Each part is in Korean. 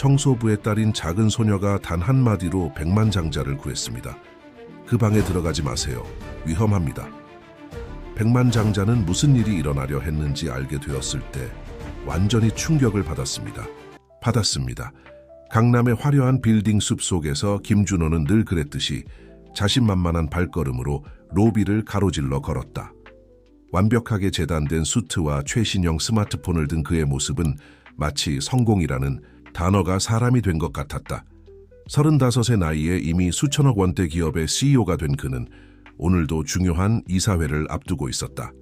청소부의 딸인 작은 소녀가 단 한마디로 백만장자를 구했습니다. 그 방에 들어가지 마세요. 위험합니다. 백만장자는 무슨 일이 일어나려 했는지 알게 되었을 때 완전히 충격을 받았습니다. 강남의 화려한 빌딩 숲 속에서 김준호는 늘 그랬듯이 자신만만한 발걸음으로 로비를 가로질러 걸었다. 완벽하게 재단된 수트와 최신형 스마트폰을 든 그의 모습은 마치 성공이라는 단어가 사람이 된 것 같았다. 35의 나이에 이미 수천억 원대 기업의 CEO가 된 그는 오늘도 중요한 이사회를 앞두고 있었다.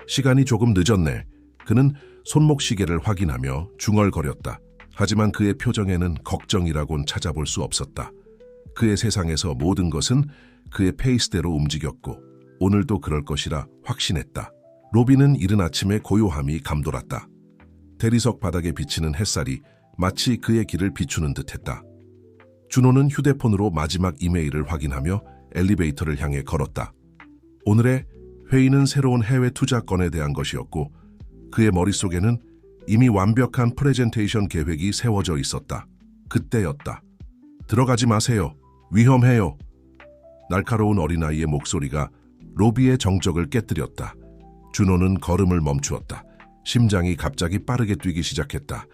시간이 조금 늦었네. 그는 손목시계를 확인하며 중얼거렸다. 하지만 그의 표정에는 걱정이라곤 찾아볼 수 없었다. 그의 세상에서 모든 것은 그의 페이스대로 움직였고 오늘도 그럴 것이라 확신했다. 로비는 이른 아침에 고요함이 감돌았다. 대리석 바닥에 비치는 햇살이 마치 그의 길을 비추는 듯했다. 준호는 휴대폰으로 마지막 이메일을 확인하며 엘리베이터를 향해 걸었다. 오늘의 회의는 새로운 해외 투자건에 대한 것이었고 그의 머릿속에는 이미 완벽한 프레젠테이션 계획이 세워져 있었다. 그때였다. 들어가지 마세요. 위험해요. 날카로운 어린아이의 목소리가 로비의 정적을 깨뜨렸다. 준호는 걸음을 멈추었다. 심장이 갑자기 빠르게 뛰기 시작했다.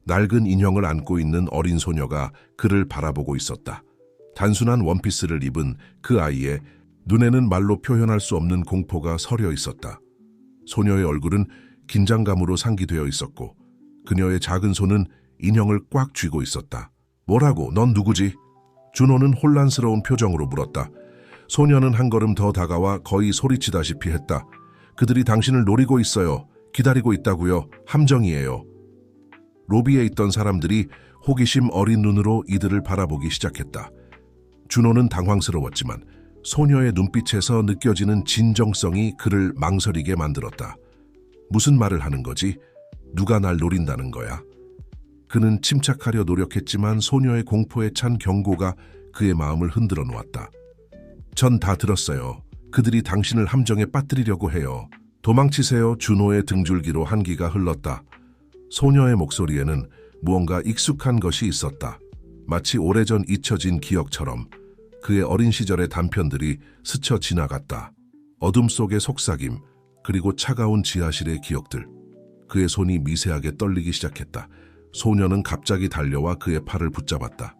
낡은 인형을 안고 있는 어린 소녀가 그를 바라보고 있었다. 단순한 원피스를 입은 그 아이의 눈에는 말로 표현할 수 없는 공포가 서려 있었다. 소녀의 얼굴은 긴장감으로 상기되어 있었고 그녀의 작은 손은 인형을 꽉 쥐고 있었다. 뭐라고? 넌 누구지? 준호는 혼란스러운 표정으로 물었다. 소녀는 한 걸음 더 다가와 거의 소리치다시피 했다. 그들이 당신을 노리고 있어요. 기다리고 있다고요. 함정이에요. 로비에 있던 사람들이 호기심 어린 눈으로 이들을 바라보기 시작했다. 준호는 당황스러웠지만 소녀의 눈빛에서 느껴지는 진정성이 그를 망설이게 만들었다. 무슨 말을 하는 거지? 누가 날 노린다는 거야? 그는 침착하려 노력했지만 소녀의 공포에 찬 경고가 그의 마음을 흔들어 놓았다. 전 다 들었어요. 그들이 당신을 함정에 빠뜨리려고 해요. 도망치세요. 준호의 등줄기로 한기가 흘렀다. 소녀의 목소리에는 무언가 익숙한 것이 있었다. 마치 오래전 잊혀진 기억처럼 그의 어린 시절의 단편들이 스쳐 지나갔다. 어둠 속의 속삭임, 그리고 차가운 지하실의 기억들. 그의 손이 미세하게 떨리기 시작했다. 소녀는 갑자기 달려와 그의 팔을 붙잡았다.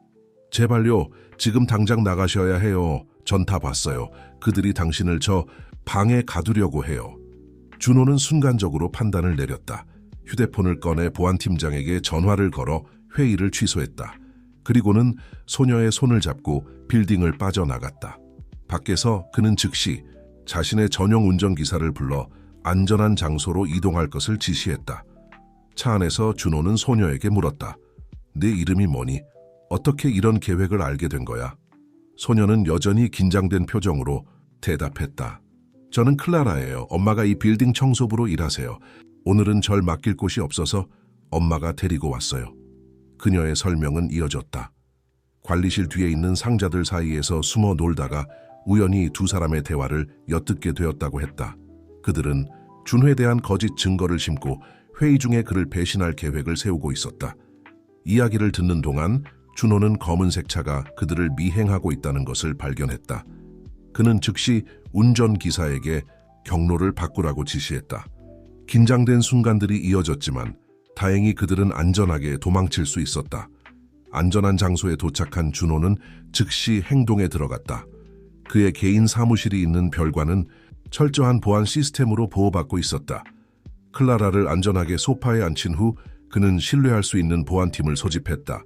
제발요, 지금 당장 나가셔야 해요. 전 다 봤어요. 그들이 당신을 저 방에 가두려고 해요. 준호는 순간적으로 판단을 내렸다. 휴대폰을 꺼내 보안팀장에게 전화를 걸어 회의를 취소했다. 그리고는 소녀의 손을 잡고 빌딩을 빠져나갔다. 밖에서 그는 즉시 자신의 전용 운전기사를 불러 안전한 장소로 이동할 것을 지시했다. 차 안에서 준호는 소녀에게 물었다. 네 이름이 뭐니? 어떻게 이런 계획을 알게 된 거야? 소녀는 여전히 긴장된 표정으로 대답했다. 저는 클라라예요. 엄마가 이 빌딩 청소부로 일하세요. 오늘은 절 맡길 곳이 없어서 엄마가 데리고 왔어요. 그녀의 설명은 이어졌다. 관리실 뒤에 있는 상자들 사이에서 숨어 놀다가 우연히 두 사람의 대화를 엿듣게 되었다고 했다. 그들은 준호에 대한 거짓 증거를 심고 회의 중에 그를 배신할 계획을 세우고 있었다. 이야기를 듣는 동안 준호는 검은색 차가 그들을 미행하고 있다는 것을 발견했다. 그는 즉시 운전기사에게 경로를 바꾸라고 지시했다. 긴장된 순간들이 이어졌지만 다행히 그들은 안전하게 도망칠 수 있었다. 안전한 장소에 도착한 준호는 즉시 행동에 들어갔다. 그의 개인 사무실이 있는 별관은 철저한 보안 시스템으로 보호받고 있었다. 클라라를 안전하게 소파에 앉힌 후 그는 신뢰할 수 있는 보안팀을 소집했다.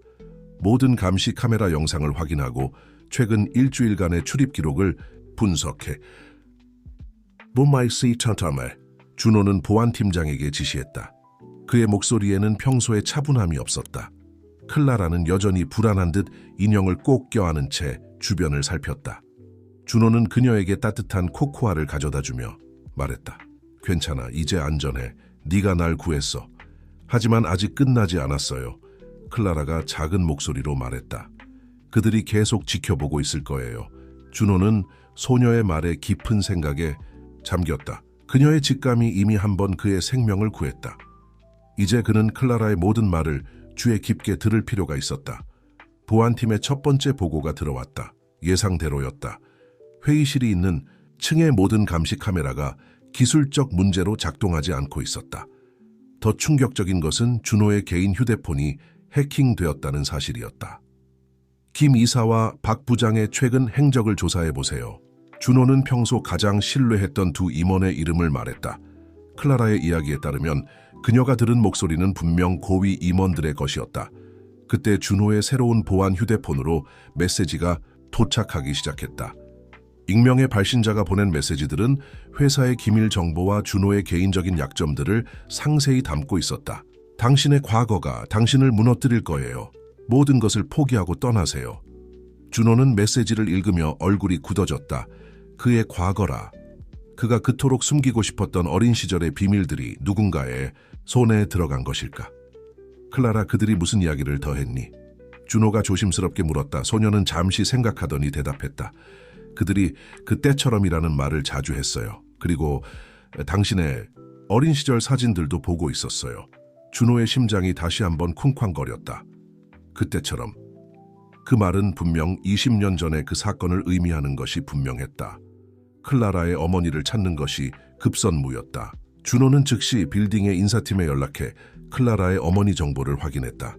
모든 감시 카메라 영상을 확인하고 최근 일주일간의 출입 기록을 분석해 봄마이시 천탐에 준호는 보안팀장에게 지시했다. 그의 목소리에는 평소의 차분함이 없었다. 클라라는 여전히 불안한 듯 인형을 꼭 껴안은 채 주변을 살폈다. 준호는 그녀에게 따뜻한 코코아를 가져다 주며 말했다. 괜찮아, 이제 안전해. 네가 날 구했어. 하지만 아직 끝나지 않았어요. 클라라가 작은 목소리로 말했다. 그들이 계속 지켜보고 있을 거예요. 준호는 소녀의 말에 깊은 생각에 잠겼다. 그녀의 직감이 이미 한 번 그의 생명을 구했다. 이제 그는 클라라의 모든 말을 귀에 깊게 들을 필요가 있었다. 보안팀의 첫 번째 보고가 들어왔다. 예상대로였다. 회의실이 있는 층의 모든 감시 카메라가 기술적 문제로 작동하지 않고 있었다. 더 충격적인 것은 준호의 개인 휴대폰이 해킹되었다는 사실이었다. 김 이사와 박 부장의 최근 행적을 조사해보세요. 준호는 평소 가장 신뢰했던 두 임원의 이름을 말했다. 클라라의 이야기에 따르면 그녀가 들은 목소리는 분명 고위 임원들의 것이었다. 그때 준호의 새로운 보안 휴대폰으로 메시지가 도착하기 시작했다. 익명의 발신자가 보낸 메시지들은 회사의 기밀 정보와 준호의 개인적인 약점들을 상세히 담고 있었다. 당신의 과거가 당신을 무너뜨릴 거예요. 모든 것을 포기하고 떠나세요. 준호는 메시지를 읽으며 얼굴이 굳어졌다. 그의 과거라. 그가 그토록 숨기고 싶었던 어린 시절의 비밀들이 누군가의 손에 들어간 것일까? 클라라, 그들이 무슨 이야기를 더 했니? 준호가 조심스럽게 물었다. 소녀는 잠시 생각하더니 대답했다. 그들이 그때처럼이라는 말을 자주 했어요. 그리고 당신의 어린 시절 사진들도 보고 있었어요. 준호의 심장이 다시 한번 쿵쾅거렸다. 그때처럼. 그 말은 분명 20년 전의 그 사건을 의미하는 것이 분명했다. 클라라의 어머니를 찾는 것이 급선무였다. 준호는 즉시 빌딩의 인사팀에 연락해 클라라의 어머니 정보를 확인했다.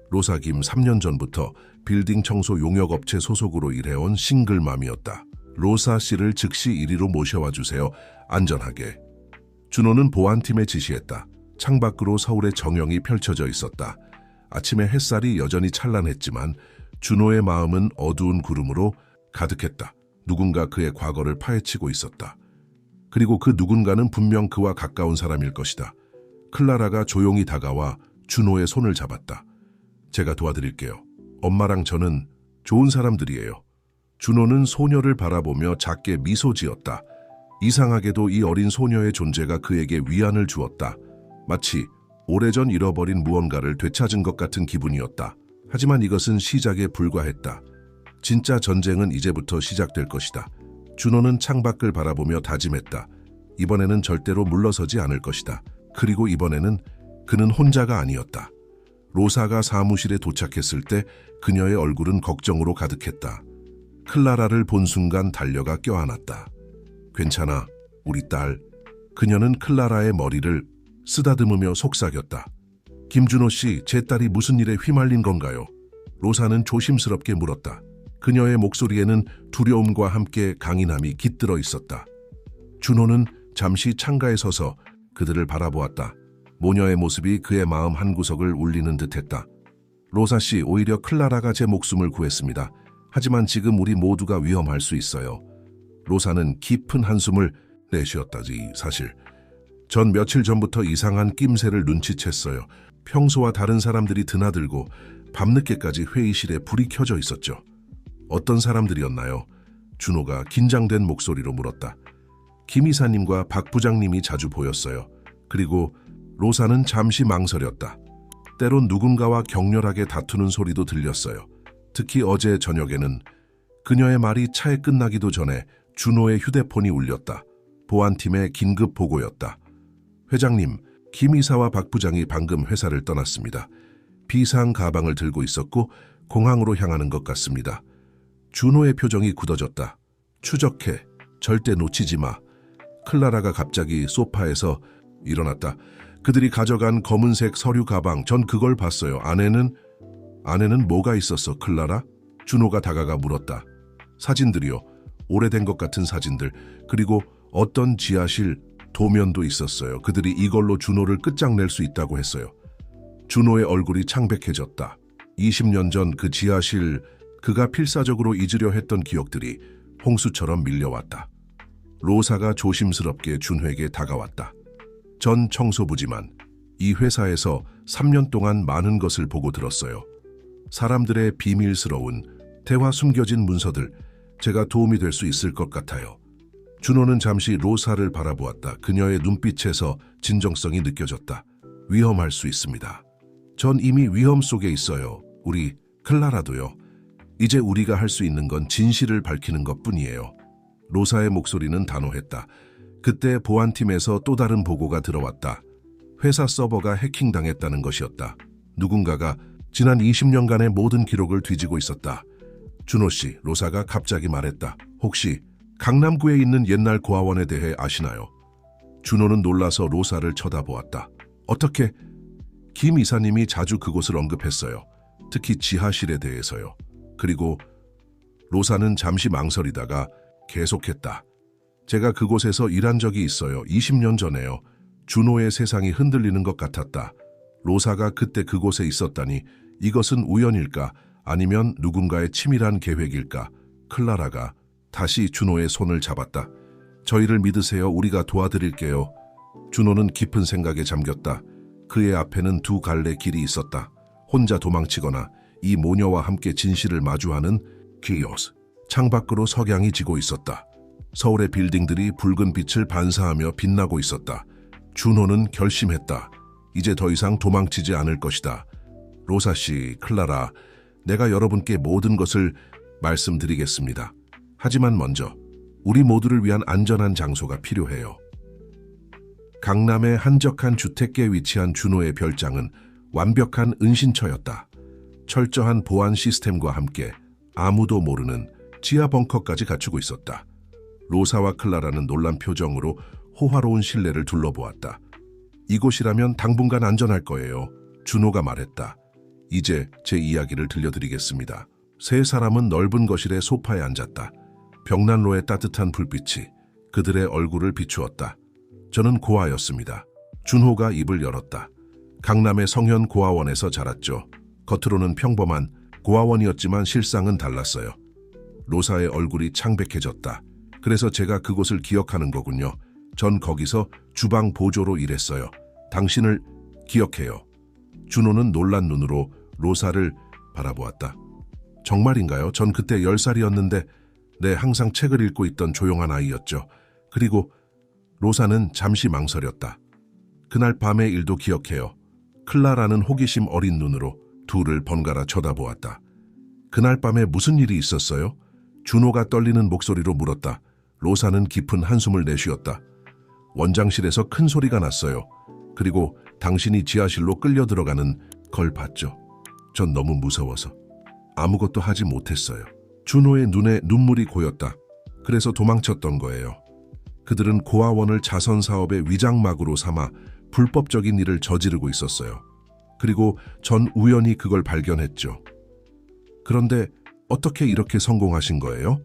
로사 김 3년 전부터 빌딩 청소 용역업체 소속으로 일해온 싱글맘이었다. 로사 씨를 즉시 이리로 모셔와 주세요. 안전하게. 준호는 보안팀에 지시했다. 창밖으로 서울의 정영이 펼쳐져 있었다. 아침에 햇살이 여전히 찬란했지만 준호의 마음은 어두운 구름으로 가득했다. 누군가 그의 과거를 파헤치고 있었다. 그리고 그 누군가는 분명 그와 가까운 사람일 것이다. 클라라가 조용히 다가와 준호의 손을 잡았다. 제가 도와드릴게요. 엄마랑 저는 좋은 사람들이에요. 준호는 소녀를 바라보며 작게 미소 지었다. 이상하게도 이 어린 소녀의 존재가 그에게 위안을 주었다. 마치 오래전 잃어버린 무언가를 되찾은 것 같은 기분이었다. 하지만 이것은 시작에 불과했다. 진짜 전쟁은 이제부터 시작될 것이다. 준호는 창밖을 바라보며 다짐했다. 이번에는 절대로 물러서지 않을 것이다. 그리고 이번에는 그는 혼자가 아니었다. 로사가 사무실에 도착했을 때 그녀의 얼굴은 걱정으로 가득했다. 클라라를 본 순간 달려가 껴안았다. 괜찮아, 우리 딸. 그녀는 클라라의 머리를 쓰다듬으며 속삭였다. 김준호 씨, 제 딸이 무슨 일에 휘말린 건가요? 로사는 조심스럽게 물었다. 그녀의 목소리에는 두려움과 함께 강인함이 깃들어 있었다. 준호는 잠시 창가에 서서 그들을 바라보았다. 모녀의 모습이 그의 마음 한구석을 울리는 듯했다. 로사 씨, 오히려 클라라가 제 목숨을 구했습니다. 하지만 지금 우리 모두가 위험할 수 있어요. 로사는 깊은 한숨을 내쉬었다지. 사실 전 며칠 전부터 이상한 낌새를 눈치챘어요. 평소와 다른 사람들이 드나들고 밤늦게까지 회의실에 불이 켜져 있었죠. 어떤 사람들이었나요? 준호가 긴장된 목소리로 물었다. 김 이사님과 박 부장님이 자주 보였어요. 그리고 로사는 잠시 망설였다. 때론 누군가와 격렬하게 다투는 소리도 들렸어요. 특히 어제 저녁에는 그녀의 말이 차에 끝나기도 전에 준호의 휴대폰이 울렸다. 보안팀의 긴급 보고였다. 회장님, 김 이사와 박 부장이 방금 회사를 떠났습니다. 비상 가방을 들고 있었고 공항으로 향하는 것 같습니다. 준호의 표정이 굳어졌다. 추적해. 절대 놓치지 마. 클라라가 갑자기 소파에서 일어났다. 그들이 가져간 검은색 서류 가방, 전 그걸 봤어요. 안에는 뭐가 있었어, 클라라? 준호가 다가가 물었다. 사진들이요. 오래된 것 같은 사진들. 그리고 어떤 지하실 도면도 있었어요. 그들이 이걸로 준호를 끝장낼 수 있다고 했어요. 준호의 얼굴이 창백해졌다. 20년 전 그 지하실, 그가 필사적으로 잊으려 했던 기억들이 홍수처럼 밀려왔다. 로사가 조심스럽게 준호에게 다가왔다. 전 청소부지만 이 회사에서 3년 동안 많은 것을 보고 들었어요. 사람들의 비밀스러운 대화 숨겨진 문서들, 제가 도움이 될 수 있을 것 같아요. 준호는 잠시 로사를 바라보았다. 그녀의 눈빛에서 진정성이 느껴졌다. 위험할 수 있습니다. 전 이미 위험 속에 있어요. 우리 클라라도요. 이제 우리가 할 수 있는 건 진실을 밝히는 것뿐이에요. 로사의 목소리는 단호했다. 그때 보안팀에서 또 다른 보고가 들어왔다. 회사 서버가 해킹당했다는 것이었다. 누군가가 지난 20년간의 모든 기록을 뒤지고 있었다. 준호 씨, 로사가 갑자기 말했다. 혹시 강남구에 있는 옛날 고아원에 대해 아시나요? 준호는 놀라서 로사를 쳐다보았다. 어떻게? 김 이사님이 자주 그곳을 언급했어요. 특히 지하실에 대해서요. 그리고 로사는 잠시 망설이다가 계속했다. 제가 그곳에서 일한 적이 있어요. 20년 전에요. 준호의 세상이 흔들리는 것 같았다. 로사가 그때 그곳에 있었다니 이것은 우연일까? 아니면 누군가의 치밀한 계획일까? 클라라가 다시 준호의 손을 잡았다. 저희를 믿으세요. 우리가 도와드릴게요. 준호는 깊은 생각에 잠겼다. 그의 앞에는 두 갈래 길이 있었다. 혼자 도망치거나 이 모녀와 함께 진실을 마주하는 키오스. 창밖으로 석양이 지고 있었다. 서울의 빌딩들이 붉은 빛을 반사하며 빛나고 있었다. 준호는 결심했다. 이제 더 이상 도망치지 않을 것이다. 로사 씨, 클라라, 내가 여러분께 모든 것을 말씀드리겠습니다. 하지만 먼저 우리 모두를 위한 안전한 장소가 필요해요. 강남의 한적한 주택가에 위치한 준호의 별장은 완벽한 은신처였다. 철저한 보안 시스템과 함께 아무도 모르는 지하 벙커까지 갖추고 있었다. 로사와 클라라는 놀란 표정으로 호화로운 실내를 둘러보았다. 이곳이라면 당분간 안전할 거예요. 준호가 말했다. 이제 제 이야기를 들려드리겠습니다. 세 사람은 넓은 거실의 소파에 앉았다. 벽난로의 따뜻한 불빛이 그들의 얼굴을 비추었다. 저는 고아였습니다. 준호가 입을 열었다. 강남의 성현 고아원에서 자랐죠. 겉으로는 평범한 고아원이었지만 실상은 달랐어요. 로사의 얼굴이 창백해졌다. 그래서 제가 그곳을 기억하는 거군요. 전 거기서 주방 보조로 일했어요. 당신을 기억해요. 준호는 놀란 눈으로 로사를 바라보았다. 정말인가요? 전 그때 10살이었는데 네, 항상 책을 읽고 있던 조용한 아이였죠. 그리고 로사는 잠시 망설였다. 그날 밤의 일도 기억해요. 클라라는 호기심 어린 눈으로 둘을 번갈아 쳐다보았다. 그날 밤에 무슨 일이 있었어요? 준호가 떨리는 목소리로 물었다. 로사는 깊은 한숨을 내쉬었다. 원장실에서 큰 소리가 났어요. 그리고 당신이 지하실로 끌려 들어가는 걸 봤죠. 전 너무 무서워서 아무것도 하지 못했어요. 준호의 눈에 눈물이 고였다. 그래서 도망쳤던 거예요. 그들은 고아원을 자선 사업의 위장막으로 삼아 불법적인 일을 저지르고 있었어요. 그리고 전 우연히 그걸 발견했죠. 그런데 어떻게 이렇게 성공하신 거예요?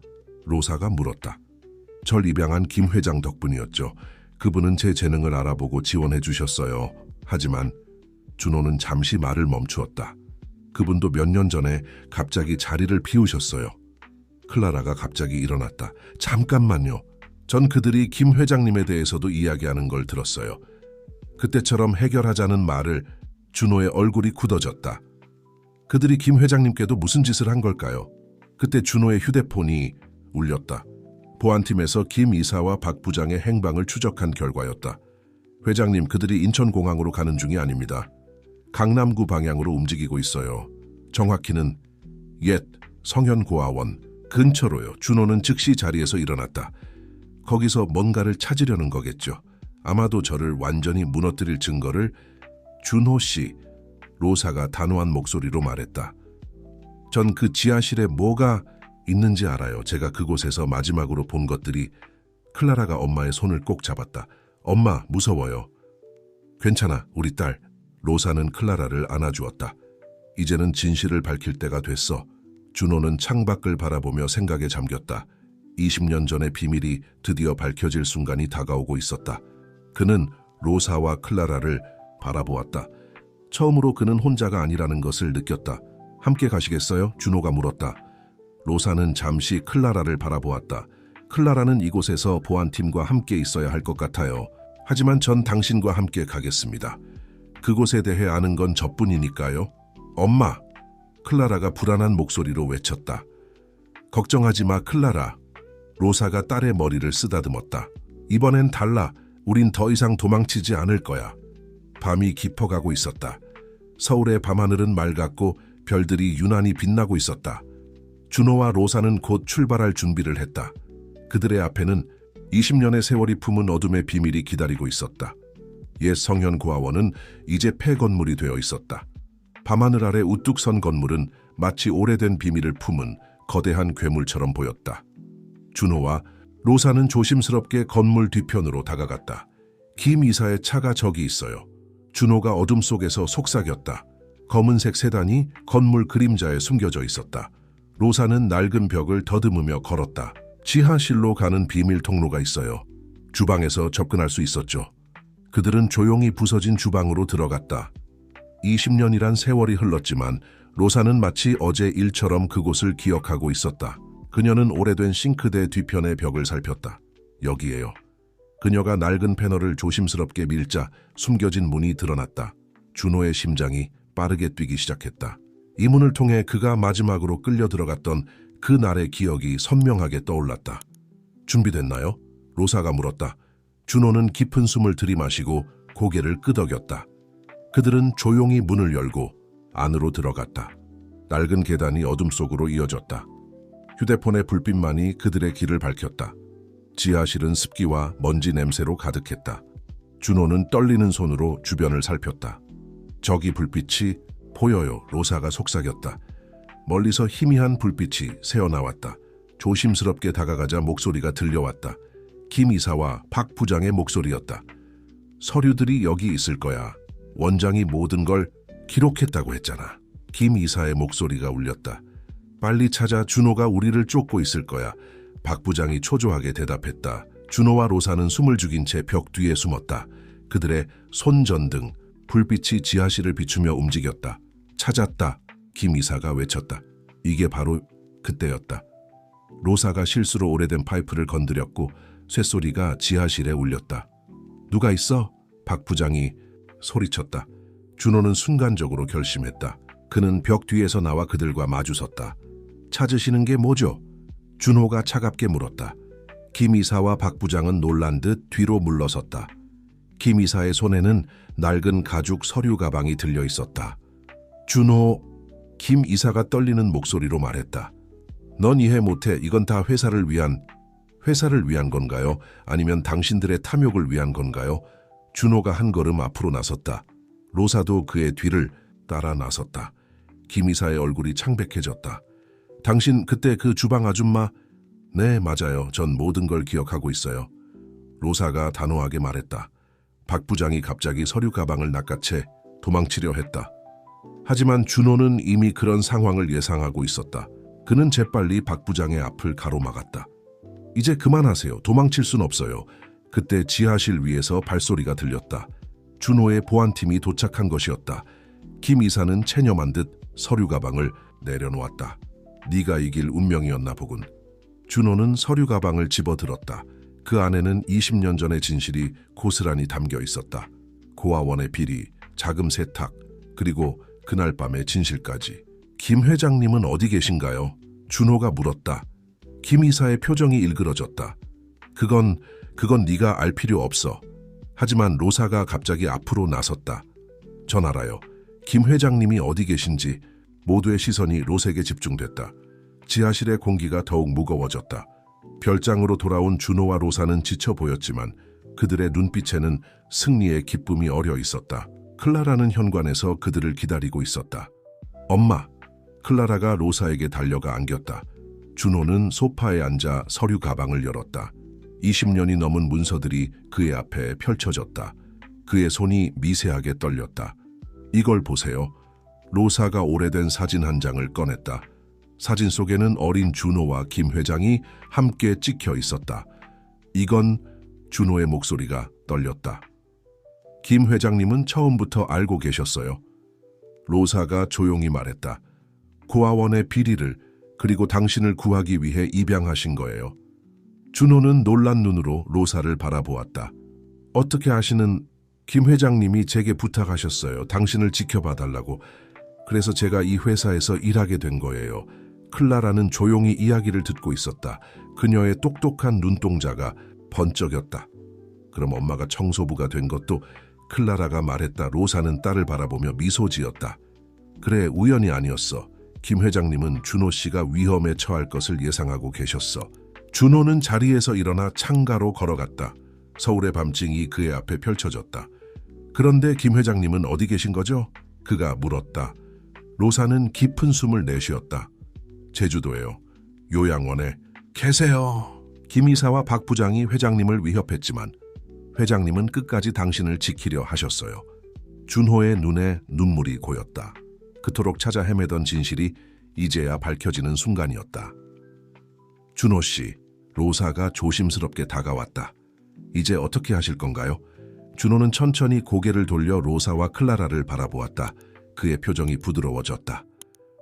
로사가 물었다. 절 입양한 김 회장 덕분이었죠. 그분은 제 재능을 알아보고 지원해 주셨어요. 하지만 준호는 잠시 말을 멈추었다. 그분도 몇 년 전에 갑자기 자리를 비우셨어요. 클라라가 갑자기 일어났다. 잠깐만요. 전 그들이 김 회장님에 대해서도 이야기하는 걸 들었어요. 그때처럼 해결하자는 말을 준호의 얼굴이 굳어졌다. 그들이 김 회장님께도 무슨 짓을 한 걸까요? 그때 준호의 휴대폰이 울렸다. 보안팀에서 김 이사와 박 부장의 행방을 추적한 결과였다. 회장님, 그들이 인천공항으로 가는 중이 아닙니다. 강남구 방향으로 움직이고 있어요. 정확히는 옛 성현고아원 근처로요. 준호는 즉시 자리에서 일어났다. 거기서 뭔가를 찾으려는 거겠죠. 아마도 저를 완전히 무너뜨릴 증거를. 준호 씨, 로사가 단호한 목소리로 말했다. 전 그 지하실에 뭐가 있는지 알아요. 제가 그곳에서 마지막으로 본 것들이. 클라라가 엄마의 손을 꼭 잡았다. 엄마, 무서워요. 괜찮아, 우리 딸. 로사는 클라라를 안아주었다. 이제는 진실을 밝힐 때가 됐어. 준호는 창밖을 바라보며 생각에 잠겼다. 20년 전의 비밀이 드디어 밝혀질 순간이 다가오고 있었다. 그는 로사와 클라라를 바라보았다. 처음으로 그는 혼자가 아니라는 것을 느꼈다. 함께 가시겠어요? 준호가 물었다. 로사는 잠시 클라라를 바라보았다. 클라라는 이곳에서 보안팀과 함께 있어야 할 것 같아요. 하지만 전 당신과 함께 가겠습니다. 그곳에 대해 아는 건 저뿐이니까요. 엄마! 클라라가 불안한 목소리로 외쳤다. 걱정하지 마, 클라라. 로사가 딸의 머리를 쓰다듬었다. 이번엔 달라. 우린 더 이상 도망치지 않을 거야. 밤이 깊어가고 있었다. 서울의 밤하늘은 맑았고 별들이 유난히 빛나고 있었다. 준호와 로사는 곧 출발할 준비를 했다. 그들의 앞에는 20년의 세월이 품은 어둠의 비밀이 기다리고 있었다. 옛 성현고아원은 이제 폐건물이 되어 있었다. 밤하늘 아래 우뚝 선 건물은 마치 오래된 비밀을 품은 거대한 괴물처럼 보였다. 준호와 로사는 조심스럽게 건물 뒤편으로 다가갔다. 김 이사의 차가 저기 있어요. 준호가 어둠 속에서 속삭였다. 검은색 세단이 건물 그림자에 숨겨져 있었다. 로사는 낡은 벽을 더듬으며 걸었다. 지하실로 가는 비밀 통로가 있어요. 주방에서 접근할 수 있었죠. 그들은 조용히 부서진 주방으로 들어갔다. 20년이란 세월이 흘렀지만 로사는 마치 어제 일처럼 그곳을 기억하고 있었다. 그녀는 오래된 싱크대 뒤편의 벽을 살폈다. 여기에요. 그녀가 낡은 패널을 조심스럽게 밀자 숨겨진 문이 드러났다. 준호의 심장이 빠르게 뛰기 시작했다. 이 문을 통해 그가 마지막으로 끌려 들어갔던 그 날의 기억이 선명하게 떠올랐다. 준비됐나요? 로사가 물었다. 준호는 깊은 숨을 들이마시고 고개를 끄덕였다. 그들은 조용히 문을 열고 안으로 들어갔다. 낡은 계단이 어둠 속으로 이어졌다. 휴대폰의 불빛만이 그들의 길을 밝혔다. 지하실은 습기와 먼지 냄새로 가득했다. 준호는 떨리는 손으로 주변을 살폈다. 저기 불빛이 보여요. 로사가 속삭였다. 멀리서 희미한 불빛이 새어나왔다. 조심스럽게 다가가자 목소리가 들려왔다. 김 이사와 박 부장의 목소리였다. 서류들이 여기 있을 거야. 원장이 모든 걸 기록했다고 했잖아. 김 이사의 목소리가 울렸다. 빨리 찾아. 준호가 우리를 쫓고 있을 거야. 박 부장이 초조하게 대답했다. 준호와 로사는 숨을 죽인 채 벽 뒤에 숨었다. 그들의 손전등, 불빛이 지하실을 비추며 움직였다. 찾았다. 김 이사가 외쳤다. 이게 바로 그때였다. 로사가 실수로 오래된 파이프를 건드렸고 쇳소리가 지하실에 울렸다. 누가 있어? 박 부장이 소리쳤다. 준호는 순간적으로 결심했다. 그는 벽 뒤에서 나와 그들과 마주섰다. 찾으시는 게 뭐죠? 준호가 차갑게 물었다. 김 이사와 박 부장은 놀란 듯 뒤로 물러섰다. 김 이사의 손에는 낡은 가죽 서류 가방이 들려 있었다. 준호, 김 이사가 떨리는 목소리로 말했다. 넌 이해 못해. 이건 다 회사를 위한 건가요? 아니면 당신들의 탐욕을 위한 건가요? 준호가 한 걸음 앞으로 나섰다. 로사도 그의 뒤를 따라 나섰다. 김 이사의 얼굴이 창백해졌다. 당신 그때 그 주방 아줌마? 네, 맞아요. 전 모든 걸 기억하고 있어요. 로사가 단호하게 말했다. 박 부장이 갑자기 서류 가방을 낚아채 도망치려 했다. 하지만 준호는 이미 그런 상황을 예상하고 있었다. 그는 재빨리 박 부장의 앞을 가로막았다. 이제 그만하세요. 도망칠 순 없어요. 그때 지하실 위에서 발소리가 들렸다. 준호의 보안팀이 도착한 것이었다. 김 이사는 체념한 듯 서류 가방을 내려놓았다. 네가 이길 운명이었나 보군. 준호는 서류 가방을 집어들었다. 그 안에는 20년 전의 진실이 고스란히 담겨 있었다. 고아원의 비리, 자금 세탁, 그리고 그날 밤의 진실까지. 김 회장님은 어디 계신가요? 준호가 물었다. 김 이사의 표정이 일그러졌다. 그건 네가 알 필요 없어. 하지만 로사가 갑자기 앞으로 나섰다. 전 알아요. 김 회장님이 어디 계신지. 모두의 시선이 로색에 집중됐다. 지하실의 공기가 더욱 무거워졌다. 별장으로 돌아온 준호와 로사는 지쳐 보였지만 그들의 눈빛에는 승리의 기쁨이 어려 있었다. 클라라는 현관에서 그들을 기다리고 있었다. 엄마! 클라라가 로사에게 달려가 안겼다. 준호는 소파에 앉아 서류 가방을 열었다. 20년이 넘은 문서들이 그의 앞에 펼쳐졌다. 그의 손이 미세하게 떨렸다. 이걸 보세요. 로사가 오래된 사진 한 장을 꺼냈다. 사진 속에는 어린 준호와 김 회장이 함께 찍혀 있었다. 이건 준호의 목소리가 떨렸다. 김 회장님은 처음부터 알고 계셨어요. 로사가 조용히 말했다. 고아원의 비리를 그리고 당신을 구하기 위해 입양하신 거예요. 준호는 놀란 눈으로 로사를 바라보았다. 어떻게 아시는? 김 회장님이 제게 부탁하셨어요. 당신을 지켜봐달라고. 그래서 제가 이 회사에서 일하게 된 거예요. 클라라는 조용히 이야기를 듣고 있었다. 그녀의 똑똑한 눈동자가 번쩍였다. 그럼 엄마가 청소부가 된 것도? 클라라가 말했다. 로사는 딸을 바라보며 미소 지었다. 그래, 우연이 아니었어. 김 회장님은 준호 씨가 위험에 처할 것을 예상하고 계셨어. 준호는 자리에서 일어나 창가로 걸어갔다. 서울의 밤징이 그의 앞에 펼쳐졌다. 그런데 김 회장님은 어디 계신 거죠? 그가 물었다. 로사는 깊은 숨을 내쉬었다. 제주도에요. 요양원에 계세요. 김 이사와 박 부장이 회장님을 위협했지만 회장님은 끝까지 당신을 지키려 하셨어요. 준호의 눈에 눈물이 고였다. 그토록 찾아 헤매던 진실이 이제야 밝혀지는 순간이었다. 준호 씨, 로사가 조심스럽게 다가왔다. 이제 어떻게 하실 건가요? 준호는 천천히 고개를 돌려 로사와 클라라를 바라보았다. 그의 표정이 부드러워졌다.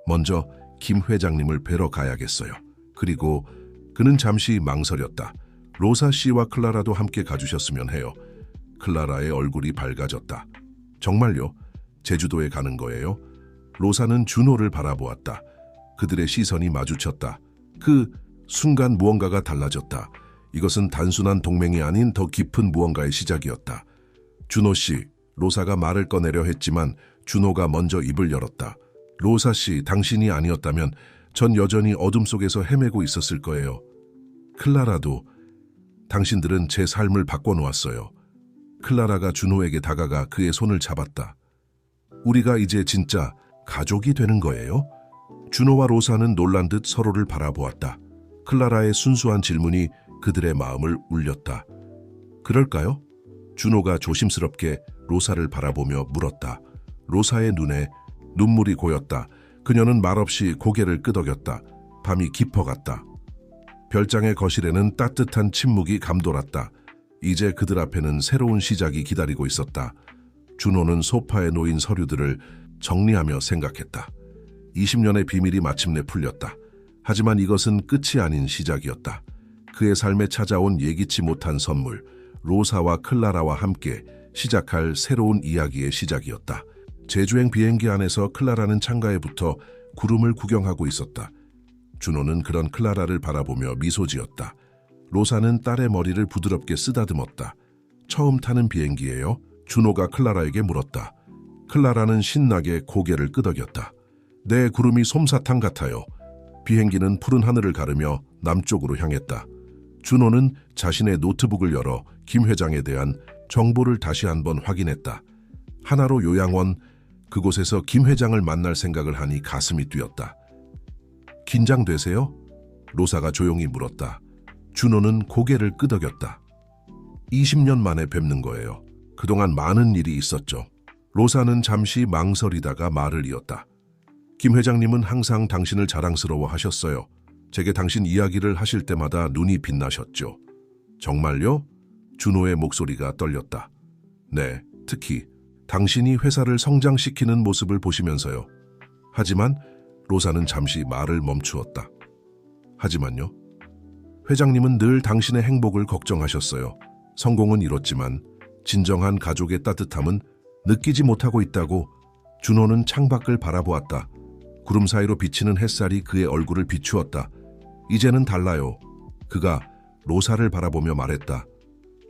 먼저 김 회장님을 뵈러 가야겠어요. 그리고 그는 잠시 망설였다. 로사 씨와 클라라도 함께 가주셨으면 해요. 클라라의 얼굴이 밝아졌다. 정말요? 제주도에 가는 거예요? 로사는 준호를 바라보았다. 그들의 시선이 마주쳤다. 그 순간 무언가가 달라졌다. 이것은 단순한 동맹이 아닌 더 깊은 무언가의 시작이었다. 준호 씨, 로사가 말을 꺼내려 했지만 준호가 먼저 입을 열었다. 로사 씨, 당신이 아니었다면 전 여전히 어둠 속에서 헤매고 있었을 거예요. 클라라도 당신들은 제 삶을 바꿔놓았어요. 클라라가 준호에게 다가가 그의 손을 잡았다. 우리가 이제 진짜 가족이 되는 거예요? 준호와 로사는 놀란 듯 서로를 바라보았다. 클라라의 순수한 질문이 그들의 마음을 울렸다. 그럴까요? 준호가 조심스럽게 로사를 바라보며 물었다. 로사의 눈에 눈물이 고였다. 그녀는 말없이 고개를 끄덕였다. 밤이 깊어갔다. 별장의 거실에는 따뜻한 침묵이 감돌았다. 이제 그들 앞에는 새로운 시작이 기다리고 있었다. 준호는 소파에 놓인 서류들을 정리하며 생각했다. 20년의 비밀이 마침내 풀렸다. 하지만 이것은 끝이 아닌 시작이었다. 그의 삶에 찾아온 예기치 못한 선물, 로사와 클라라와 함께 시작할 새로운 이야기의 시작이었다. 제주행 비행기 안에서 클라라는 창가에 붙어 구름을 구경하고 있었다. 준호는 그런 클라라를 바라보며 미소 지었다. 로사는 딸의 머리를 부드럽게 쓰다듬었다. 처음 타는 비행기예요? 준호가 클라라에게 물었다. 클라라는 신나게 고개를 끄덕였다. 내 구름이 솜사탕 같아요. 비행기는 푸른 하늘을 가르며 남쪽으로 향했다. 준호는 자신의 노트북을 열어 김 회장에 대한 정보를 다시 한번 확인했다. 하나로 요양원, 그곳에서 김 회장을 만날 생각을 하니 가슴이 뛰었다. 긴장되세요? 로사가 조용히 물었다. 준호는 고개를 끄덕였다. 20년 만에 뵙는 거예요. 그동안 많은 일이 있었죠. 로사는 잠시 망설이다가 말을 이었다. 김 회장님은 항상 당신을 자랑스러워 하셨어요. 제게 당신 이야기를 하실 때마다 눈이 빛나셨죠. 정말요? 준호의 목소리가 떨렸다. 네, 특히 당신이 회사를 성장시키는 모습을 보시면서요. 하지만 로사는 잠시 말을 멈추었다. 하지만요. 회장님은 늘 당신의 행복을 걱정하셨어요. 성공은 이뤘지만 진정한 가족의 따뜻함은 느끼지 못하고 있다고. 준호는 창밖을 바라보았다. 구름 사이로 비치는 햇살이 그의 얼굴을 비추었다. 이제는 달라요. 그가 로사를 바라보며 말했다.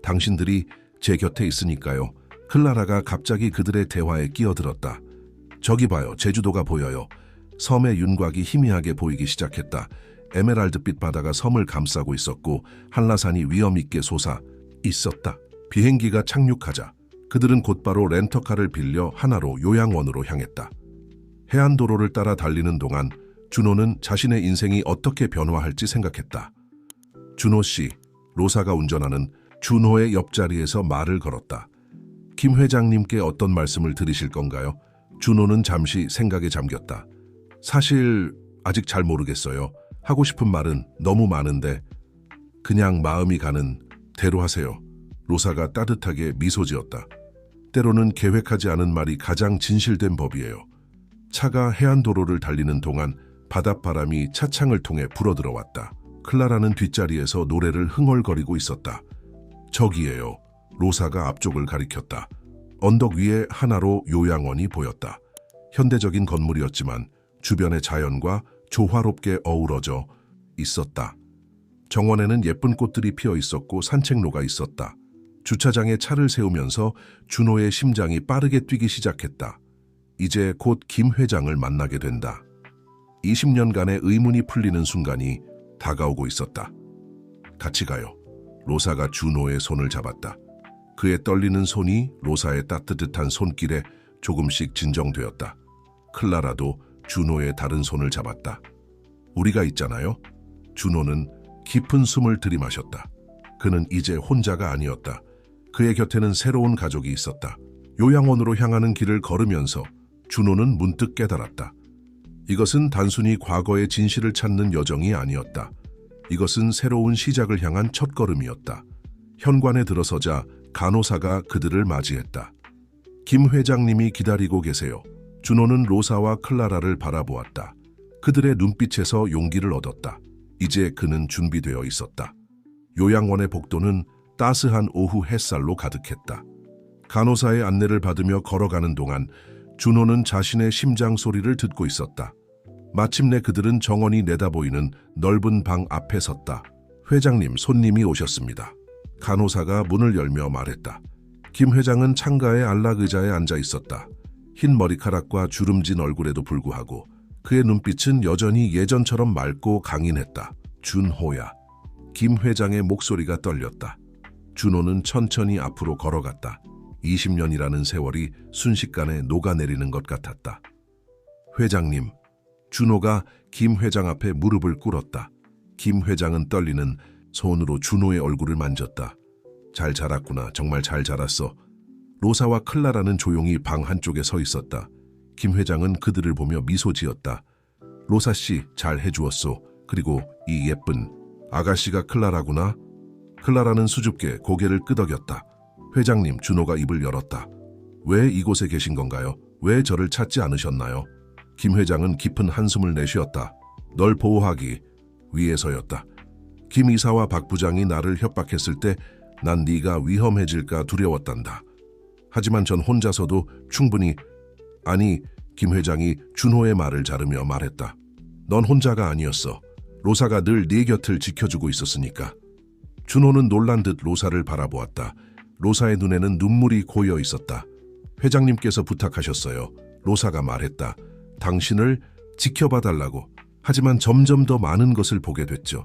당신들이 제 곁에 있으니까요. 클라라가 갑자기 그들의 대화에 끼어들었다. 저기 봐요. 제주도가 보여요. 섬의 윤곽이 희미하게 보이기 시작했다. 에메랄드빛 바다가 섬을 감싸고 있었고 한라산이 위험 있게 솟아 있었다. 비행기가 착륙하자 그들은 곧바로 렌터카를 빌려 하나로 요양원으로 향했다. 해안도로를 따라 달리는 동안 준호는 자신의 인생이 어떻게 변화할지 생각했다. 준호 씨, 로사가 운전하는 준호의 옆자리에서 말을 걸었다. 김 회장님께 어떤 말씀을 드리실 건가요? 준호는 잠시 생각에 잠겼다. 사실 아직 잘 모르겠어요. 하고 싶은 말은 너무 많은데 그냥 마음이 가는 대로 하세요. 로사가 따뜻하게 미소 지었다. 때로는 계획하지 않은 말이 가장 진실된 법이에요. 차가 해안도로를 달리는 동안 바닷바람이 차창을 통해 불어들어왔다. 클라라는 뒷자리에서 노래를 흥얼거리고 있었다. 저기에요. 로사가 앞쪽을 가리켰다. 언덕 위에 하나로 요양원이 보였다. 현대적인 건물이었지만 주변의 자연과 조화롭게 어우러져 있었다. 정원에는 예쁜 꽃들이 피어 있었고 산책로가 있었다. 주차장에 차를 세우면서 준호의 심장이 빠르게 뛰기 시작했다. 이제 곧 김 회장을 만나게 된다. 20년간의 의문이 풀리는 순간이 다가오고 있었다. 같이 가요. 로사가 준호의 손을 잡았다. 그의 떨리는 손이 로사의 따뜻한 손길에 조금씩 진정되었다. 클라라도 준호의 다른 손을 잡았다. 우리가 있잖아요. 준호는 깊은 숨을 들이마셨다. 그는 이제 혼자가 아니었다. 그의 곁에는 새로운 가족이 있었다. 요양원으로 향하는 길을 걸으면서 준호는 문득 깨달았다. 이것은 단순히 과거의 진실을 찾는 여정이 아니었다. 이것은 새로운 시작을 향한 첫걸음이었다. 현관에 들어서자 간호사가 그들을 맞이했다. 김 회장님이 기다리고 계세요. 준호는 로사와 클라라를 바라보았다. 그들의 눈빛에서 용기를 얻었다. 이제 그는 준비되어 있었다. 요양원의 복도는 따스한 오후 햇살로 가득했다. 간호사의 안내를 받으며 걸어가는 동안 준호는 자신의 심장 소리를 듣고 있었다. 마침내 그들은 정원이 내다보이는 넓은 방 앞에 섰다. 회장님, 손님이 오셨습니다. 간호사가 문을 열며 말했다. 김 회장은 창가의 안락 의자에 앉아 있었다. 흰 머리카락과 주름진 얼굴에도 불구하고 그의 눈빛은 여전히 예전처럼 맑고 강인했다. 준호야. 김 회장의 목소리가 떨렸다. 준호는 천천히 앞으로 걸어갔다. 20년이라는 세월이 순식간에 녹아내리는 것 같았다. 회장님. 준호가 김 회장 앞에 무릎을 꿇었다. 김 회장은 떨리는 손으로 준호의 얼굴을 만졌다. 잘 자랐구나. 정말 잘 자랐어. 로사와 클라라는 조용히 방 한쪽에 서 있었다. 김 회장은 그들을 보며 미소 지었다. 로사 씨, 잘 해주었소. 그리고 이 예쁜 아가씨가 클라라구나. 클라라는 수줍게 고개를 끄덕였다. 회장님, 준호가 입을 열었다. 왜 이곳에 계신 건가요? 왜 저를 찾지 않으셨나요? 김 회장은 깊은 한숨을 내쉬었다. 널 보호하기 위해서였다. 김 이사와 박 부장이 나를 협박했을 때 난 네가 위험해질까 두려웠단다. 하지만 전 혼자서도 충분히 김 회장이 준호의 말을 자르며 말했다. 넌 혼자가 아니었어. 로사가 늘 네 곁을 지켜주고 있었으니까. 준호는 놀란 듯 로사를 바라보았다. 로사의 눈에는 눈물이 고여 있었다. 회장님께서 부탁하셨어요. 로사가 말했다. 당신을 지켜봐달라고. 하지만 점점 더 많은 것을 보게 됐죠.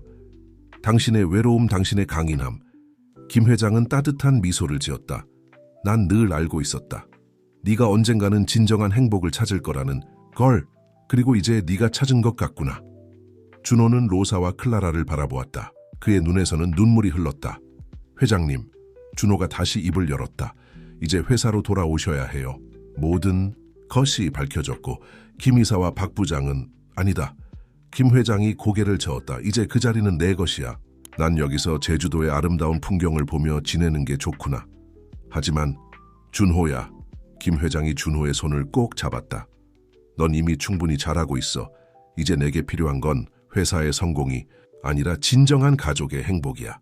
당신의 외로움, 당신의 강인함. 김 회장은 따뜻한 미소를 지었다. 난 늘 알고 있었다. 네가 언젠가는 진정한 행복을 찾을 거라는 걸. 그리고 이제 네가 찾은 것 같구나. 준호는 로사와 클라라를 바라보았다. 그의 눈에서는 눈물이 흘렀다. 회장님, 준호가 다시 입을 열었다. 이제 회사로 돌아오셔야 해요. 모든 것이 밝혀졌고 김 이사와 박 부장은 아니다. 김 회장이 고개를 저었다. 이제 그 자리는 내 것이야. 난 여기서 제주도의 아름다운 풍경을 보며 지내는 게 좋구나. 하지만 준호야. 김 회장이 준호의 손을 꼭 잡았다. 넌 이미 충분히 잘하고 있어. 이제 내게 필요한 건 회사의 성공이 아니라 진정한 가족의 행복이야.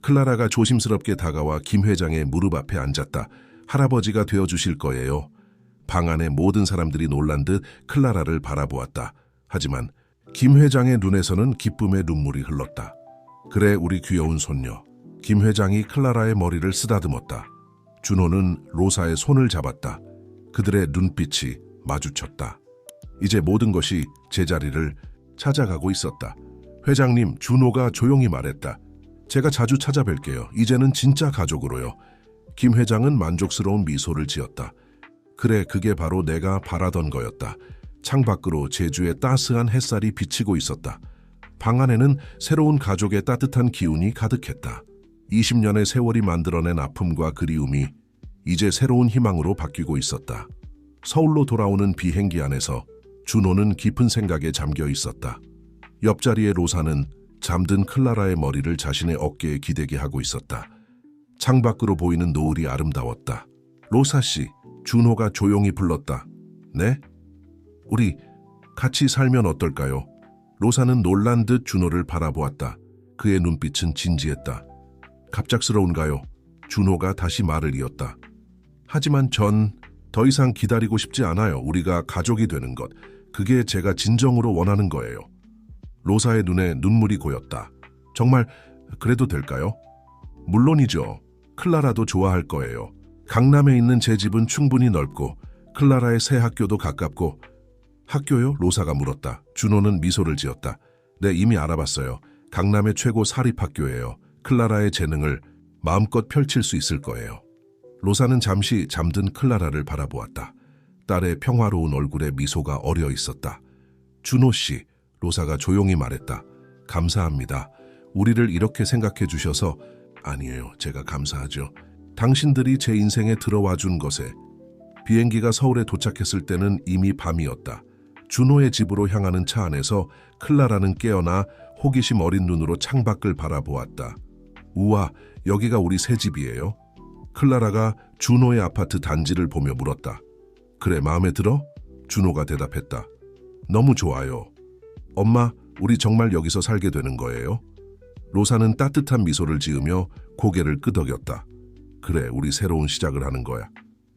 클라라가 조심스럽게 다가와 김 회장의 무릎 앞에 앉았다. 할아버지가 되어주실 거예요. 방 안의 모든 사람들이 놀란 듯 클라라를 바라보았다. 하지만 김 회장의 눈에서는 기쁨의 눈물이 흘렀다. 그래, 우리 귀여운 손녀. 김 회장이 클라라의 머리를 쓰다듬었다. 준호는 로사의 손을 잡았다. 그들의 눈빛이 마주쳤다. 이제 모든 것이 제자리를 찾아가고 있었다. 회장님, 준호가 조용히 말했다. 제가 자주 찾아뵐게요. 이제는 진짜 가족으로요. 김 회장은 만족스러운 미소를 지었다. 그래, 그게 바로 내가 바라던 거였다. 창밖으로 제주의 따스한 햇살이 비치고 있었다. 방 안에는 새로운 가족의 따뜻한 기운이 가득했다. 20년의 세월이 만들어낸 아픔과 그리움이 이제 새로운 희망으로 바뀌고 있었다. 서울로 돌아오는 비행기 안에서 준호는 깊은 생각에 잠겨 있었다. 옆자리의 로사는 잠든 클라라의 머리를 자신의 어깨에 기대게 하고 있었다. 창밖으로 보이는 노을이 아름다웠다. 로사 씨, 준호가 조용히 불렀다. 네? 우리 같이 살면 어떨까요? 로사는 놀란 듯 준호를 바라보았다. 그의 눈빛은 진지했다. 갑작스러운가요? 준호가 다시 말을 이었다. 하지만 전 더 이상 기다리고 싶지 않아요. 우리가 가족이 되는 것. 그게 제가 진정으로 원하는 거예요. 로사의 눈에 눈물이 고였다. 정말 그래도 될까요? 물론이죠. 클라라도 좋아할 거예요. 강남에 있는 제 집은 충분히 넓고 클라라의 새 학교도 가깝고. 학교요? 로사가 물었다. 준호는 미소를 지었다. 네, 이미 알아봤어요. 강남의 최고 사립학교예요. 클라라의 재능을 마음껏 펼칠 수 있을 거예요. 로사는 잠시 잠든 클라라를 바라보았다. 딸의 평화로운 얼굴에 미소가 어려 있었다. 준호 씨, 로사가 조용히 말했다. 감사합니다. 우리를 이렇게 생각해 주셔서. 아니에요, 제가 감사하죠. 당신들이 제 인생에 들어와 준 것에. 비행기가 서울에 도착했을 때는 이미 밤이었다. 준호의 집으로 향하는 차 안에서 클라라는 깨어나 호기심 어린 눈으로 창밖을 바라보았다. 우와, 여기가 우리 새 집이에요? 클라라가 준호의 아파트 단지를 보며 물었다. 그래, 마음에 들어? 준호가 대답했다. 너무 좋아요. 엄마, 우리 정말 여기서 살게 되는 거예요? 로사는 따뜻한 미소를 지으며 고개를 끄덕였다. 그래, 우리 새로운 시작을 하는 거야.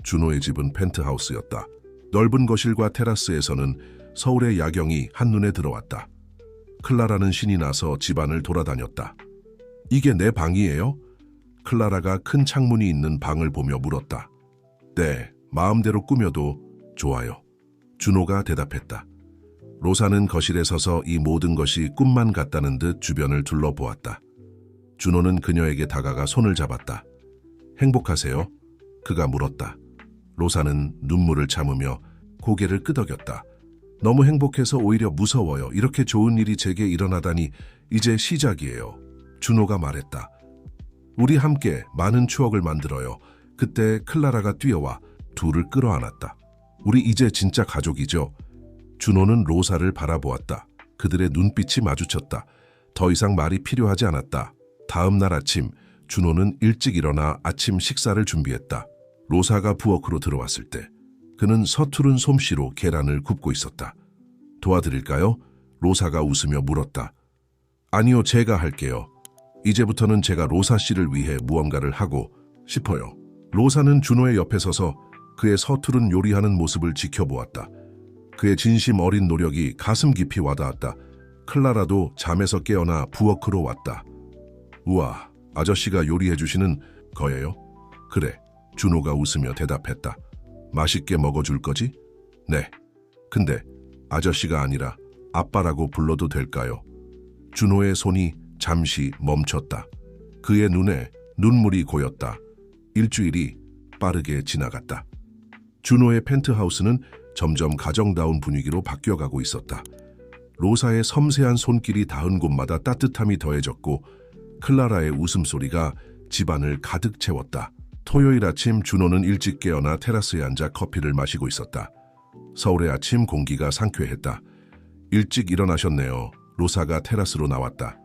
준호의 집은 펜트하우스였다. 넓은 거실과 테라스에서는 서울의 야경이 한눈에 들어왔다. 클라라는 신이 나서 집안을 돌아다녔다. 이게 내 방이에요? 클라라가 큰 창문이 있는 방을 보며 물었다. 네, 마음대로 꾸며도 좋아요. 준호가 대답했다. 로사는 거실에 서서 이 모든 것이 꿈만 같다는 듯 주변을 둘러보았다. 준호는 그녀에게 다가가 손을 잡았다. 행복하세요? 그가 물었다. 로사는 눈물을 참으며 고개를 끄덕였다. 너무 행복해서 오히려 무서워요. 이렇게 좋은 일이 제게 일어나다니. 이제 시작이에요. 준호가 말했다. 우리 함께 많은 추억을 만들어요. 그때 클라라가 뛰어와 둘을 끌어안았다. 우리 이제 진짜 가족이죠. 준호는 로사를 바라보았다. 그들의 눈빛이 마주쳤다. 더 이상 말이 필요하지 않았다. 다음 날 아침, 준호는 일찍 일어나 아침 식사를 준비했다. 로사가 부엌으로 들어왔을 때 그는 서투른 솜씨로 계란을 굽고 있었다. 도와드릴까요? 로사가 웃으며 물었다. 아니요, 제가 할게요. 이제부터는 제가 로사 씨를 위해 무언가를 하고 싶어요. 로사는 준호의 옆에 서서 그의 서투른 요리하는 모습을 지켜보았다. 그의 진심 어린 노력이 가슴 깊이 와닿았다. 클라라도 잠에서 깨어나 부엌으로 왔다. 우와, 아저씨가 요리해 주시는 거예요? 그래, 준호가 웃으며 대답했다. 맛있게 먹어줄 거지? 네. 근데 아저씨가 아니라 아빠라고 불러도 될까요? 준호의 손이 잠시 멈췄다. 그의 눈에 눈물이 고였다. 일주일이 빠르게 지나갔다. 준호의 펜트하우스는 점점 가정다운 분위기로 바뀌어가고 있었다. 로사의 섬세한 손길이 닿은 곳마다 따뜻함이 더해졌고 클라라의 웃음소리가 집안을 가득 채웠다. 토요일 아침 준호는 일찍 깨어나 테라스에 앉아 커피를 마시고 있었다. 서울의 아침 공기가 상쾌했다. 일찍 일어나셨네요. 로사가 테라스로 나왔다.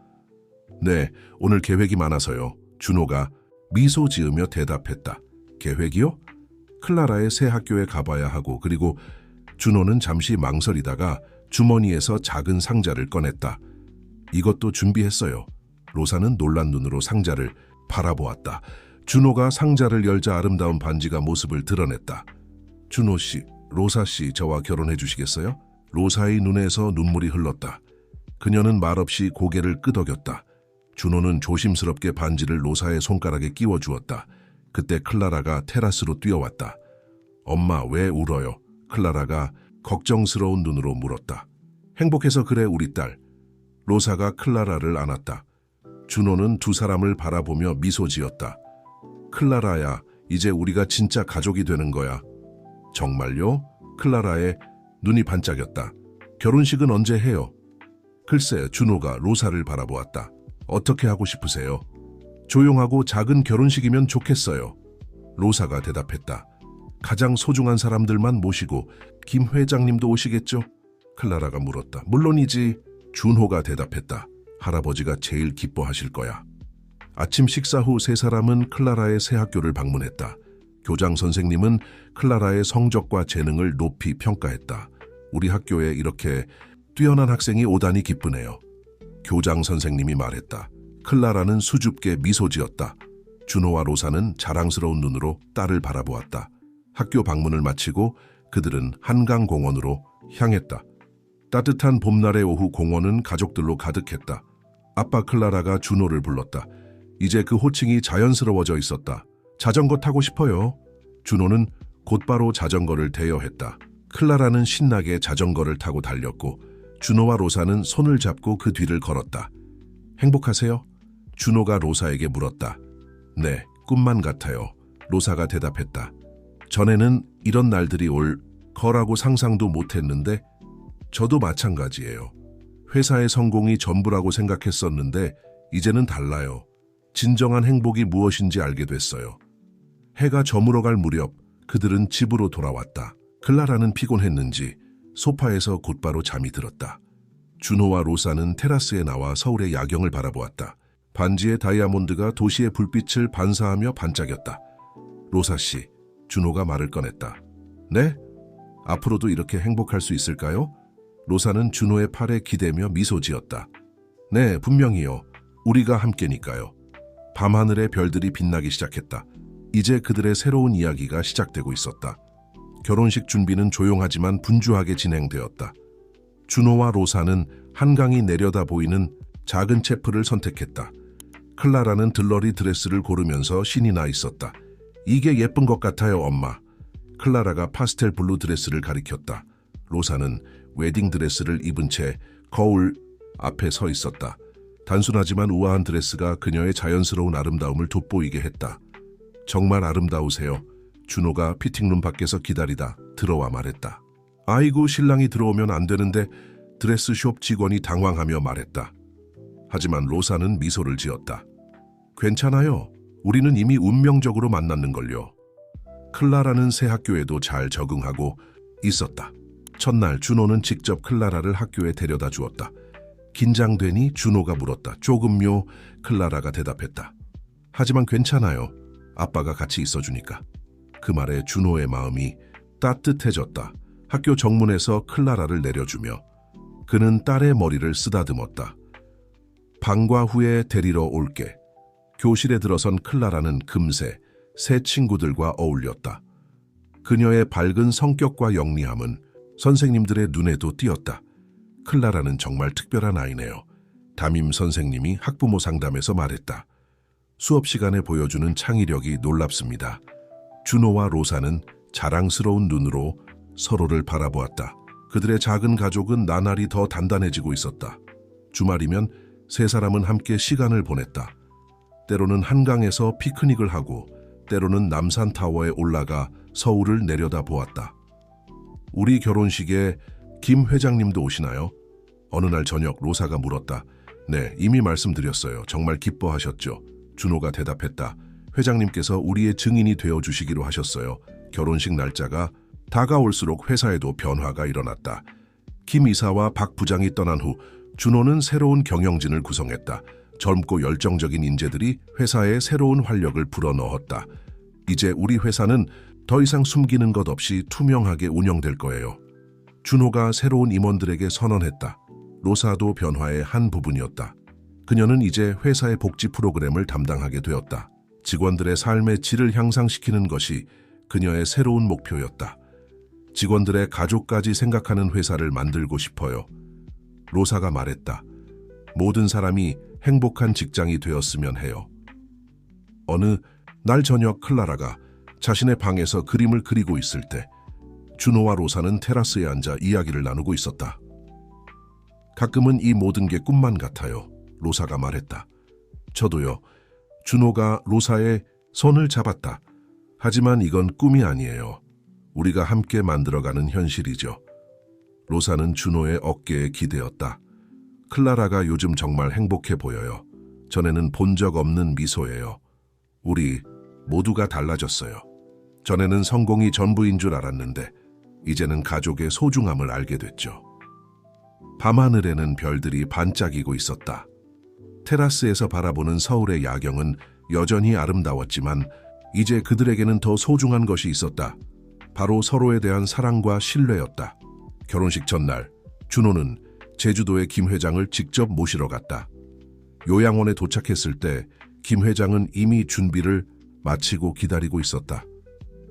네, 오늘 계획이 많아서요. 준호가 미소 지으며 대답했다. 계획이요? 클라라의 새 학교에 가봐야 하고, 그리고 준호는 잠시 망설이다가 주머니에서 작은 상자를 꺼냈다. 이것도 준비했어요. 로사는 놀란 눈으로 상자를 바라보았다. 준호가 상자를 열자 아름다운 반지가 모습을 드러냈다. 준호 씨, 로사 씨, 저와 결혼해 주시겠어요? 로사의 눈에서 눈물이 흘렀다. 그녀는 말없이 고개를 끄덕였다. 준호는 조심스럽게 반지를 로사의 손가락에 끼워 주었다. 그때 클라라가 테라스로 뛰어왔다. 엄마, 왜 울어요? 클라라가 걱정스러운 눈으로 물었다. 행복해서 그래, 우리 딸. 로사가 클라라를 안았다. 준호는 두 사람을 바라보며 미소 지었다. 클라라야, 이제 우리가 진짜 가족이 되는 거야. 정말요? 클라라의 눈이 반짝였다. 결혼식은 언제 해요? 글쎄, 준호가 로사를 바라보았다. 어떻게 하고 싶으세요? 조용하고 작은 결혼식이면 좋겠어요. 로사가 대답했다. 가장 소중한 사람들만 모시고 김 회장님도 오시겠죠? 클라라가 물었다. 물론이지. 준호가 대답했다. 할아버지가 제일 기뻐하실 거야. 아침 식사 후 세 사람은 클라라의 새 학교를 방문했다. 교장 선생님은 클라라의 성적과 재능을 높이 평가했다. 우리 학교에 이렇게 뛰어난 학생이 오다니 기쁘네요. 교장 선생님이 말했다. 클라라는 수줍게 미소 지었다. 준호와 로사는 자랑스러운 눈으로 딸을 바라보았다. 학교 방문을 마치고 그들은 한강공원으로 향했다. 따뜻한 봄날의 오후 공원은 가족들로 가득했다. 아빠 클라라가 준호를 불렀다. 이제 그 호칭이 자연스러워져 있었다. 자전거 타고 싶어요. 준호는 곧바로 자전거를 대여했다. 클라라는 신나게 자전거를 타고 달렸고 준호와 로사는 손을 잡고 그 뒤를 걸었다. 행복하세요? 준호가 로사에게 물었다. 네, 꿈만 같아요. 로사가 대답했다. 전에는 이런 날들이 올 거라고 상상도 못했는데 저도 마찬가지예요. 회사의 성공이 전부라고 생각했었는데 이제는 달라요. 진정한 행복이 무엇인지 알게 됐어요. 해가 저물어갈 무렵 그들은 집으로 돌아왔다. 클라라는 피곤했는지 소파에서 곧바로 잠이 들었다. 준호와 로사는 테라스에 나와 서울의 야경을 바라보았다. 반지의 다이아몬드가 도시의 불빛을 반사하며 반짝였다. 로사 씨, 준호가 말을 꺼냈다. 네? 앞으로도 이렇게 행복할 수 있을까요? 로사는 준호의 팔에 기대며 미소 지었다. 네, 분명히요. 우리가 함께니까요. 밤하늘의 별들이 빛나기 시작했다. 이제 그들의 새로운 이야기가 시작되고 있었다. 결혼식 준비는 조용하지만 분주하게 진행되었다. 준호와 로사는 한강이 내려다 보이는 작은 채플을 선택했다. 클라라는 들러리 드레스를 고르면서 신이 나 있었다. 이게 예쁜 것 같아요, 엄마. 클라라가 파스텔 블루 드레스를 가리켰다. 로사는 웨딩 드레스를 입은 채 거울 앞에 서 있었다. 단순하지만 우아한 드레스가 그녀의 자연스러운 아름다움을 돋보이게 했다. 정말 아름다우세요. 준호가 피팅룸 밖에서 기다리다 들어와 말했다. 아이고, 신랑이 들어오면 안 되는데. 드레스숍 직원이 당황하며 말했다. 하지만 로사는 미소를 지었다. 괜찮아요. 우리는 이미 운명적으로 만났는걸요. 클라라는 새 학교에도 잘 적응하고 있었다. 첫날 준호는 직접 클라라를 학교에 데려다 주었다. 긴장되니? 준호가 물었다. 조금요. 클라라가 대답했다. 하지만 괜찮아요. 아빠가 같이 있어주니까. 그 말에 준호의 마음이 따뜻해졌다. 학교 정문에서 클라라를 내려주며 그는 딸의 머리를 쓰다듬었다. 방과 후에 데리러 올게. 교실에 들어선 클라라는 금세 새 친구들과 어울렸다. 그녀의 밝은 성격과 영리함은 선생님들의 눈에도 띄었다. 클라라는 정말 특별한 아이네요. 담임 선생님이 학부모 상담에서 말했다. 수업 시간에 보여주는 창의력이 놀랍습니다. 준호와 로사는 자랑스러운 눈으로 서로를 바라보았다. 그들의 작은 가족은 나날이 더 단단해지고 있었다. 주말이면 세 사람은 함께 시간을 보냈다. 때로는 한강에서 피크닉을 하고 때로는 남산타워에 올라가 서울을 내려다 보았다. 우리 결혼식에 김 회장님도 오시나요? 어느 날 저녁 로사가 물었다. 네, 이미 말씀드렸어요. 정말 기뻐하셨죠? 준호가 대답했다. 회장님께서 우리의 증인이 되어주시기로 하셨어요. 결혼식 날짜가 다가올수록 회사에도 변화가 일어났다. 김 이사와 박 부장이 떠난 후 준호는 새로운 경영진을 구성했다. 젊고 열정적인 인재들이 회사에 새로운 활력을 불어넣었다. 이제 우리 회사는 더 이상 숨기는 것 없이 투명하게 운영될 거예요. 준호가 새로운 임원들에게 선언했다. 로사도 변화의 한 부분이었다. 그녀는 이제 회사의 복지 프로그램을 담당하게 되었다. 직원들의 삶의 질을 향상시키는 것이 그녀의 새로운 목표였다. 직원들의 가족까지 생각하는 회사를 만들고 싶어요. 로사가 말했다. 모든 사람이 행복한 직장이 되었으면 해요. 어느 날 저녁 클라라가 자신의 방에서 그림을 그리고 있을 때 준호와 로사는 테라스에 앉아 이야기를 나누고 있었다. 가끔은 이 모든 게 꿈만 같아요. 로사가 말했다. 저도요. 준호가 로사의 손을 잡았다. 하지만 이건 꿈이 아니에요. 우리가 함께 만들어가는 현실이죠. 로사는 준호의 어깨에 기대었다. 클라라가 요즘 정말 행복해 보여요. 전에는 본 적 없는 미소예요. 우리 모두가 달라졌어요. 전에는 성공이 전부인 줄 알았는데 이제는 가족의 소중함을 알게 됐죠. 밤하늘에는 별들이 반짝이고 있었다. 테라스에서 바라보는 서울의 야경은 여전히 아름다웠지만 이제 그들에게는 더 소중한 것이 있었다. 바로 서로에 대한 사랑과 신뢰였다. 결혼식 전날, 준호는 제주도의 김 회장을 직접 모시러 갔다. 요양원에 도착했을 때 김 회장은 이미 준비를 마치고 기다리고 있었다.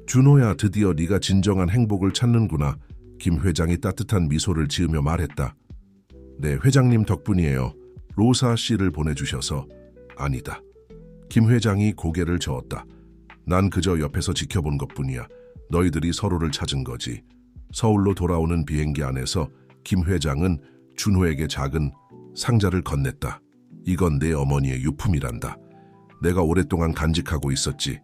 준호야, 드디어 네가 진정한 행복을 찾는구나. 김 회장이 따뜻한 미소를 지으며 말했다. 네, 회장님 덕분이에요. 로사 씨를 보내주셔서. 아니다. 김 회장이 고개를 저었다. 난 그저 옆에서 지켜본 것뿐이야. 너희들이 서로를 찾은 거지. 서울로 돌아오는 비행기 안에서 김 회장은 준호에게 작은 상자를 건넸다. 이건 내 어머니의 유품이란다. 내가 오랫동안 간직하고 있었지.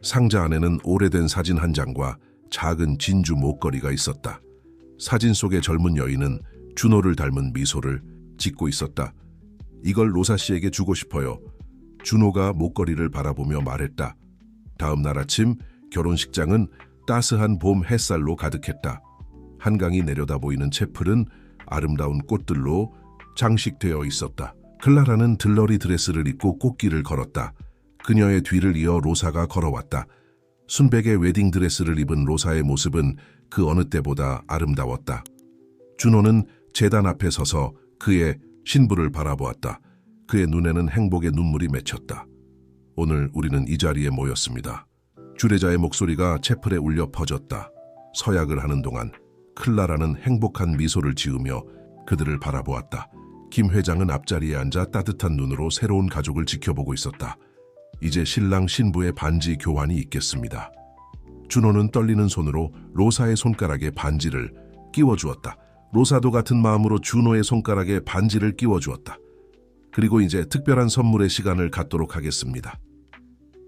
상자 안에는 오래된 사진 한 장과 작은 진주 목걸이가 있었다. 사진 속의 젊은 여인은 준호를 닮은 미소를 짓고 있었다. 이걸 로사 씨에게 주고 싶어요. 준호가 목걸이를 바라보며 말했다. 다음 날 아침 결혼식장은 따스한 봄 햇살로 가득했다. 한강이 내려다 보이는 채플은 아름다운 꽃들로 장식되어 있었다. 클라라는 들러리 드레스를 입고 꽃길을 걸었다. 그녀의 뒤를 이어 로사가 걸어왔다. 순백의 웨딩 드레스를 입은 로사의 모습은 그 어느 때보다 아름다웠다. 준호는 제단 앞에 서서 그의 신부를 바라보았다. 그의 눈에는 행복의 눈물이 맺혔다. 오늘 우리는 이 자리에 모였습니다. 주례자의 목소리가 채플에 울려 퍼졌다. 서약을 하는 동안 클라라는 행복한 미소를 지으며 그들을 바라보았다. 김 회장은 앞자리에 앉아 따뜻한 눈으로 새로운 가족을 지켜보고 있었다. 이제 신랑 신부의 반지 교환이 있겠습니다. 준호는 떨리는 손으로 로사의 손가락에 반지를 끼워주었다. 로사도 같은 마음으로 준호의 손가락에 반지를 끼워주었다. 그리고 이제 특별한 선물의 시간을 갖도록 하겠습니다.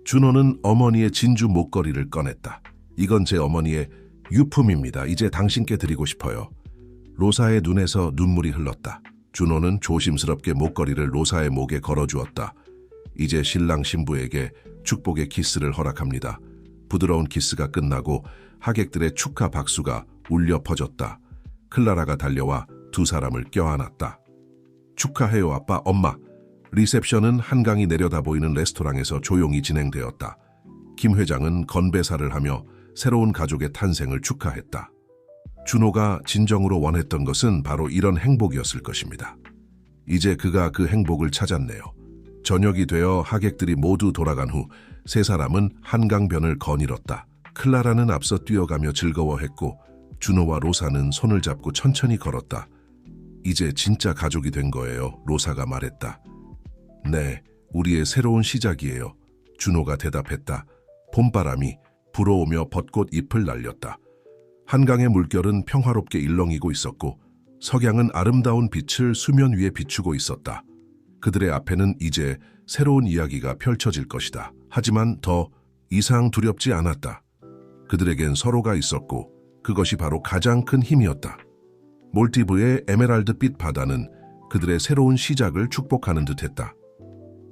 준호는 어머니의 진주 목걸이를 꺼냈다. 이건 제 어머니의 유품입니다. 이제 당신께 드리고 싶어요. 로사의 눈에서 눈물이 흘렀다. 준호는 조심스럽게 목걸이를 로사의 목에 걸어주었다. 이제 신랑 신부에게 축복의 키스를 허락합니다. 부드러운 키스가 끝나고 하객들의 축하 박수가 울려 퍼졌다. 클라라가 달려와 두 사람을 껴안았다. 축하해요 아빠, 엄마. 리셉션은 한강이 내려다 보이는 레스토랑에서 조용히 진행되었다. 김 회장은 건배사를 하며 새로운 가족의 탄생을 축하했다. 준호가 진정으로 원했던 것은 바로 이런 행복이었을 것입니다. 이제 그가 그 행복을 찾았네요. 저녁이 되어 하객들이 모두 돌아간 후 세 사람은 한강변을 거닐었다. 클라라는 앞서 뛰어가며 즐거워했고 준호와 로사는 손을 잡고 천천히 걸었다. 이제 진짜 가족이 된 거예요, 로사가 말했다. 네, 우리의 새로운 시작이에요. 준호가 대답했다. 봄바람이 불어오며 벚꽃 잎을 날렸다. 한강의 물결은 평화롭게 일렁이고 있었고 석양은 아름다운 빛을 수면 위에 비추고 있었다. 그들의 앞에는 이제 새로운 이야기가 펼쳐질 것이다. 하지만 더 이상 두렵지 않았다. 그들에겐 서로가 있었고 그것이 바로 가장 큰 힘이었다. 몰디브의 에메랄드빛 바다는 그들의 새로운 시작을 축복하는 듯했다.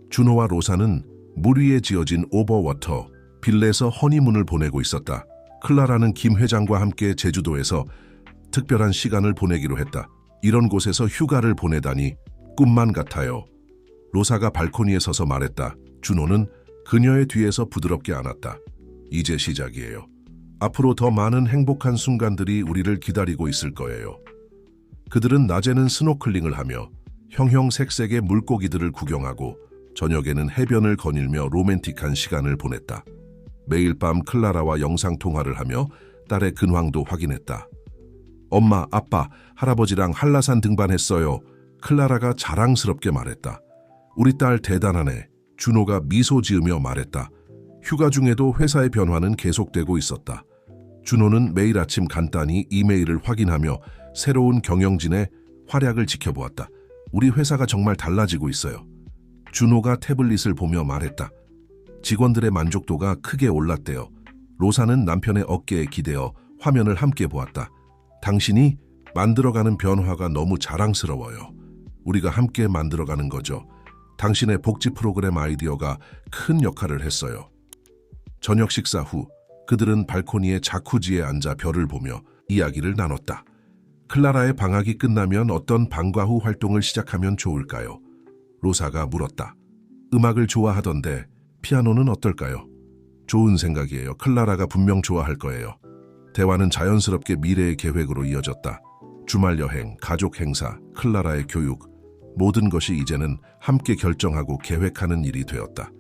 준호와 로사는 물 위에 지어진 오버워터 빌레에서 허니문을 보내고 있었다. 클라라는 김 회장과 함께 제주도에서 특별한 시간을 보내기로 했다. 이런 곳에서 휴가를 보내다니 꿈만 같아요. 로사가 발코니에 서서 말했다. 준호는 그녀의 뒤에서 부드럽게 안았다. 이제 시작이에요. 앞으로 더 많은 행복한 순간들이 우리를 기다리고 있을 거예요. 그들은 낮에는 스노클링을 하며 형형색색의 물고기들을 구경하고 저녁에는 해변을 거닐며 로맨틱한 시간을 보냈다. 매일 밤 클라라와 영상통화를 하며 딸의 근황도 확인했다. 엄마, 아빠, 할아버지랑 한라산 등반했어요. 클라라가 자랑스럽게 말했다. 우리 딸 대단하네. 준호가 미소 지으며 말했다. 휴가 중에도 회사의 변화는 계속되고 있었다. 준호는 매일 아침 간단히 이메일을 확인하며 새로운 경영진의 활약을 지켜보았다. 우리 회사가 정말 달라지고 있어요. 준호가 태블릿을 보며 말했다. 직원들의 만족도가 크게 올랐대요. 로사는 남편의 어깨에 기대어 화면을 함께 보았다. 당신이 만들어가는 변화가 너무 자랑스러워요. 우리가 함께 만들어가는 거죠. 당신의 복지 프로그램 아이디어가 큰 역할을 했어요. 저녁 식사 후 그들은 발코니의 자쿠지에 앉아 별을 보며 이야기를 나눴다. 클라라의 방학이 끝나면 어떤 방과 후 활동을 시작하면 좋을까요? 로사가 물었다. 음악을 좋아하던데 피아노는 어떨까요? 좋은 생각이에요. 클라라가 분명 좋아할 거예요. 대화는 자연스럽게 미래의 계획으로 이어졌다. 주말 여행, 가족 행사, 클라라의 교육, 모든 것이 이제는 함께 결정하고 계획하는 일이 되었다.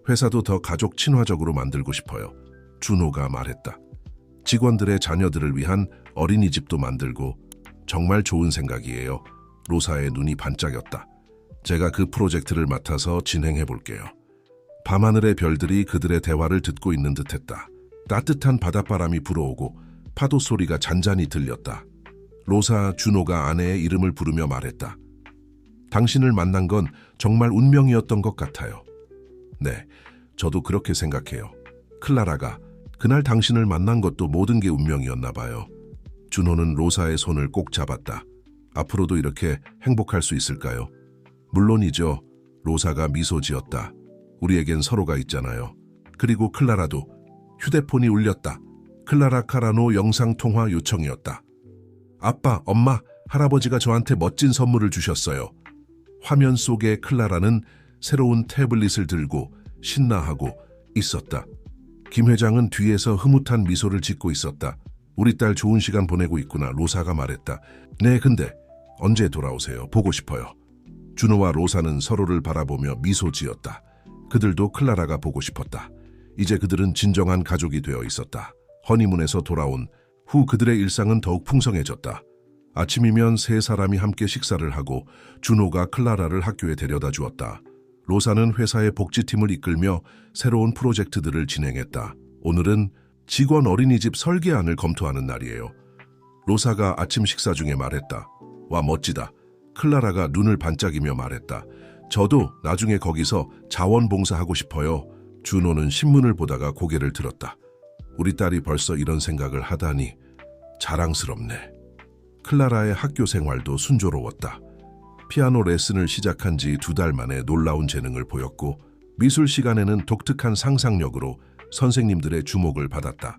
회사도 더 가족 친화적으로 만들고 싶어요. 준호가 말했다. 직원들의 자녀들을 위한 어린이집도 만들고 정말 좋은 생각이에요. 로사의 눈이 반짝였다. 제가 그 프로젝트를 맡아서 진행해 볼게요. 밤하늘의 별들이 그들의 대화를 듣고 있는 듯했다. 따뜻한 바닷바람이 불어오고 파도 소리가 잔잔히 들렸다. 로사, 준호가 아내의 이름을 부르며 말했다. 당신을 만난 건 정말 운명이었던 것 같아요. 네, 저도 그렇게 생각해요. 클라라가 그날 당신을 만난 것도 모든 게 운명이었나 봐요. 준호는 로사의 손을 꼭 잡았다. 앞으로도 이렇게 행복할 수 있을까요? 물론이죠. 로사가 미소 지었다. 우리에겐 서로가 있잖아요. 그리고 클라라도. 휴대폰이 울렸다. 클라라 카라노 영상통화 요청이었다. 아빠, 엄마, 할아버지가 저한테 멋진 선물을 주셨어요. 화면 속에 클라라는 새로운 태블릿을 들고 신나하고 있었다. 김 회장은 뒤에서 흐뭇한 미소를 짓고 있었다. 우리 딸 좋은 시간 보내고 있구나. 로사가 말했다. 네, 근데 언제 돌아오세요? 보고 싶어요. 준호와 로사는 서로를 바라보며 미소 지었다. 그들도 클라라가 보고 싶었다. 이제 그들은 진정한 가족이 되어 있었다. 허니문에서 돌아온 후 그들의 일상은 더욱 풍성해졌다. 아침이면 세 사람이 함께 식사를 하고 준호가 클라라를 학교에 데려다 주었다. 로사는 회사의 복지팀을 이끌며 새로운 프로젝트들을 진행했다. 오늘은 직원 어린이집 설계안을 검토하는 날이에요. 로사가 아침 식사 중에 말했다. 와, 멋지다. 클라라가 눈을 반짝이며 말했다. 저도 나중에 거기서 자원봉사하고 싶어요. 준호는 신문을 보다가 고개를 들었다. 우리 딸이 벌써 이런 생각을 하다니 자랑스럽네. 클라라의 학교 생활도 순조로웠다. 피아노 레슨을 시작한 지 2달 만에 놀라운 재능을 보였고 미술 시간에는 독특한 상상력으로 선생님들의 주목을 받았다.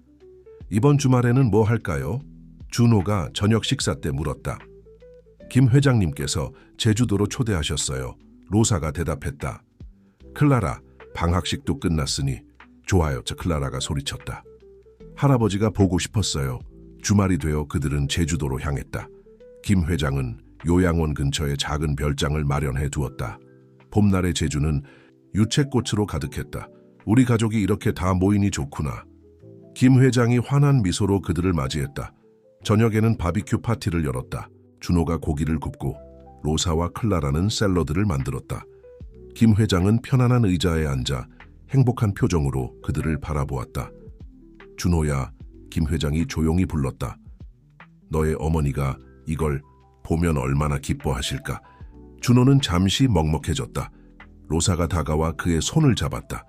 이번 주말에는 뭐 할까요? 준호가 저녁 식사 때 물었다. 김 회장님께서 제주도로 초대하셨어요. 로사가 대답했다. 클라라, 방학식도 끝났으니 좋아요. 클라라가 소리쳤다. 할아버지가 보고 싶었어요. 주말이 되어 그들은 제주도로 향했다. 김 회장은 요양원 근처에 작은 별장을 마련해 두었다. 봄날의 제주는 유채꽃으로 가득했다. 우리 가족이 이렇게 다 모이니 좋구나. 김 회장이 환한 미소로 그들을 맞이했다. 저녁에는 바비큐 파티를 열었다. 준호가 고기를 굽고 로사와 클라라는 샐러드를 만들었다. 김 회장은 편안한 의자에 앉아 행복한 표정으로 그들을 바라보았다. 준호야, 김 회장이 조용히 불렀다. 너의 어머니가 이걸 보면 얼마나 기뻐하실까. 준호는 잠시 먹먹해졌다. 로사가 다가와 그의 손을 잡았다.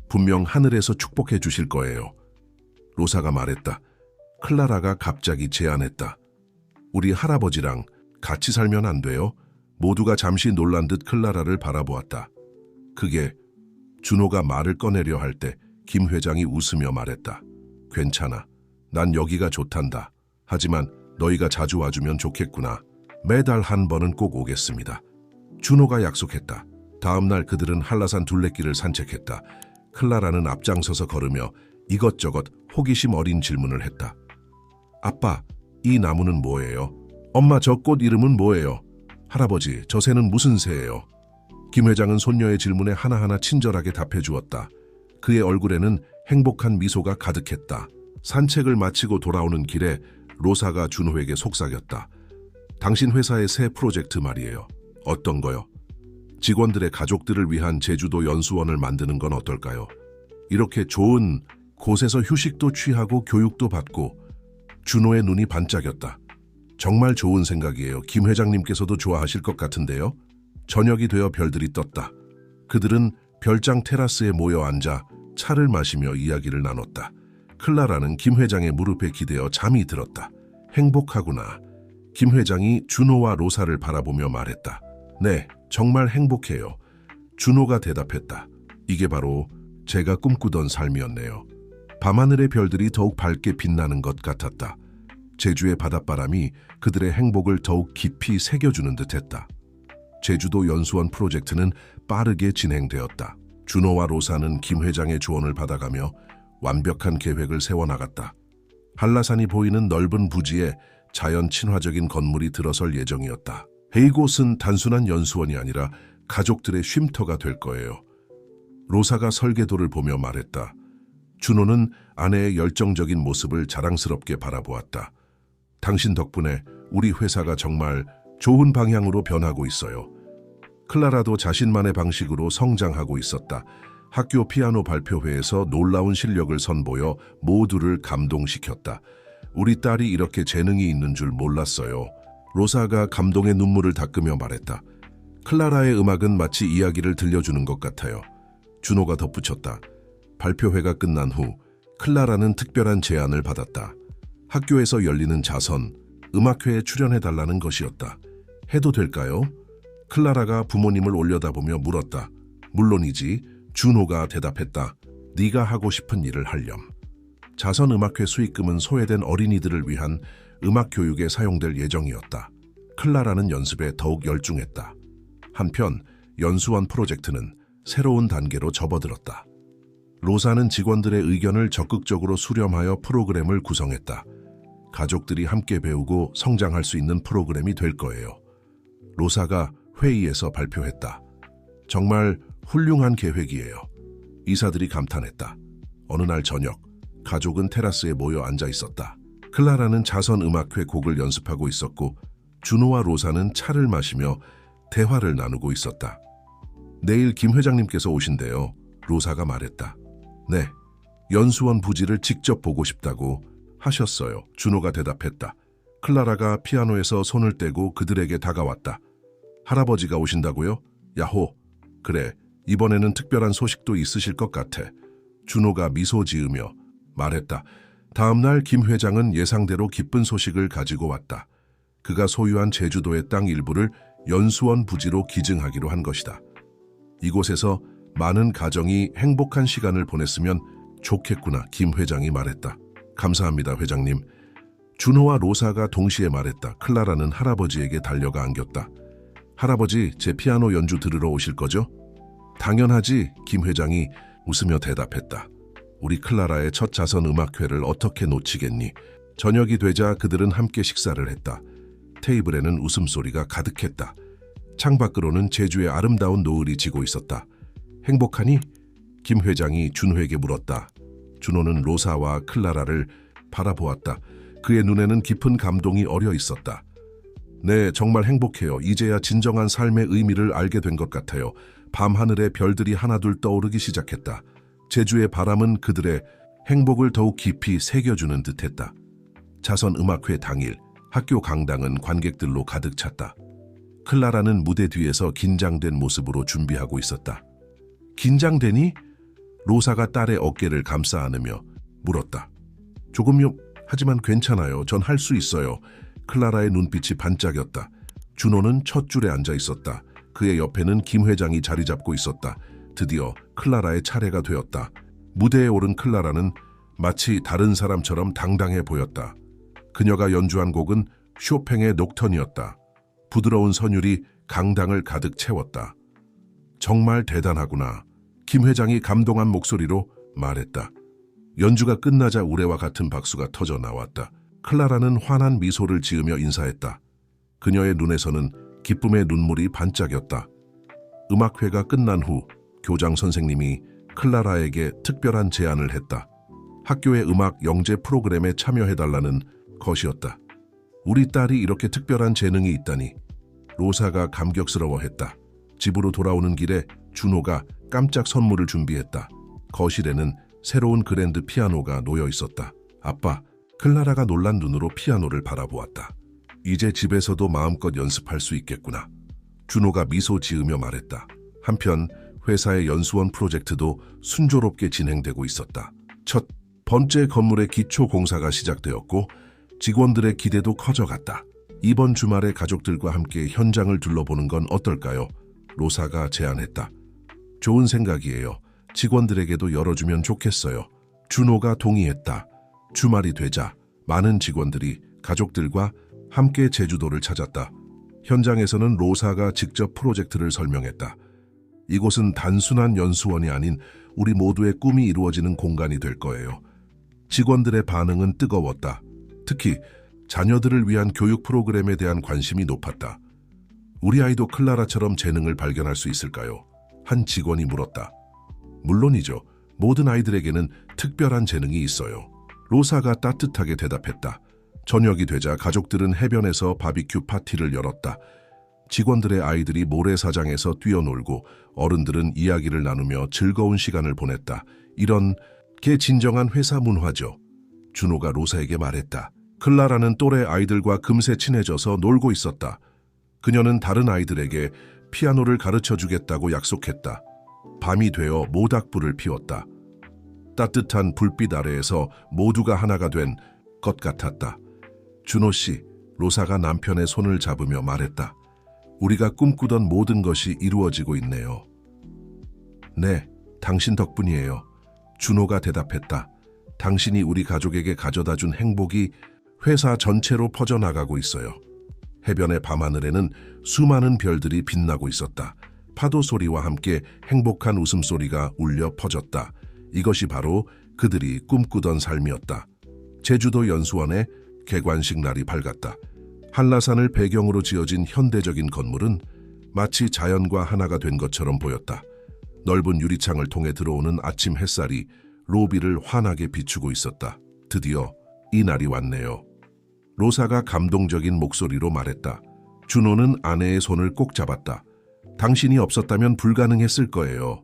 분명 하늘에서 축복해 주실 거예요. 로사가 말했다. 클라라가 갑자기 제안했다. 우리 할아버지랑 같이 살면 안 돼요? 모두가 잠시 놀란 듯 클라라를 바라보았다. 그게 준호가 말을 꺼내려 할 때 김 회장이 웃으며 말했다. 괜찮아. 난 여기가 좋단다. 하지만 너희가 자주 와주면 좋겠구나. 매달 한 번은 꼭 오겠습니다. 준호가 약속했다. 다음 날 그들은 한라산 둘레길을 산책했다. 클라라는 앞장서서 걸으며 이것저것 호기심 어린 질문을 했다. 아빠, 이 나무는 뭐예요? 엄마, 저 꽃 이름은 뭐예요? 할아버지, 저 새는 무슨 새예요? 김 회장은 손녀의 질문에 하나하나 친절하게 답해 주었다. 그의 얼굴에는 행복한 미소가 가득했다. 산책을 마치고 돌아오는 길에 로사가 준호에게 속삭였다. 당신 회사의 새 프로젝트 말이에요. 어떤 거요? 직원들의 가족들을 위한 제주도 연수원을 만드는 건 어떨까요? 이렇게 좋은 곳에서 휴식도 취하고 교육도 받고. 준호의 눈이 반짝였다. 정말 좋은 생각이에요. 김 회장님께서도 좋아하실 것 같은데요. 저녁이 되어 별들이 떴다. 그들은 별장 테라스에 모여 앉아 차를 마시며 이야기를 나눴다. 클라라는 김 회장의 무릎에 기대어 잠이 들었다. 행복하구나. 김 회장이 준호와 로사를 바라보며 말했다. 네, 정말 행복해요. 준호가 대답했다. 이게 바로 제가 꿈꾸던 삶이었네요. 밤하늘의 별들이 더욱 밝게 빛나는 것 같았다. 제주의 바닷바람이 그들의 행복을 더욱 깊이 새겨주는 듯했다. 제주도 연수원 프로젝트는 빠르게 진행되었다. 준호와 로사는 김 회장의 조언을 받아가며 완벽한 계획을 세워나갔다. 한라산이 보이는 넓은 부지에 자연 친화적인 건물이 들어설 예정이었다. 이곳은 단순한 연수원이 아니라 가족들의 쉼터가 될 거예요. 로사가 설계도를 보며 말했다. 준호는 아내의 열정적인 모습을 자랑스럽게 바라보았다. 당신 덕분에 우리 회사가 정말 좋은 방향으로 변하고 있어요. 클라라도 자신만의 방식으로 성장하고 있었다. 학교 피아노 발표회에서 놀라운 실력을 선보여 모두를 감동시켰다. 우리 딸이 이렇게 재능이 있는 줄 몰랐어요. 로사가 감동의 눈물을 닦으며 말했다. 클라라의 음악은 마치 이야기를 들려주는 것 같아요. 준호가 덧붙였다. 발표회가 끝난 후 클라라는 특별한 제안을 받았다. 학교에서 열리는 자선, 음악회에 출연해달라는 것이었다. 해도 될까요? 클라라가 부모님을 올려다보며 물었다. 물론이지. 준호가 대답했다. 네가 하고 싶은 일을 하렴. 자선 음악회 수익금은 소외된 어린이들을 위한 음악 교육에 사용될 예정이었다. 클라라는 연습에 더욱 열중했다. 한편 연수원 프로젝트는 새로운 단계로 접어들었다. 로사는 직원들의 의견을 적극적으로 수렴하여 프로그램을 구성했다. 가족들이 함께 배우고 성장할 수 있는 프로그램이 될 거예요. 로사가 회의에서 발표했다. 정말 훌륭한 계획이에요. 이사들이 감탄했다. 어느 날 저녁, 가족은 테라스에 모여 앉아 있었다. 클라라는 자선 음악회 곡을 연습하고 있었고 준호와 로사는 차를 마시며 대화를 나누고 있었다. 내일 김 회장님께서 오신대요. 로사가 말했다. 네, 연수원 부지를 직접 보고 싶다고 하셨어요. 준호가 대답했다. 클라라가 피아노에서 손을 떼고 그들에게 다가왔다. 할아버지가 오신다고요? 야호, 그래, 이번에는 특별한 소식도 있으실 것 같아. 준호가 미소 지으며 말했다. 다음 날 김 회장은 예상대로 기쁜 소식을 가지고 왔다. 그가 소유한 제주도의 땅 일부를 연수원 부지로 기증하기로 한 것이다. 이곳에서 많은 가정이 행복한 시간을 보냈으면 좋겠구나, 김 회장이 말했다. 감사합니다, 회장님. 준호와 로사가 동시에 말했다. 클라라는 할아버지에게 달려가 안겼다. 할아버지, 제 피아노 연주 들으러 오실 거죠? 당연하지, 김 회장이 웃으며 대답했다. 우리 클라라의 첫 자선 음악회를 어떻게 놓치겠니? 저녁이 되자 그들은 함께 식사를 했다. 테이블에는 웃음소리가 가득했다. 창밖으로는 제주의 아름다운 노을이 지고 있었다. 행복하니? 김 회장이 준호에게 물었다. 준호는 로사와 클라라를 바라보았다. 그의 눈에는 깊은 감동이 어려 있었다. 네, 정말 행복해요. 이제야 진정한 삶의 의미를 알게 된 것 같아요. 밤하늘에 별들이 하나둘 떠오르기 시작했다. 제주의 바람은 그들의 행복을 더욱 깊이 새겨주는 듯했다. 자선 음악회 당일, 학교 강당은 관객들로 가득 찼다. 클라라는 무대 뒤에서 긴장된 모습으로 준비하고 있었다. 긴장되니? 로사가 딸의 어깨를 감싸 안으며 물었다. 조금요, 하지만 괜찮아요. 전 할 수 있어요. 클라라의 눈빛이 반짝였다. 준호는 첫 줄에 앉아 있었다. 그의 옆에는 김 회장이 자리 잡고 있었다. 드디어 클라라의 차례가 되었다. 무대에 오른 클라라는 마치 다른 사람처럼 당당해 보였다. 그녀가 연주한 곡은 쇼팽의 녹턴이었다. 부드러운 선율이 강당을 가득 채웠다. 정말 대단하구나. 김 회장이 감동한 목소리로 말했다. 연주가 끝나자 우레와 같은 박수가 터져 나왔다. 클라라는 환한 미소를 지으며 인사했다. 그녀의 눈에서는 기쁨의 눈물이 반짝였다. 음악회가 끝난 후 교장 선생님이 클라라에게 특별한 제안을 했다. 학교의 음악 영재 프로그램에 참여해달라는 것이었다. 우리 딸이 이렇게 특별한 재능이 있다니. 로사가 감격스러워했다. 집으로 돌아오는 길에 준호가 깜짝 선물을 준비했다. 거실에는 새로운 그랜드 피아노가 놓여 있었다. 아빠, 클라라가 놀란 눈으로 피아노를 바라보았다. 이제 집에서도 마음껏 연습할 수 있겠구나. 준호가 미소 지으며 말했다. 한편 회사의 연수원 프로젝트도 순조롭게 진행되고 있었다. 첫 번째 건물의 기초 공사가 시작되었고 직원들의 기대도 커져갔다. 이번 주말에 가족들과 함께 현장을 둘러보는 건 어떨까요? 로사가 제안했다. 좋은 생각이에요. 직원들에게도 열어주면 좋겠어요. 준호가 동의했다. 주말이 되자 많은 직원들이 가족들과 함께 제주도를 찾았다. 현장에서는 로사가 직접 프로젝트를 설명했다. 이곳은 단순한 연수원이 아닌 우리 모두의 꿈이 이루어지는 공간이 될 거예요. 직원들의 반응은 뜨거웠다. 특히 자녀들을 위한 교육 프로그램에 대한 관심이 높았다. 우리 아이도 클라라처럼 재능을 발견할 수 있을까요? 한 직원이 물었다. 물론이죠. 모든 아이들에게는 특별한 재능이 있어요. 로사가 따뜻하게 대답했다. 저녁이 되자 가족들은 해변에서 바비큐 파티를 열었다. 직원들의 아이들이 모래사장에서 뛰어놀고 어른들은 이야기를 나누며 즐거운 시간을 보냈다. 이런 게 진정한 회사 문화죠. 준호가 로사에게 말했다. 클라라는 또래 아이들과 금세 친해져서 놀고 있었다. 그녀는 다른 아이들에게 피아노를 가르쳐 주겠다고 약속했다. 밤이 되어 모닥불을 피웠다. 따뜻한 불빛 아래에서 모두가 하나가 된 것 같았다. 준호 씨, 로사가 남편의 손을 잡으며 말했다. 우리가 꿈꾸던 모든 것이 이루어지고 있네요. 네, 당신 덕분이에요. 준호가 대답했다. 당신이 우리 가족에게 가져다 준 행복이 회사 전체로 퍼져나가고 있어요. 해변의 밤하늘에는 수많은 별들이 빛나고 있었다. 파도 소리와 함께 행복한 웃음소리가 울려 퍼졌다. 이것이 바로 그들이 꿈꾸던 삶이었다. 제주도 연수원의 개관식 날이 밝았다. 한라산을 배경으로 지어진 현대적인 건물은 마치 자연과 하나가 된 것처럼 보였다. 넓은 유리창을 통해 들어오는 아침 햇살이 로비를 환하게 비추고 있었다. 드디어 이 날이 왔네요. 로사가 감동적인 목소리로 말했다. 준호는 아내의 손을 꼭 잡았다. 당신이 없었다면 불가능했을 거예요.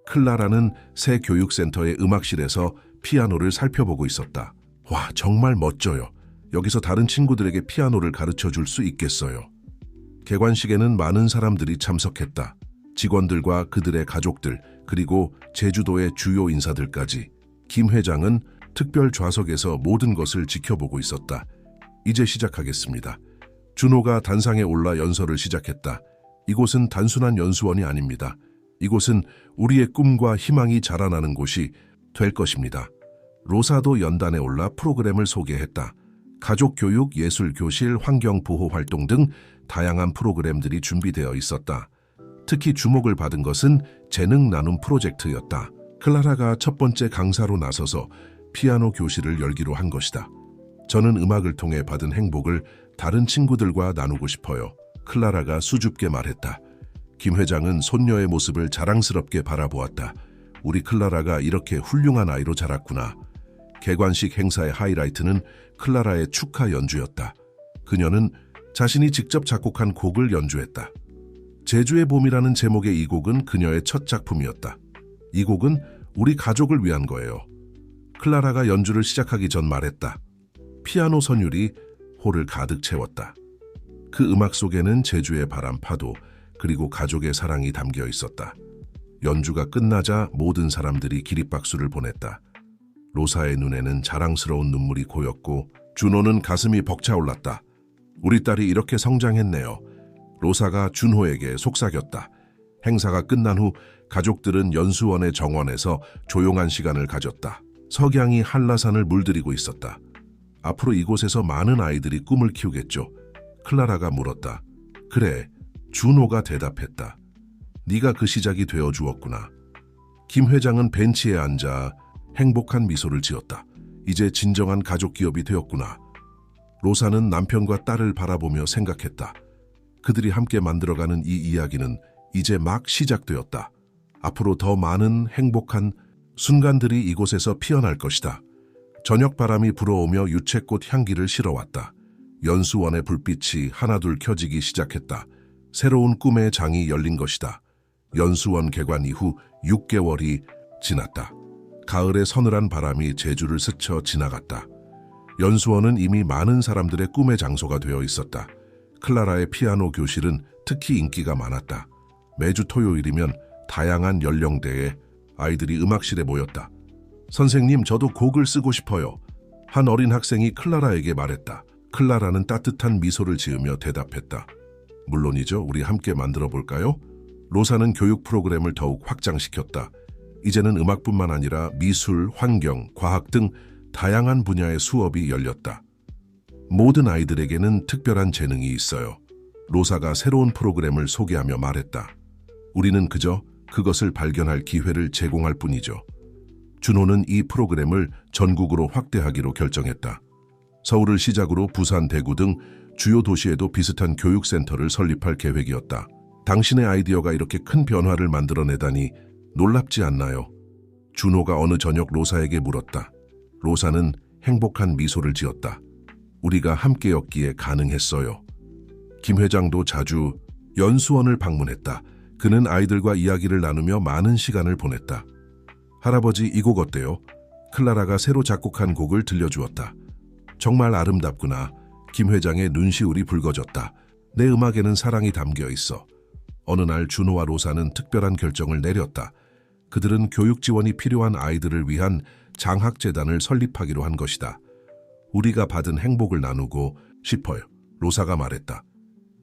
클라라는 새 교육센터의 음악실에서 피아노를 살펴보고 있었다. 와, 정말 멋져요. 여기서 다른 친구들에게 피아노를 가르쳐 줄 수 있겠어요. 개관식에는 많은 사람들이 참석했다. 직원들과 그들의 가족들, 그리고 제주도의 주요 인사들까지. 김 회장은 특별 좌석에서 모든 것을 지켜보고 있었다. 이제 시작하겠습니다. 준호가 단상에 올라 연설을 시작했다. 이곳은 단순한 연수원이 아닙니다. 이곳은 우리의 꿈과 희망이 자라나는 곳이 될 것입니다. 로사도 연단에 올라 프로그램을 소개했다. 가족교육, 예술교실, 환경보호 활동 등 다양한 프로그램들이 준비되어 있었다. 특히 주목을 받은 것은 재능 나눔 프로젝트였다. 클라라가 첫 번째 강사로 나서서 피아노 교실을 열기로 한 것이다. 저는 음악을 통해 받은 행복을 다른 친구들과 나누고 싶어요. 클라라가 수줍게 말했다. 김 회장은 손녀의 모습을 자랑스럽게 바라보았다. 우리 클라라가 이렇게 훌륭한 아이로 자랐구나. 개관식 행사의 하이라이트는 클라라의 축하 연주였다. 그녀는 자신이 직접 작곡한 곡을 연주했다. 제주의 봄이라는 제목의 이 곡은 그녀의 첫 작품이었다. 이 곡은 우리 가족을 위한 거예요. 클라라가 연주를 시작하기 전 말했다. 피아노 선율이 홀을 가득 채웠다. 그 음악 속에는 제주의 바람 파도, 그리고 가족의 사랑이 담겨 있었다. 연주가 끝나자 모든 사람들이 기립박수를 보냈다. 로사의 눈에는 자랑스러운 눈물이 고였고 준호는 가슴이 벅차올랐다. 우리 딸이 이렇게 성장했네요. 로사가 준호에게 속삭였다. 행사가 끝난 후 가족들은 연수원의 정원에서 조용한 시간을 가졌다. 석양이 한라산을 물들이고 있었다. 앞으로 이곳에서 많은 아이들이 꿈을 키우겠죠. 클라라가 물었다. 그래, 준호가 대답했다. 네가 그 시작이 되어 주었구나. 김 회장은 벤치에 앉아 행복한 미소를 지었다. 이제 진정한 가족 기업이 되었구나. 로사는 남편과 딸을 바라보며 생각했다. 그들이 함께 만들어가는 이 이야기는 이제 막 시작되었다. 앞으로 더 많은 행복한 순간들이 이곳에서 피어날 것이다. 저녁 바람이 불어오며 유채꽃 향기를 실어왔다. 연수원의 불빛이 하나둘 켜지기 시작했다. 새로운 꿈의 장이 열린 것이다. 연수원 개관 이후 6개월이 지났다. 가을의 서늘한 바람이 제주를 스쳐 지나갔다. 연수원은 이미 많은 사람들의 꿈의 장소가 되어 있었다. 클라라의 피아노 교실은 특히 인기가 많았다. 매주 토요일이면 다양한 연령대의 아이들이 음악실에 모였다. 선생님, 저도 곡을 쓰고 싶어요. 한 어린 학생이 클라라에게 말했다. 클라라는 따뜻한 미소를 지으며 대답했다. 물론이죠. 우리 함께 만들어 볼까요? 로사는 교육 프로그램을 더욱 확장시켰다. 이제는 음악뿐만 아니라 미술, 환경, 과학 등 다양한 분야의 수업이 열렸다. 모든 아이들에게는 특별한 재능이 있어요. 로사가 새로운 프로그램을 소개하며 말했다. 우리는 그저 그것을 발견할 기회를 제공할 뿐이죠. 준호는 이 프로그램을 전국으로 확대하기로 결정했다. 서울을 시작으로 부산, 대구 등 주요 도시에도 비슷한 교육센터를 설립할 계획이었다. 당신의 아이디어가 이렇게 큰 변화를 만들어내다니 놀랍지 않나요? 준호가 어느 저녁 로사에게 물었다. 로사는 행복한 미소를 지었다. 우리가 함께였기에 가능했어요. 김 회장도 자주 연수원을 방문했다. 그는 아이들과 이야기를 나누며 많은 시간을 보냈다. 할아버지, 이 곡 어때요? 클라라가 새로 작곡한 곡을 들려주었다. 정말 아름답구나. 김 회장의 눈시울이 붉어졌다. 내 음악에는 사랑이 담겨 있어. 어느 날 준호와 로사는 특별한 결정을 내렸다. 그들은 교육 지원이 필요한 아이들을 위한 장학재단을 설립하기로 한 것이다. 우리가 받은 행복을 나누고 싶어요. 로사가 말했다.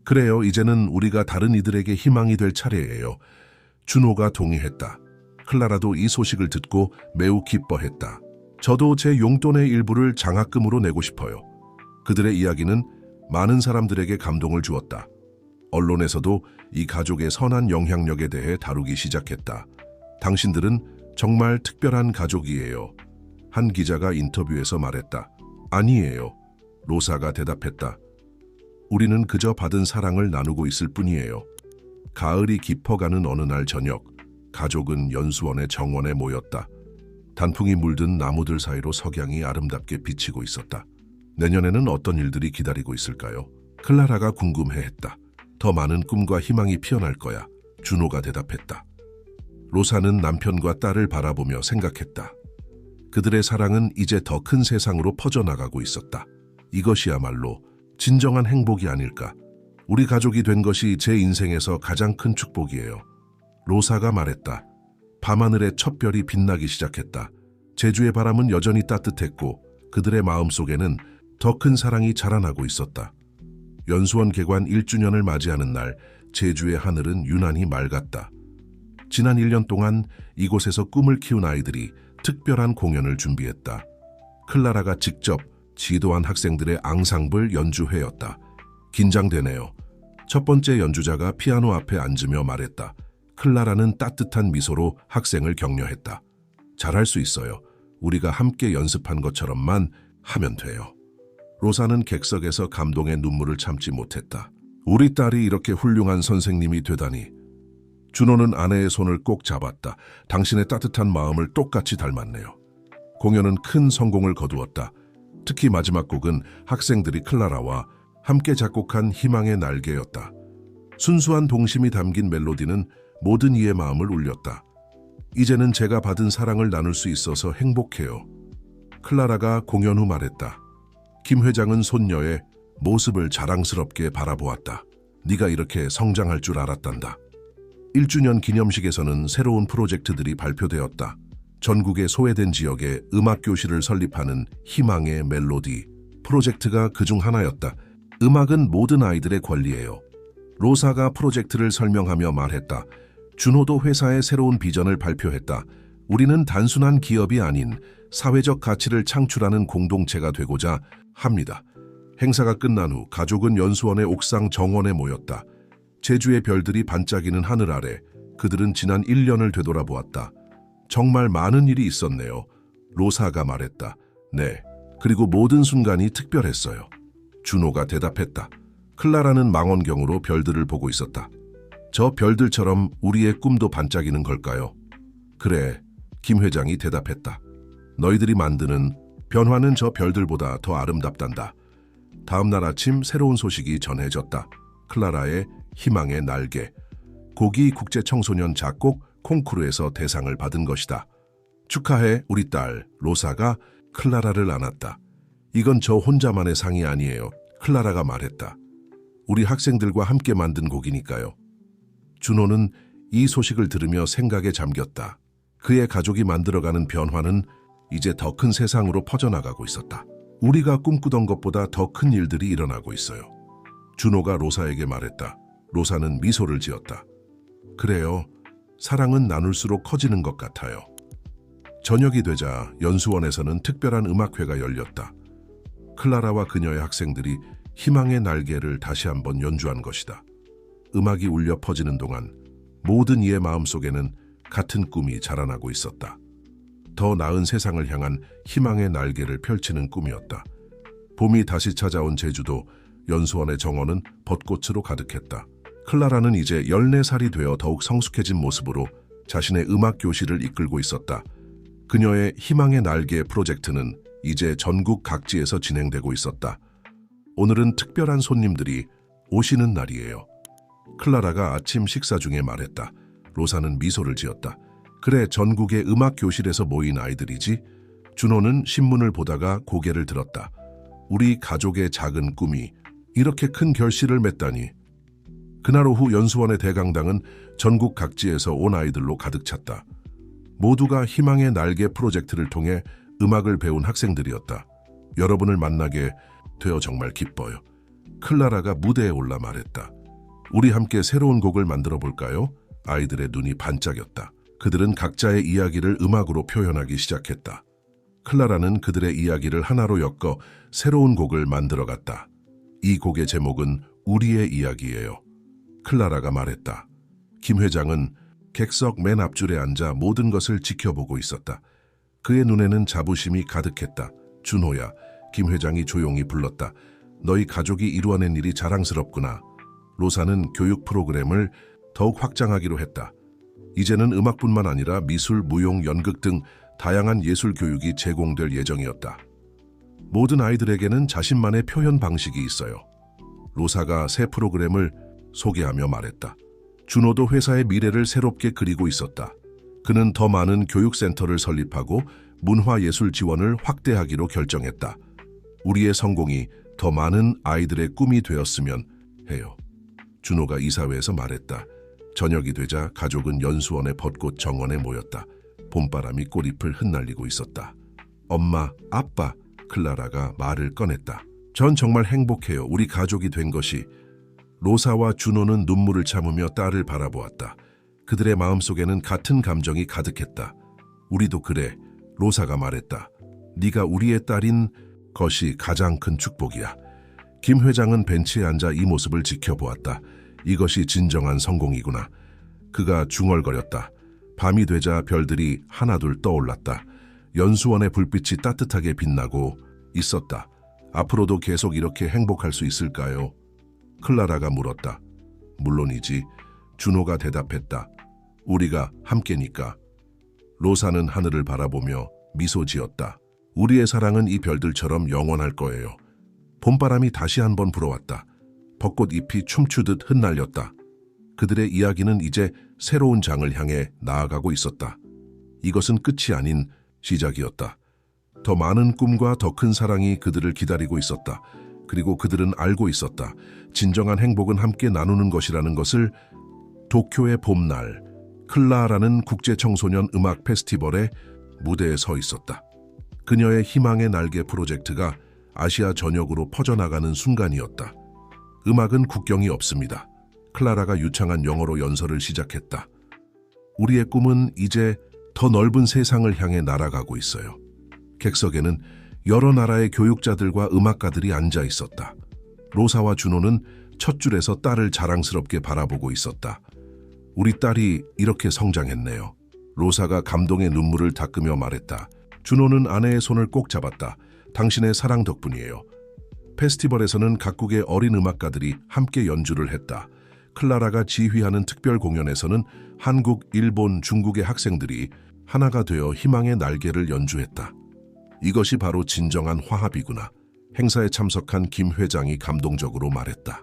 그래요, 이제는 우리가 다른 이들에게 희망이 될 차례예요. 준호가 동의했다. 클라라도 이 소식을 듣고 매우 기뻐했다. 저도 제 용돈의 일부를 장학금으로 내고 싶어요. 그들의 이야기는 많은 사람들에게 감동을 주었다. 언론에서도 이 가족의 선한 영향력에 대해 다루기 시작했다. 당신들은 정말 특별한 가족이에요. 한 기자가 인터뷰에서 말했다. 아니에요. 로사가 대답했다. 우리는 그저 받은 사랑을 나누고 있을 뿐이에요. 가을이 깊어가는 어느 날 저녁, 가족은 연수원의 정원에 모였다. 단풍이 물든 나무들 사이로 석양이 아름답게 비치고 있었다. 내년에는 어떤 일들이 기다리고 있을까요? 클라라가 궁금해했다. 더 많은 꿈과 희망이 피어날 거야. 준호가 대답했다. 로사는 남편과 딸을 바라보며 생각했다. 그들의 사랑은 이제 더 큰 세상으로 퍼져나가고 있었다. 이것이야말로 진정한 행복이 아닐까. 우리 가족이 된 것이 제 인생에서 가장 큰 축복이에요. 로사가 말했다. 밤하늘의 첫 별이 빛나기 시작했다. 제주의 바람은 여전히 따뜻했고 그들의 마음속에는 더 큰 사랑이 자라나고 있었다. 연수원 개관 1주년을 맞이하는 날 제주의 하늘은 유난히 맑았다. 지난 1년 동안 이곳에서 꿈을 키운 아이들이 특별한 공연을 준비했다. 클라라가 직접 지도한 학생들의 앙상블 연주회였다. 긴장되네요. 첫 번째 연주자가 피아노 앞에 앉으며 말했다. 클라라는 따뜻한 미소로 학생을 격려했다. 잘할 수 있어요. 우리가 함께 연습한 것처럼만 하면 돼요. 로사는 객석에서 감동의 눈물을 참지 못했다. 우리 딸이 이렇게 훌륭한 선생님이 되다니. 준호는 아내의 손을 꼭 잡았다. 당신의 따뜻한 마음을 똑같이 닮았네요. 공연은 큰 성공을 거두었다. 특히 마지막 곡은 학생들이 클라라와 함께 작곡한 희망의 날개였다. 순수한 동심이 담긴 멜로디는 모든 이의 마음을 울렸다. 이제는 제가 받은 사랑을 나눌 수 있어서 행복해요. 클라라가 공연 후 말했다. 김 회장은 손녀의 모습을 자랑스럽게 바라보았다. 네가 이렇게 성장할 줄 알았단다. 1주년 기념식에서는 새로운 프로젝트들이 발표되었다. 전국의 소외된 지역에 음악교실을 설립하는 희망의 멜로디 프로젝트가 그중 하나였다. 음악은 모든 아이들의 권리예요. 로사가 프로젝트를 설명하며 말했다. 준호도 회사의 새로운 비전을 발표했다. 우리는 단순한 기업이 아닌 사회적 가치를 창출하는 공동체가 되고자 합니다. 행사가 끝난 후 가족은 연수원의 옥상 정원에 모였다. 제주의 별들이 반짝이는 하늘 아래 그들은 지난 1년을 되돌아보았다. 정말 많은 일이 있었네요. 로사가 말했다. 네, 그리고 모든 순간이 특별했어요. 준호가 대답했다. 클라라는 망원경으로 별들을 보고 있었다. 저 별들처럼 우리의 꿈도 반짝이는 걸까요? 그래, 김 회장이 대답했다. 너희들이 만드는 변화는 저 별들보다 더 아름답단다. 다음 날 아침 새로운 소식이 전해졌다. 클라라의 희망의 날개. 곡이 국제청소년 작곡 콩쿠르에서 대상을 받은 것이다. 축하해, 우리 딸. 로사가 클라라를 안았다. 이건 저 혼자만의 상이 아니에요. 클라라가 말했다. 우리 학생들과 함께 만든 곡이니까요. 준호는 이 소식을 들으며 생각에 잠겼다. 그의 가족이 만들어가는 변화는 이제 더 큰 세상으로 퍼져나가고 있었다. 우리가 꿈꾸던 것보다 더 큰 일들이 일어나고 있어요. 준호가 로사에게 말했다. 로사는 미소를 지었다. 그래요. 사랑은 나눌수록 커지는 것 같아요. 저녁이 되자 연수원에서는 특별한 음악회가 열렸다. 클라라와 그녀의 학생들이 희망의 날개를 다시 한번 연주한 것이다. 음악이 울려 퍼지는 동안 모든 이의 마음속에는 같은 꿈이 자라나고 있었다. 더 나은 세상을 향한 희망의 날개를 펼치는 꿈이었다. 봄이 다시 찾아온 제주도 연수원의 정원은 벚꽃으로 가득했다. 클라라는 이제 14살이 되어 더욱 성숙해진 모습으로 자신의 음악 교실을 이끌고 있었다. 그녀의 희망의 날개 프로젝트는 이제 전국 각지에서 진행되고 있었다. 오늘은 특별한 손님들이 오시는 날이에요. 클라라가 아침 식사 중에 말했다. 로사는 미소를 지었다. 그래, 전국의 음악 교실에서 모인 아이들이지? 준호는 신문을 보다가 고개를 들었다. 우리 가족의 작은 꿈이 이렇게 큰 결실을 맺다니. 그날 오후 연수원의 대강당은 전국 각지에서 온 아이들로 가득 찼다. 모두가 희망의 날개 프로젝트를 통해 음악을 배운 학생들이었다. 여러분을 만나게 되어 정말 기뻐요. 클라라가 무대에 올라 말했다. 우리 함께 새로운 곡을 만들어 볼까요? 아이들의 눈이 반짝였다. 그들은 각자의 이야기를 음악으로 표현하기 시작했다. 클라라는 그들의 이야기를 하나로 엮어 새로운 곡을 만들어갔다. 이 곡의 제목은 우리의 이야기예요. 클라라가 말했다. 김 회장은 객석 맨 앞줄에 앉아 모든 것을 지켜보고 있었다. 그의 눈에는 자부심이 가득했다. 준호야, 김 회장이 조용히 불렀다. 너희 가족이 이루어낸 일이 자랑스럽구나. 로사는 교육 프로그램을 더욱 확장하기로 했다. 이제는 음악뿐만 아니라 미술, 무용, 연극 등 다양한 예술 교육이 제공될 예정이었다. 모든 아이들에게는 자신만의 표현 방식이 있어요. 로사가 새 프로그램을 소개하며 말했다. 준호도 회사의 미래를 새롭게 그리고 있었다. 그는 더 많은 교육센터를 설립하고 문화예술 지원을 확대하기로 결정했다. 우리의 성공이 더 많은 아이들의 꿈이 되었으면 해요. 준호가 이사회에서 말했다. 저녁이 되자 가족은 연수원의 벚꽃 정원에 모였다. 봄바람이 꽃잎을 흩날리고 있었다. 엄마, 아빠, 클라라가 말을 꺼냈다. 전 정말 행복해요. 우리 가족이 된 것이. 로사와 준호는 눈물을 참으며 딸을 바라보았다. 그들의 마음속에는 같은 감정이 가득했다. 우리도 그래. 로사가 말했다. 네가 우리의 딸인 것이 가장 큰 축복이야. 김 회장은 벤치에 앉아 이 모습을 지켜보았다. 이것이 진정한 성공이구나. 그가 중얼거렸다. 밤이 되자 별들이 하나둘 떠올랐다. 연수원의 불빛이 따뜻하게 빛나고 있었다. 앞으로도 계속 이렇게 행복할 수 있을까요? 클라라가 물었다. 물론이지. 준호가 대답했다. 우리가 함께니까. 로사는 하늘을 바라보며 미소 지었다. 우리의 사랑은 이 별들처럼 영원할 거예요. 봄바람이 다시 한번 불어왔다. 벚꽃 잎이 춤추듯 흩날렸다. 그들의 이야기는 이제 새로운 장을 향해 나아가고 있었다. 이것은 끝이 아닌 시작이었다. 더 많은 꿈과 더 큰 사랑이 그들을 기다리고 있었다. 그리고 그들은 알고 있었다. 진정한 행복은 함께 나누는 것이라는 것을. 도쿄의 봄날, 클라라는 국제청소년 음악 페스티벌의 무대에 서 있었다. 그녀의 희망의 날개 프로젝트가 아시아 전역으로 퍼져나가는 순간이었다. 음악은 국경이 없습니다. 클라라가 유창한 영어로 연설을 시작했다. 우리의 꿈은 이제 더 넓은 세상을 향해 날아가고 있어요. 객석에는 여러 나라의 교육자들과 음악가들이 앉아 있었다. 로사와 준호는 첫 줄에서 딸을 자랑스럽게 바라보고 있었다. 우리 딸이 이렇게 성장했네요. 로사가 감동의 눈물을 닦으며 말했다. 준호는 아내의 손을 꼭 잡았다. 당신의 사랑 덕분이에요. 페스티벌에서는 각국의 어린 음악가들이 함께 연주를 했다. 클라라가 지휘하는 특별 공연에서는 한국, 일본, 중국의 학생들이 하나가 되어 희망의 날개를 연주했다. 이것이 바로 진정한 화합이구나. 행사에 참석한 김 회장이 감동적으로 말했다.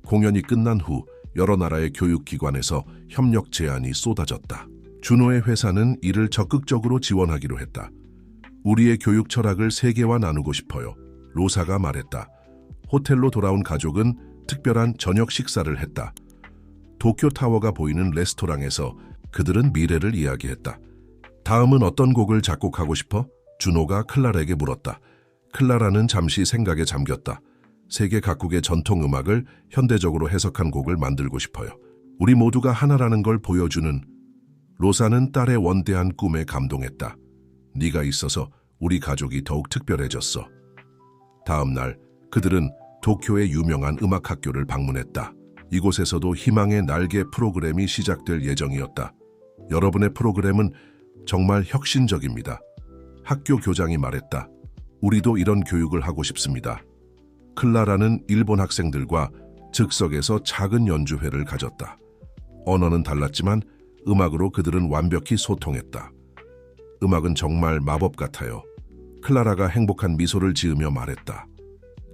공연이 끝난 후 여러 나라의 교육기관에서 협력 제안이 쏟아졌다. 준호의 회사는 이를 적극적으로 지원하기로 했다. 우리의 교육 철학을 세계와 나누고 싶어요. 로사가 말했다. 호텔로 돌아온 가족은 특별한 저녁 식사를 했다. 도쿄타워가 보이는 레스토랑에서 그들은 미래를 이야기했다. 다음은 어떤 곡을 작곡하고 싶어? 준호가 클라라에게 물었다. 클라라는 잠시 생각에 잠겼다. 세계 각국의 전통 음악을 현대적으로 해석한 곡을 만들고 싶어요. 우리 모두가 하나라는 걸 보여주는. 로사는 딸의 원대한 꿈에 감동했다. 네가 있어서 우리 가족이 더욱 특별해졌어. 다음 날 그들은 도쿄의 유명한 음악학교를 방문했다. 이곳에서도 희망의 날개 프로그램이 시작될 예정이었다. 여러분의 프로그램은 정말 혁신적입니다. 학교 교장이 말했다. 우리도 이런 교육을 하고 싶습니다. 클라라는 일본 학생들과 즉석에서 작은 연주회를 가졌다. 언어는 달랐지만 음악으로 그들은 완벽히 소통했다. 음악은 정말 마법 같아요. 클라라가 행복한 미소를 지으며 말했다.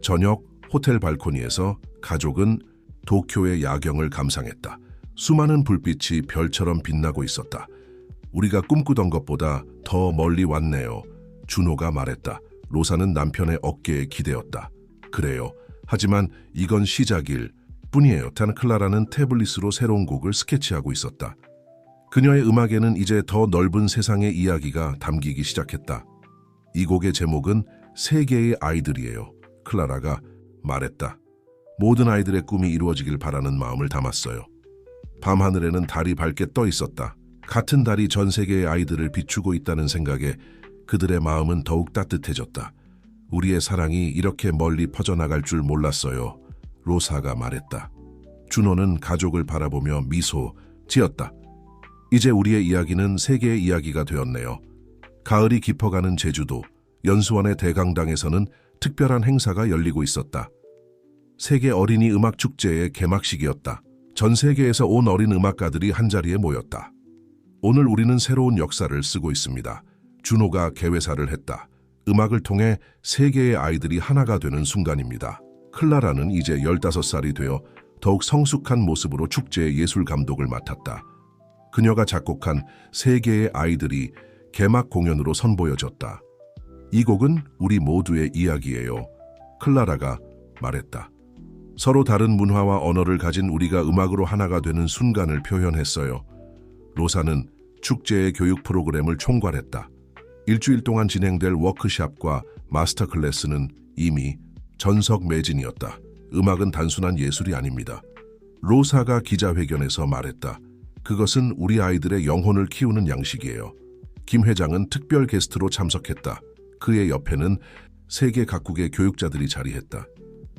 저녁 호텔 발코니에서 가족은 도쿄의 야경을 감상했다. 수많은 불빛이 별처럼 빛나고 있었다. 우리가 꿈꾸던 것보다 더 멀리 왔네요. 준호가 말했다. 로사는 남편의 어깨에 기대었다. 그래요. 하지만 이건 시작일 뿐이에요. 단 클라라는 태블릿으로 새로운 곡을 스케치하고 있었다. 그녀의 음악에는 이제 더 넓은 세상의 이야기가 담기기 시작했다. 이 곡의 제목은 세계의 아이들이에요. 클라라가 말했다. 모든 아이들의 꿈이 이루어지길 바라는 마음을 담았어요. 밤하늘에는 달이 밝게 떠 있었다. 같은 달이 전 세계의 아이들을 비추고 있다는 생각에 그들의 마음은 더욱 따뜻해졌다. 우리의 사랑이 이렇게 멀리 퍼져나갈 줄 몰랐어요. 로사가 말했다. 준호는 가족을 바라보며 미소 지었다. 이제 우리의 이야기는 세계의 이야기가 되었네요. 가을이 깊어가는 제주도, 연수원의 대강당에서는 특별한 행사가 열리고 있었다. 세계 어린이 음악 축제의 개막식이었다. 전 세계에서 온 어린 음악가들이 한자리에 모였다. 오늘 우리는 새로운 역사를 쓰고 있습니다. 준호가 개회사를 했다. 음악을 통해 세계의 아이들이 하나가 되는 순간입니다. 클라라는 이제 15살이 되어 더욱 성숙한 모습으로 축제의 예술 감독을 맡았다. 그녀가 작곡한 세계의 아이들이 개막 공연으로 선보여졌다. 이 곡은 우리 모두의 이야기예요. 클라라가 말했다. 서로 다른 문화와 언어를 가진 우리가 음악으로 하나가 되는 순간을 표현했어요. 로사는 축제의 교육 프로그램을 총괄했다. 일주일 동안 진행될 워크숍과 마스터 클래스는 이미 전석 매진이었다. 음악은 단순한 예술이 아닙니다. 로사가 기자회견에서 말했다. 그것은 우리 아이들의 영혼을 키우는 양식이에요. 김 회장은 특별 게스트로 참석했다. 그의 옆에는 세계 각국의 교육자들이 자리했다.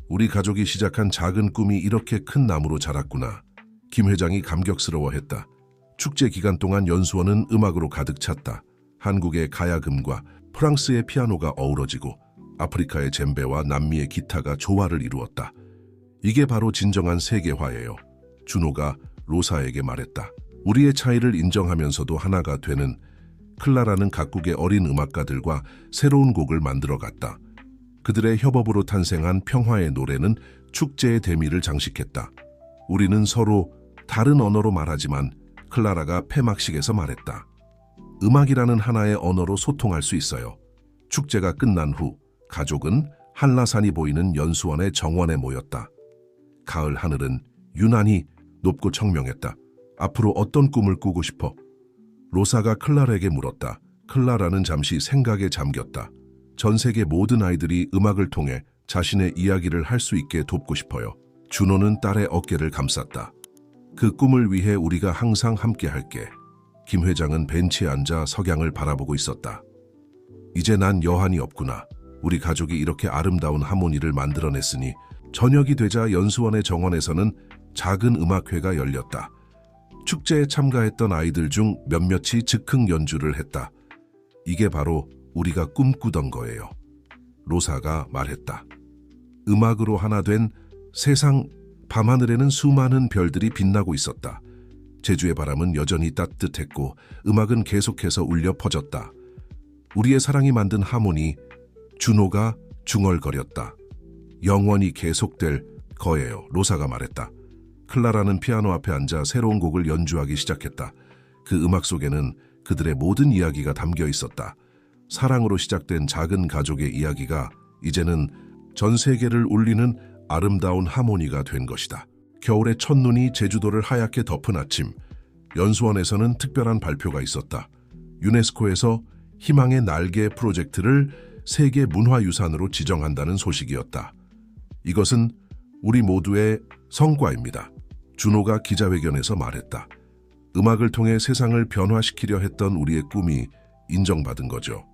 우리 가족이 시작한 작은 꿈이 이렇게 큰 나무로 자랐구나. 김 회장이 감격스러워했다. 축제 기간 동안 연수원은 음악으로 가득 찼다. 한국의 가야금과 프랑스의 피아노가 어우러지고 아프리카의 젬베와 남미의 기타가 조화를 이루었다. 이게 바로 진정한 세계화예요. 준호가 로사에게 말했다. 우리의 차이를 인정하면서도 하나가 되는 클라라는 각국의 어린 음악가들과 새로운 곡을 만들어갔다. 그들의 협업으로 탄생한 평화의 노래는 축제의 대미를 장식했다. 우리는 서로 다른 언어로 말하지만 클라라가 폐막식에서 말했다. 음악이라는 하나의 언어로 소통할 수 있어요. 축제가 끝난 후 가족은 한라산이 보이는 연수원의 정원에 모였다. 가을 하늘은 유난히 높고 청명했다. 앞으로 어떤 꿈을 꾸고 싶어? 로사가 클라라에게 물었다. 클라라는 잠시 생각에 잠겼다. 전 세계 모든 아이들이 음악을 통해 자신의 이야기를 할 수 있게 돕고 싶어요. 준호는 딸의 어깨를 감쌌다. 그 꿈을 위해 우리가 항상 함께 할게. 김 회장은 벤치에 앉아 석양을 바라보고 있었다. 이제 난 여한이 없구나. 우리 가족이 이렇게 아름다운 하모니를 만들어냈으니 저녁이 되자 연수원의 정원에서는 작은 음악회가 열렸다. 축제에 참가했던 아이들 중 몇몇이 즉흥 연주를 했다. 이게 바로 우리가 꿈꾸던 거예요. 로사가 말했다. 음악으로 하나 된 세상 밤하늘에는 수많은 별들이 빛나고 있었다. 제주의 바람은 여전히 따뜻했고 음악은 계속해서 울려 퍼졌다. 우리의 사랑이 만든 하모니, 준호가 중얼거렸다. 영원히 계속될 거예요. 로사가 말했다. 클라라는 피아노 앞에 앉아 새로운 곡을 연주하기 시작했다. 그 음악 속에는 그들의 모든 이야기가 담겨 있었다. 사랑으로 시작된 작은 가족의 이야기가 이제는 전 세계를 울리는 아름다운 하모니가 된 것이다. 겨울의 첫눈이 제주도를 하얗게 덮은 아침, 연수원에서는 특별한 발표가 있었다. 유네스코에서 희망의 날개 프로젝트를 세계 문화유산으로 지정한다는 소식이었다. 이것은 우리 모두의 성과입니다. 준호가 기자회견에서 말했다. 음악을 통해 세상을 변화시키려 했던 우리의 꿈이 인정받은 거죠.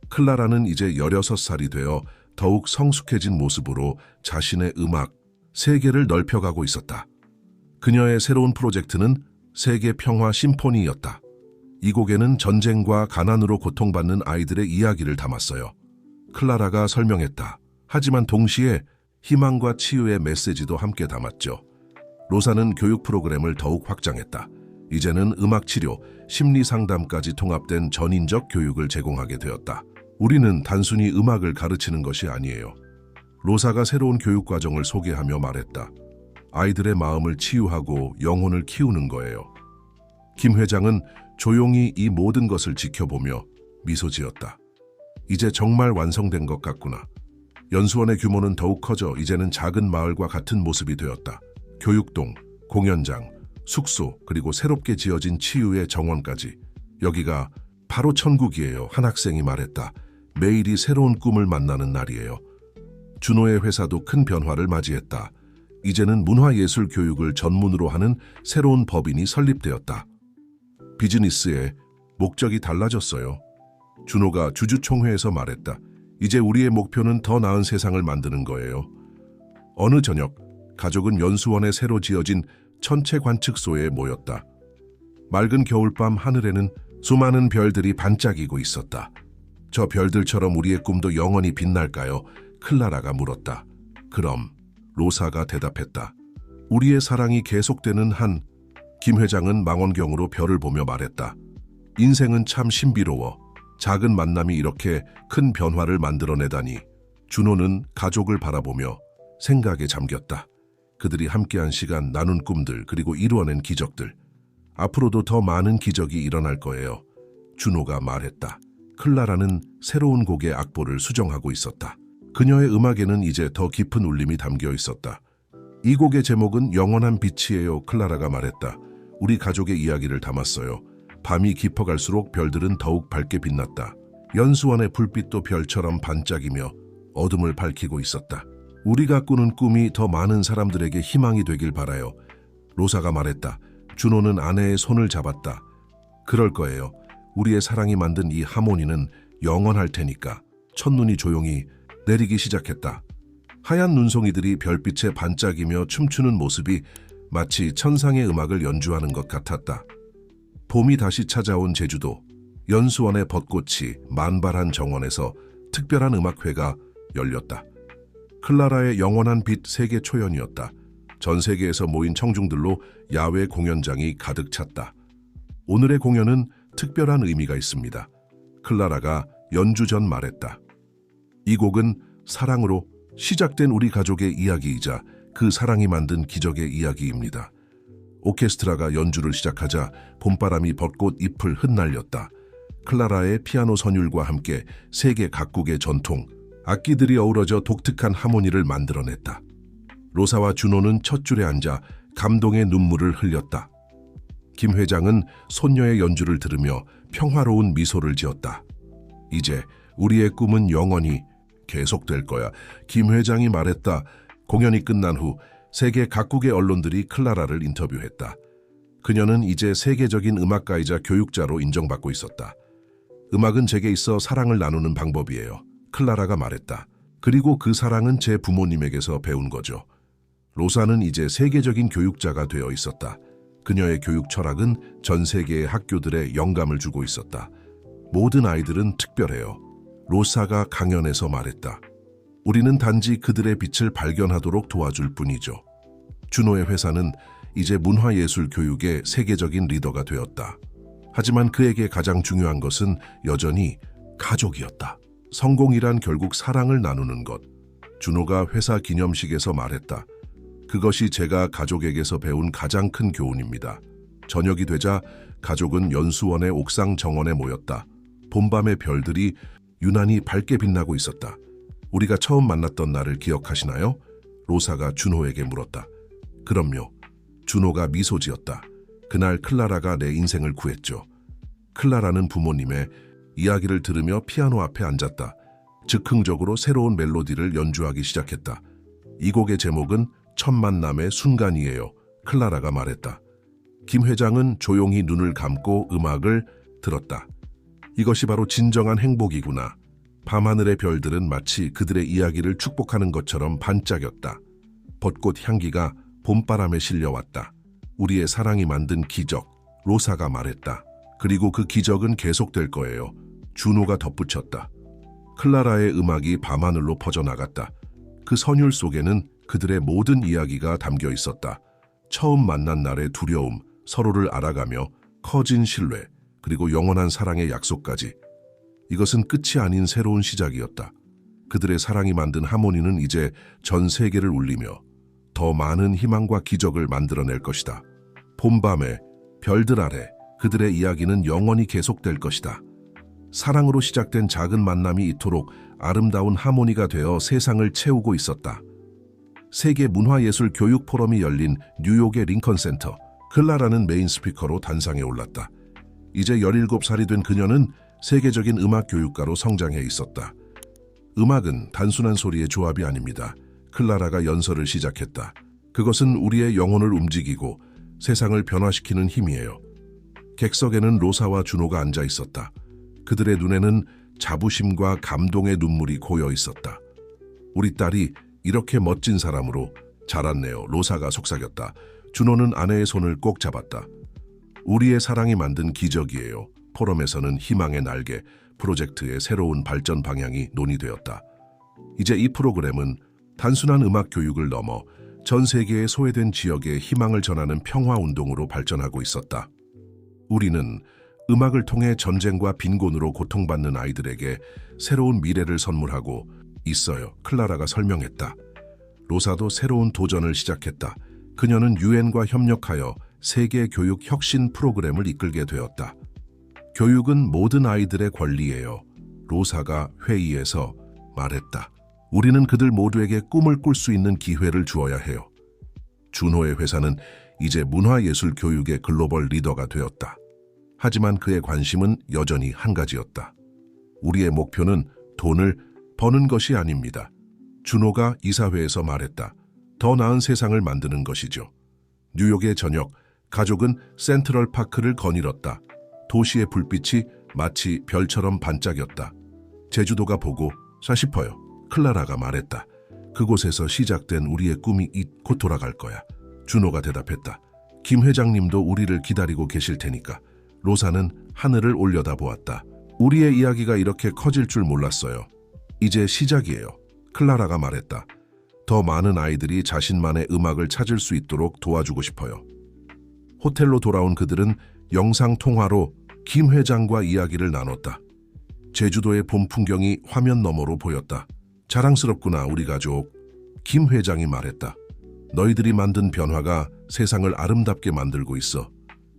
클라라는 이제 16살이 되어 더욱 성숙해진 모습으로 자신의 음악 세계를 넓혀가고 있었다. 그녀의 새로운 프로젝트는 세계 평화 심포니였다. 이 곡에는 전쟁과 가난으로 고통받는 아이들의 이야기를 담았어요. 클라라가 설명했다. 하지만 동시에 희망과 치유의 메시지도 함께 담았죠. 로사는 교육 프로그램을 더욱 확장했다. 이제는 음악 치료, 심리 상담까지 통합된 전인적 교육을 제공하게 되었다. 우리는 단순히 음악을 가르치는 것이 아니에요. 로사가 새로운 교육 과정을 소개하며 말했다. 아이들의 마음을 치유하고 영혼을 키우는 거예요. 김 회장은 조용히 이 모든 것을 지켜보며 미소 지었다. 이제 정말 완성된 것 같구나. 연수원의 규모는 더욱 커져 이제는 작은 마을과 같은 모습이 되었다. 교육동, 공연장, 숙소, 그리고 새롭게 지어진 치유의 정원까지. 여기가 바로 천국이에요. 한 학생이 말했다. 매일이 새로운 꿈을 만나는 날이에요. 준호의 회사도 큰 변화를 맞이했다. 이제는 문화예술 교육을 전문으로 하는 새로운 법인이 설립되었다. 비즈니스의 목적이 달라졌어요. 준호가 주주총회에서 말했다. 이제 우리의 목표는 더 나은 세상을 만드는 거예요. 어느 저녁, 가족은 연수원에 새로 지어진 천체 관측소에 모였다. 맑은 겨울밤 하늘에는 수많은 별들이 반짝이고 있었다. 저 별들처럼 우리의 꿈도 영원히 빛날까요? 클라라가 물었다. 그럼, 로사가 대답했다. 우리의 사랑이 계속되는 한. 김 회장은 망원경으로 별을 보며 말했다. 인생은 참 신비로워. 작은 만남이 이렇게 큰 변화를 만들어내다니. 준호는 가족을 바라보며 생각에 잠겼다. 그들이 함께한 시간, 나눈 꿈들, 그리고 이루어낸 기적들. 앞으로도 더 많은 기적이 일어날 거예요. 준호가 말했다. 클라라는 새로운 곡의 악보를 수정하고 있었다. 그녀의 음악에는 이제 더 깊은 울림이 담겨 있었다. 이 곡의 제목은 영원한 빛이에요. 클라라가 말했다. 우리 가족의 이야기를 담았어요. 밤이 깊어갈수록 별들은 더욱 밝게 빛났다. 연수원의 불빛도 별처럼 반짝이며 어둠을 밝히고 있었다. 우리가 꾸는 꿈이 더 많은 사람들에게 희망이 되길 바라요. 로사가 말했다. 준호는 아내의 손을 잡았다. 그럴 거예요. 우리의 사랑이 만든 이 하모니는 영원할 테니까. 첫눈이 조용히 내리기 시작했다. 하얀 눈송이들이 별빛에 반짝이며 춤추는 모습이 마치 천상의 음악을 연주하는 것 같았다. 봄이 다시 찾아온 제주도. 연수원의 벚꽃이 만발한 정원에서 특별한 음악회가 열렸다. 클라라의 영원한 빛 세계 초연이었다. 전 세계에서 모인 청중들로 야외 공연장이 가득 찼다. 오늘의 공연은 특별한 의미가 있습니다. 클라라가 연주 전 말했다. 이 곡은 사랑으로 시작된 우리 가족의 이야기이자 그 사랑이 만든 기적의 이야기입니다. 오케스트라가 연주를 시작하자 봄바람이 벚꽃 잎을 흩날렸다. 클라라의 피아노 선율과 함께 세계 각국의 전통, 악기들이 어우러져 독특한 하모니를 만들어냈다. 로사와 준호는 첫 줄에 앉아 감동의 눈물을 흘렸다. 김 회장은 손녀의 연주를 들으며 평화로운 미소를 지었다. 이제 우리의 꿈은 영원히 계속될 거야. 김 회장이 말했다. 공연이 끝난 후 세계 각국의 언론들이 클라라를 인터뷰했다. 그녀는 이제 세계적인 음악가이자 교육자로 인정받고 있었다. 음악은 제게 있어 사랑을 나누는 방법이에요. 클라라가 말했다. 그리고 그 사랑은 제 부모님에게서 배운 거죠. 로사는 이제 세계적인 교육자가 되어 있었다. 그녀의 교육 철학은 전 세계의 학교들에 영감을 주고 있었다. 모든 아이들은 특별해요. 로사가 강연에서 말했다. 우리는 단지 그들의 빛을 발견하도록 도와줄 뿐이죠. 준호의 회사는 이제 문화예술 교육의 세계적인 리더가 되었다. 하지만 그에게 가장 중요한 것은 여전히 가족이었다. 성공이란 결국 사랑을 나누는 것. 준호가 회사 기념식에서 말했다. 그것이 제가 가족에게서 배운 가장 큰 교훈입니다. 저녁이 되자 가족은 연수원의 옥상 정원에 모였다. 봄밤의 별들이 유난히 밝게 빛나고 있었다. 우리가 처음 만났던 날을 기억하시나요? 로사가 준호에게 물었다. 그럼요. 준호가 미소 지었다. 그날 클라라가 내 인생을 구했죠. 클라라는 부모님의 이야기를 들으며 피아노 앞에 앉았다. 즉흥적으로 새로운 멜로디를 연주하기 시작했다. 이 곡의 제목은 첫 만남의 순간이에요. 클라라가 말했다. 김 회장은 조용히 눈을 감고 음악을 들었다. 이것이 바로 진정한 행복이구나. 밤하늘의 별들은 마치 그들의 이야기를 축복하는 것처럼 반짝였다. 벚꽃 향기가 봄바람에 실려왔다. 우리의 사랑이 만든 기적, 로사가 말했다. 그리고 그 기적은 계속될 거예요. 준호가 덧붙였다. 클라라의 음악이 밤하늘로 퍼져나갔다. 그 선율 속에는 그들의 모든 이야기가 담겨 있었다. 처음 만난 날의 두려움, 서로를 알아가며 커진 신뢰, 그리고 영원한 사랑의 약속까지. 이것은 끝이 아닌 새로운 시작이었다. 그들의 사랑이 만든 하모니는 이제 전 세계를 울리며 더 많은 희망과 기적을 만들어낼 것이다. 봄밤에 별들 아래 그들의 이야기는 영원히 계속될 것이다. 사랑으로 시작된 작은 만남이 이토록 아름다운 하모니가 되어 세상을 채우고 있었다. 세계 문화예술 교육 포럼이 열린 뉴욕의 링컨 센터. 클라라는 메인 스피커로 단상에 올랐다. 이제 17살이 된 그녀는 세계적인 음악 교육가로 성장해 있었다. 음악은 단순한 소리의 조합이 아닙니다. 클라라가 연설을 시작했다. 그것은 우리의 영혼을 움직이고 세상을 변화시키는 힘이에요. 객석에는 로사와 준호가 앉아 있었다. 그들의 눈에는 자부심과 감동의 눈물이 고여 있었다. 우리 딸이 이렇게 멋진 사람으로 자랐네요. 로사가 속삭였다. 준호는 아내의 손을 꼭 잡았다. 우리의 사랑이 만든 기적이에요. 포럼에서는 희망의 날개 프로젝트의 새로운 발전 방향이 논의되었다. 이제 이 프로그램은 단순한 음악 교육을 넘어 전 세계의 소외된 지역에 희망을 전하는 평화운동으로 발전하고 있었다. 우리는 음악을 통해 전쟁과 빈곤으로 고통받는 아이들에게 새로운 미래를 선물하고 있어요. 클라라가 설명했다. 로사도 새로운 도전을 시작했다. 그녀는 유엔과 협력하여 세계 교육 혁신 프로그램을 이끌게 되었다. 교육은 모든 아이들의 권리예요. 로사가 회의에서 말했다. 우리는 그들 모두에게 꿈을 꿀 수 있는 기회를 주어야 해요. 준호의 회사는 이제 문화예술 교육의 글로벌 리더가 되었다. 하지만 그의 관심은 여전히 한 가지였다. 우리의 목표는 돈을 버는 것이 아닙니다. 준호가 이사회에서 말했다. 더 나은 세상을 만드는 것이죠. 뉴욕의 저녁, 가족은 센트럴 파크를 거닐었다. 도시의 불빛이 마치 별처럼 반짝였다. 제주도가 보고 싶어요. 클라라가 말했다. 그곳에서 시작된 우리의 꿈이 곧 돌아갈 거야. 준호가 대답했다. 김 회장님도 우리를 기다리고 계실 테니까. 로사는 하늘을 올려다보았다. 우리의 이야기가 이렇게 커질 줄 몰랐어요. 이제 시작이에요. 클라라가 말했다. 더 많은 아이들이 자신만의 음악을 찾을 수 있도록 도와주고 싶어요. 호텔로 돌아온 그들은 영상 통화로 김 회장과 이야기를 나눴다. 제주도의 봄 풍경이 화면 너머로 보였다. 자랑스럽구나 우리 가족. 김 회장이 말했다. 너희들이 만든 변화가 세상을 아름답게 만들고 있어.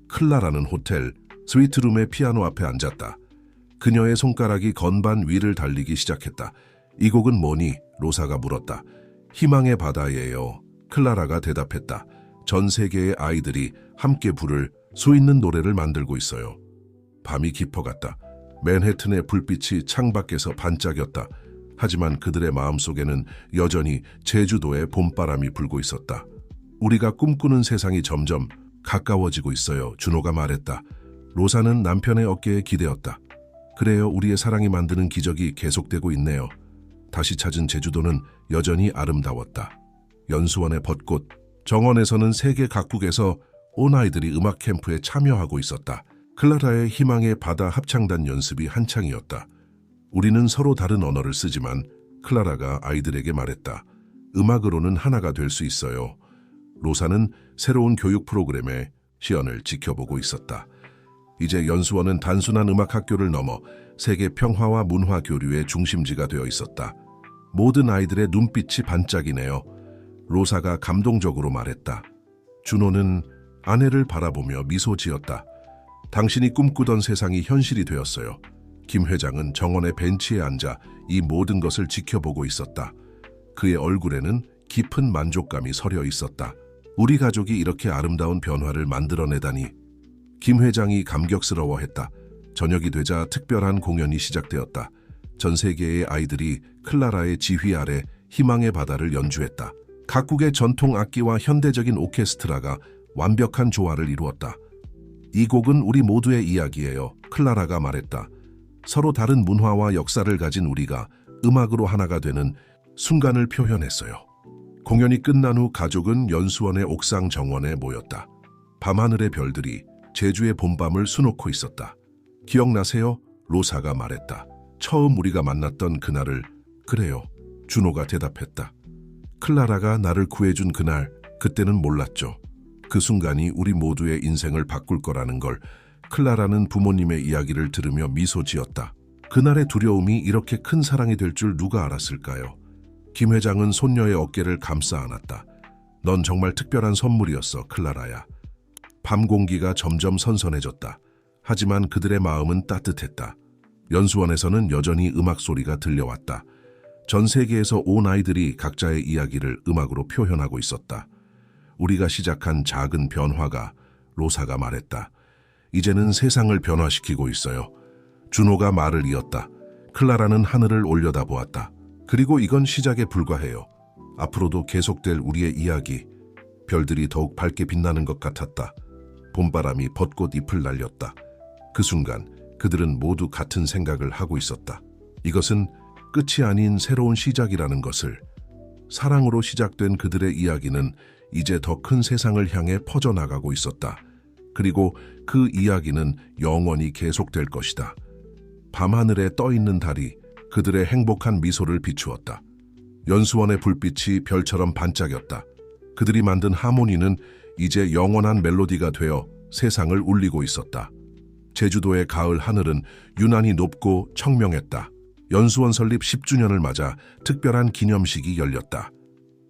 클라라는 호텔 스위트룸의 피아노 앞에 앉았다. 그녀의 손가락이 건반 위를 달리기 시작했다. 이 곡은 뭐니? 로사가 물었다. 희망의 바다예요. 클라라가 대답했다. 전 세계의 아이들이 함께 부를 수 있는 노래를 만들고 있어요. 밤이 깊어갔다. 맨해튼의 불빛이 창밖에서 반짝였다. 하지만 그들의 마음속에는 여전히 제주도의 봄바람이 불고 있었다. 우리가 꿈꾸는 세상이 점점 가까워지고 있어요. 준호가 말했다. 로사는 남편의 어깨에 기대었다. 그래요, 우리의 사랑이 만드는 기적이 계속되고 있네요. 다시 찾은 제주도는 여전히 아름다웠다. 연수원의 벚꽃, 정원에서는 세계 각국에서 온 아이들이 음악 캠프에 참여하고 있었다. 클라라의 희망의 바다 합창단 연습이 한창이었다. 우리는 서로 다른 언어를 쓰지만 클라라가 아이들에게 말했다. 음악으로는 하나가 될 수 있어요. 로사는 새로운 교육 프로그램의 시연을 지켜보고 있었다. 이제 연수원은 단순한 음악 학교를 넘어 세계 평화와 문화 교류의 중심지가 되어 있었다. 모든 아이들의 눈빛이 반짝이네요. 로사가 감동적으로 말했다. 준호는 아내를 바라보며 미소 지었다. 당신이 꿈꾸던 세상이 현실이 되었어요. 김 회장은 정원의 벤치에 앉아 이 모든 것을 지켜보고 있었다. 그의 얼굴에는 깊은 만족감이 서려 있었다. 우리 가족이 이렇게 아름다운 변화를 만들어내다니. 김 회장이 감격스러워했다. 저녁이 되자 특별한 공연이 시작되었다. 전 세계의 아이들이 클라라의 지휘 아래 희망의 바다를 연주했다. 각국의 전통 악기와 현대적인 오케스트라가 완벽한 조화를 이루었다. 이 곡은 우리 모두의 이야기예요. 클라라가 말했다. 서로 다른 문화와 역사를 가진 우리가 음악으로 하나가 되는 순간을 표현했어요. 공연이 끝난 후 가족은 연수원의 옥상 정원에 모였다. 밤하늘의 별들이 제주의 봄밤을 수놓고 있었다. 기억나세요? 로사가 말했다. 처음 우리가 만났던 그날을. 그래요. 준호가 대답했다. 클라라가 나를 구해준 그날, 그때는 몰랐죠. 그 순간이 우리 모두의 인생을 바꿀 거라는 걸. 클라라는 부모님의 이야기를 들으며 미소 지었다. 그날의 두려움이 이렇게 큰 사랑이 될 줄 누가 알았을까요? 김 회장은 손녀의 어깨를 감싸 안았다. 넌 정말 특별한 선물이었어, 클라라야. 밤 공기가 점점 선선해졌다. 하지만 그들의 마음은 따뜻했다. 연수원에서는 여전히 음악 소리가 들려왔다. 전 세계에서 온 아이들이 각자의 이야기를 음악으로 표현하고 있었다. 우리가 시작한 작은 변화가 로사가 말했다. 이제는 세상을 변화시키고 있어요. 준호가 말을 이었다. 클라라는 하늘을 올려다보았다. 그리고 이건 시작에 불과해요. 앞으로도 계속될 우리의 이야기. 별들이 더욱 밝게 빛나는 것 같았다. 봄바람이 벚꽃 잎을 날렸다. 그 순간 그들은 모두 같은 생각을 하고 있었다. 이것은 끝이 아닌 새로운 시작이라는 것을. 사랑으로 시작된 그들의 이야기는 이제 더 큰 세상을 향해 퍼져나가고 있었다. 그리고 그 이야기는 영원히 계속될 것이다. 밤하늘에 떠있는 달이 그들의 행복한 미소를 비추었다. 연수원의 불빛이 별처럼 반짝였다. 그들이 만든 하모니는 이제 영원한 멜로디가 되어 세상을 울리고 있었다. 제주도의 가을 하늘은 유난히 높고 청명했다. 연수원 설립 10주년을 맞아 특별한 기념식이 열렸다.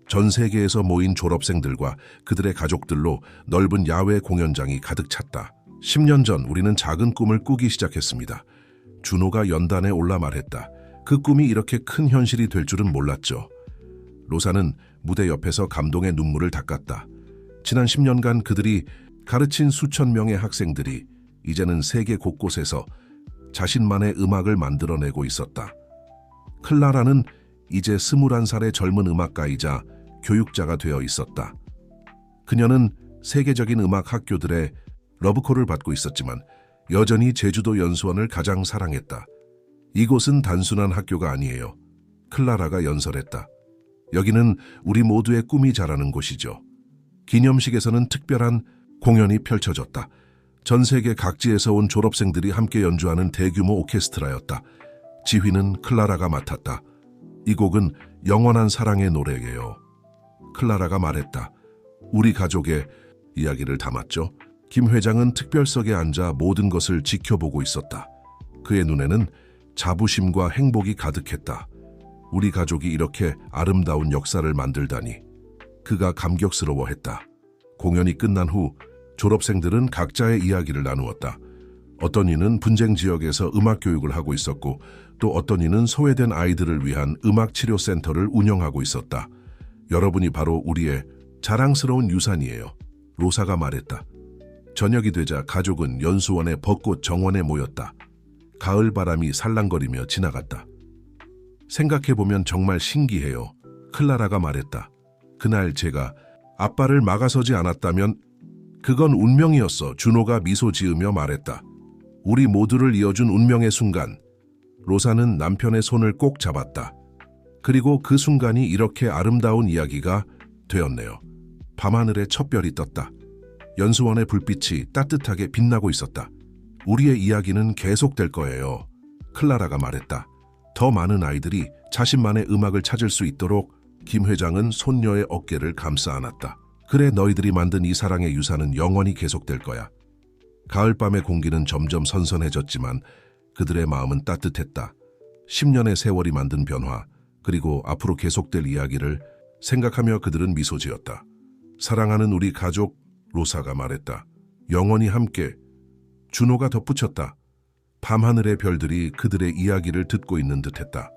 전 세계에서 모인 졸업생들과 그들의 가족들로 넓은 야외 공연장이 가득 찼다. 10년 전 우리는 작은 꿈을 꾸기 시작했습니다. 준호가 연단에 올라 말했다. 그 꿈이 이렇게 큰 현실이 될 줄은 몰랐죠. 로사는 무대 옆에서 감동의 눈물을 닦았다. 지난 10년간 그들이 가르친 수천 명의 학생들이 이제는 세계 곳곳에서 자신만의 음악을 만들어내고 있었다. 클라라는 이제 21살의 젊은 음악가이자 교육자가 되어 있었다. 그녀는 세계적인 음악 학교들의 러브콜을 받고 있었지만 여전히 제주도 연수원을 가장 사랑했다. 이곳은 단순한 학교가 아니에요. 클라라가 연설했다. 여기는 우리 모두의 꿈이 자라는 곳이죠. 기념식에서는 특별한 공연이 펼쳐졌다. 전 세계 각지에서 온 졸업생들이 함께 연주하는 대규모 오케스트라였다. 지휘는 클라라가 맡았다. 이 곡은 영원한 사랑의 노래예요. 클라라가 말했다. 우리 가족의 이야기를 담았죠. 김 회장은 특별석에 앉아 모든 것을 지켜보고 있었다. 그의 눈에는 자부심과 행복이 가득했다. 우리 가족이 이렇게 아름다운 역사를 만들다니. 그가 감격스러워했다. 공연이 끝난 후 졸업생들은 각자의 이야기를 나누었다. 어떤 이는 분쟁 지역에서 음악 교육을 하고 있었고 또 어떤 이는 소외된 아이들을 위한 음악치료센터를 운영하고 있었다. 여러분이 바로 우리의 자랑스러운 유산이에요. 로사가 말했다. 저녁이 되자 가족은 연수원의 벚꽃 정원에 모였다. 가을 바람이 살랑거리며 지나갔다. 생각해보면 정말 신기해요. 클라라가 말했다. 그날 제가 아빠를 막아서지 않았다면 그건 운명이었어. 준호가 미소 지으며 말했다. 우리 모두를 이어준 운명의 순간. 로사는 남편의 손을 꼭 잡았다. 그리고 그 순간이 이렇게 아름다운 이야기가 되었네요. 밤하늘에 첫 별이 떴다. 연수원의 불빛이 따뜻하게 빛나고 있었다. 우리의 이야기는 계속될 거예요. 클라라가 말했다. 더 많은 아이들이 자신만의 음악을 찾을 수 있도록 김 회장은 손녀의 어깨를 감싸 안았다. 그래, 너희들이 만든 이 사랑의 유산은 영원히 계속될 거야. 가을밤의 공기는 점점 선선해졌지만 그들의 마음은 따뜻했다. 10년의 세월이 만든 변화, 그리고 앞으로 계속될 이야기를 생각하며 그들은 미소 지었다. 사랑하는 우리 가족, 로사가 말했다. 영원히 함께. 준호가 덧붙였다. 밤하늘의 별들이 그들의 이야기를 듣고 있는 듯했다.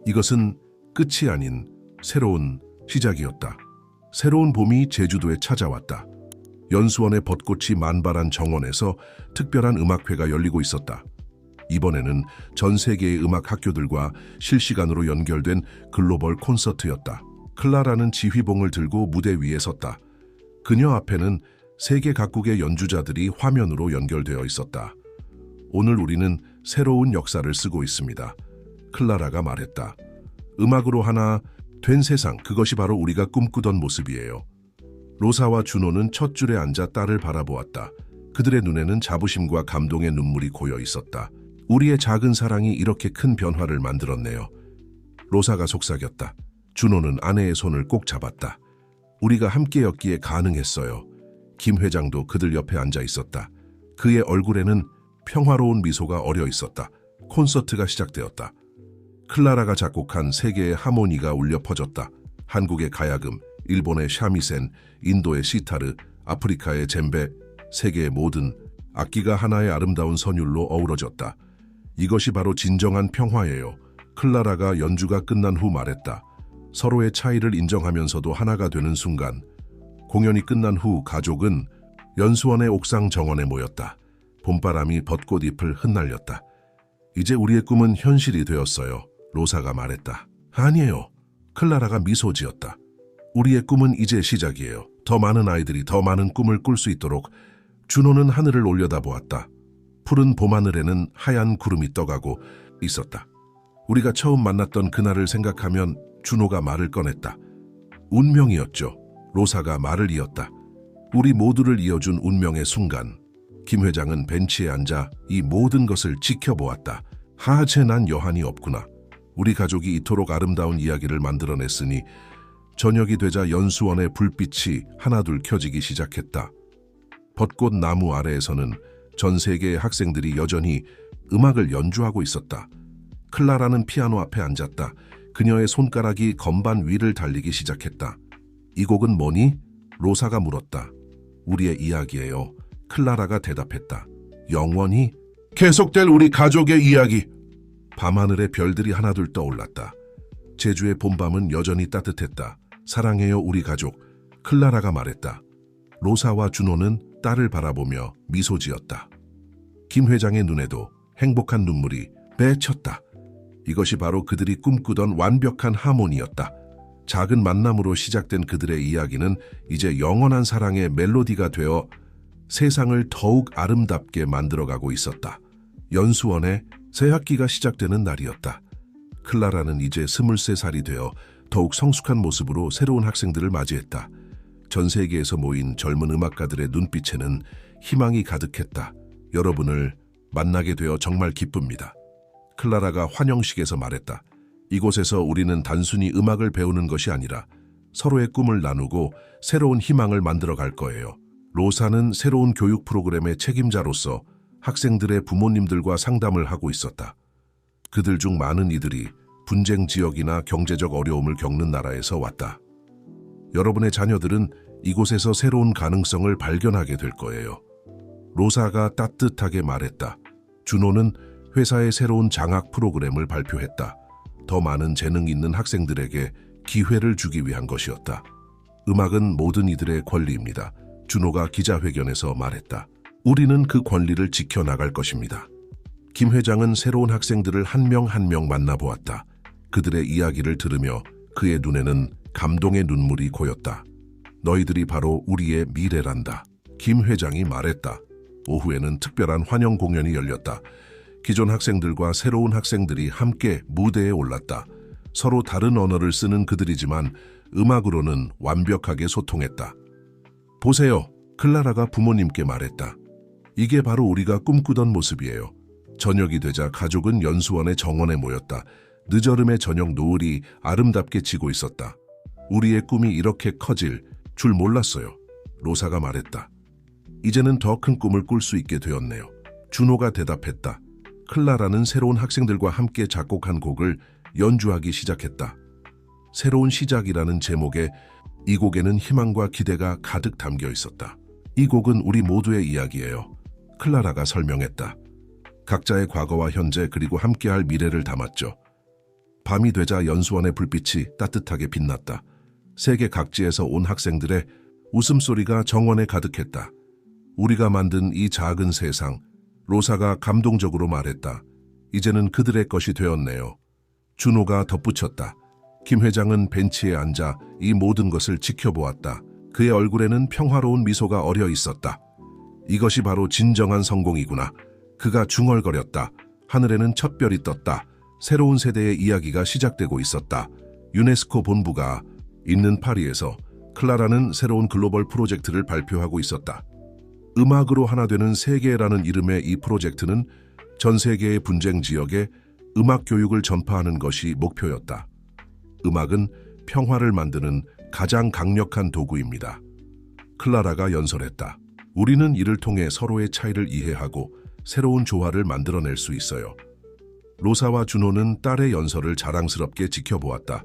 이것은 끝이 아닌 새로운 시작이었다. 새로운 봄이 제주도에 찾아왔다. 연수원의 벚꽃이 만발한 정원에서 특별한 음악회가 열리고 있었다. 이번에는 전 세계의 음악 학교들과 실시간으로 연결된 글로벌 콘서트였다. 클라라는 지휘봉을 들고 무대 위에 섰다. 그녀 앞에는 세계 각국의 연주자들이 화면으로 연결되어 있었다. 오늘 우리는 새로운 역사를 쓰고 있습니다. 클라라가 말했다. 음악으로 하나 된 세상, 그것이 바로 우리가 꿈꾸던 모습이에요. 로사와 준호는 첫 줄에 앉아 딸을 바라보았다. 그들의 눈에는 자부심과 감동의 눈물이 고여 있었다. 우리의 작은 사랑이 이렇게 큰 변화를 만들었네요. 로사가 속삭였다. 준호는 아내의 손을 꼭 잡았다. 우리가 함께였기에 가능했어요. 김 회장도 그들 옆에 앉아 있었다. 그의 얼굴에는 평화로운 미소가 어려 있었다. 콘서트가 시작되었다. 클라라가 작곡한 세계의 하모니가 울려 퍼졌다. 한국의 가야금, 일본의 샤미센, 인도의 시타르, 아프리카의 젬베, 세계의 모든 악기가 하나의 아름다운 선율로 어우러졌다. 이것이 바로 진정한 평화예요. 클라라가 연주가 끝난 후 말했다. 서로의 차이를 인정하면서도 하나가 되는 순간. 공연이 끝난 후 가족은 연수원의 옥상 정원에 모였다. 봄바람이 벚꽃잎을 흩날렸다. 이제 우리의 꿈은 현실이 되었어요. 로사가 말했다. 아니에요. 클라라가 미소 지었다. 우리의 꿈은 이제 시작이에요. 더 많은 아이들이 더 많은 꿈을 꿀 수 있도록. 준호는 하늘을 올려다보았다. 푸른 봄하늘에는 하얀 구름이 떠가고 있었다. 우리가 처음 만났던 그날을 생각하면 준호가 말을 꺼냈다. 운명이었죠. 로사가 말을 이었다. 우리 모두를 이어준 운명의 순간. 김 회장은 벤치에 앉아 이 모든 것을 지켜보았다. 하체 난 여한이 없구나. 우리 가족이 이토록 아름다운 이야기를 만들어냈으니 저녁이 되자 연수원의 불빛이 하나둘 켜지기 시작했다. 벚꽃 나무 아래에서는 전 세계의 학생들이 여전히 음악을 연주하고 있었다. 클라라는 피아노 앞에 앉았다. 그녀의 손가락이 건반 위를 달리기 시작했다. 이 곡은 뭐니? 로사가 물었다. 우리의 이야기예요. 클라라가 대답했다. 영원히 계속될 우리 가족의 이야기. 밤하늘에 별들이 하나둘 떠올랐다. 제주의 봄밤은 여전히 따뜻했다. 사랑해요 우리 가족. 클라라가 말했다. 로사와 준호는 딸을 바라보며 미소 지었다. 김 회장의 눈에도 행복한 눈물이 맺혔다. 이것이 바로 그들이 꿈꾸던 완벽한 하모니였다. 작은 만남으로 시작된 그들의 이야기는 이제 영원한 사랑의 멜로디가 되어 세상을 더욱 아름답게 만들어가고 있었다. 연수원의 새 학기가 시작되는 날이었다. 클라라는 이제 23살이 되어 더욱 성숙한 모습으로 새로운 학생들을 맞이했다. 전 세계에서 모인 젊은 음악가들의 눈빛에는 희망이 가득했다. 여러분을 만나게 되어 정말 기쁩니다. 클라라가 환영식에서 말했다. 이곳에서 우리는 단순히 음악을 배우는 것이 아니라 서로의 꿈을 나누고 새로운 희망을 만들어 갈 거예요. 로사는 새로운 교육 프로그램의 책임자로서 학생들의 부모님들과 상담을 하고 있었다. 그들 중 많은 이들이 분쟁 지역이나 경제적 어려움을 겪는 나라에서 왔다. 여러분의 자녀들은 이곳에서 새로운 가능성을 발견하게 될 거예요. 로사가 따뜻하게 말했다. 준호는 회사의 새로운 장학 프로그램을 발표했다. 더 많은 재능 있는 학생들에게 기회를 주기 위한 것이었다. 음악은 모든 이들의 권리입니다. 준호가 기자회견에서 말했다. 우리는 그 권리를 지켜나갈 것입니다. 김 회장은 새로운 학생들을 한 명 한 명 만나보았다. 그들의 이야기를 들으며 그의 눈에는 감동의 눈물이 고였다. 너희들이 바로 우리의 미래란다. 김 회장이 말했다. 오후에는 특별한 환영 공연이 열렸다. 기존 학생들과 새로운 학생들이 함께 무대에 올랐다. 서로 다른 언어를 쓰는 그들이지만 음악으로는 완벽하게 소통했다. 보세요. 클라라가 부모님께 말했다. 이게 바로 우리가 꿈꾸던 모습이에요. 저녁이 되자 가족은 연수원의 정원에 모였다. 늦어름의 저녁 노을이 아름답게 지고 있었다. 우리의 꿈이 이렇게 커질 줄 몰랐어요. 로사가 말했다. 이제는 더 큰 꿈을 꿀 수 있게 되었네요. 준호가 대답했다. 클라라는 새로운 학생들과 함께 작곡한 곡을 연주하기 시작했다. 새로운 시작이라는 제목에 이 곡에는 희망과 기대가 가득 담겨 있었다. 이 곡은 우리 모두의 이야기예요. 클라라가 설명했다. 각자의 과거와 현재 그리고 함께할 미래를 담았죠. 밤이 되자 연수원의 불빛이 따뜻하게 빛났다. 세계 각지에서 온 학생들의 웃음소리가 정원에 가득했다. 우리가 만든 이 작은 세상, 로사가 감동적으로 말했다. 이제는 그들의 것이 되었네요. 준호가 덧붙였다. 김 회장은 벤치에 앉아 이 모든 것을 지켜보았다. 그의 얼굴에는 평화로운 미소가 어려 있었다. 이것이 바로 진정한 성공이구나. 그가 중얼거렸다. 하늘에는 첫 별이 떴다. 새로운 세대의 이야기가 시작되고 있었다. 유네스코 본부가 있는 파리에서 클라라는 새로운 글로벌 프로젝트를 발표하고 있었다. 음악으로 하나 되는 세계라는 이름의 이 프로젝트는 전 세계의 분쟁 지역에 음악 교육을 전파하는 것이 목표였다. 음악은 평화를 만드는 가장 강력한 도구입니다. 클라라가 연설했다. 우리는 이를 통해 서로의 차이를 이해하고 새로운 조화를 만들어낼 수 있어요. 로사와 준호는 딸의 연설을 자랑스럽게 지켜보았다.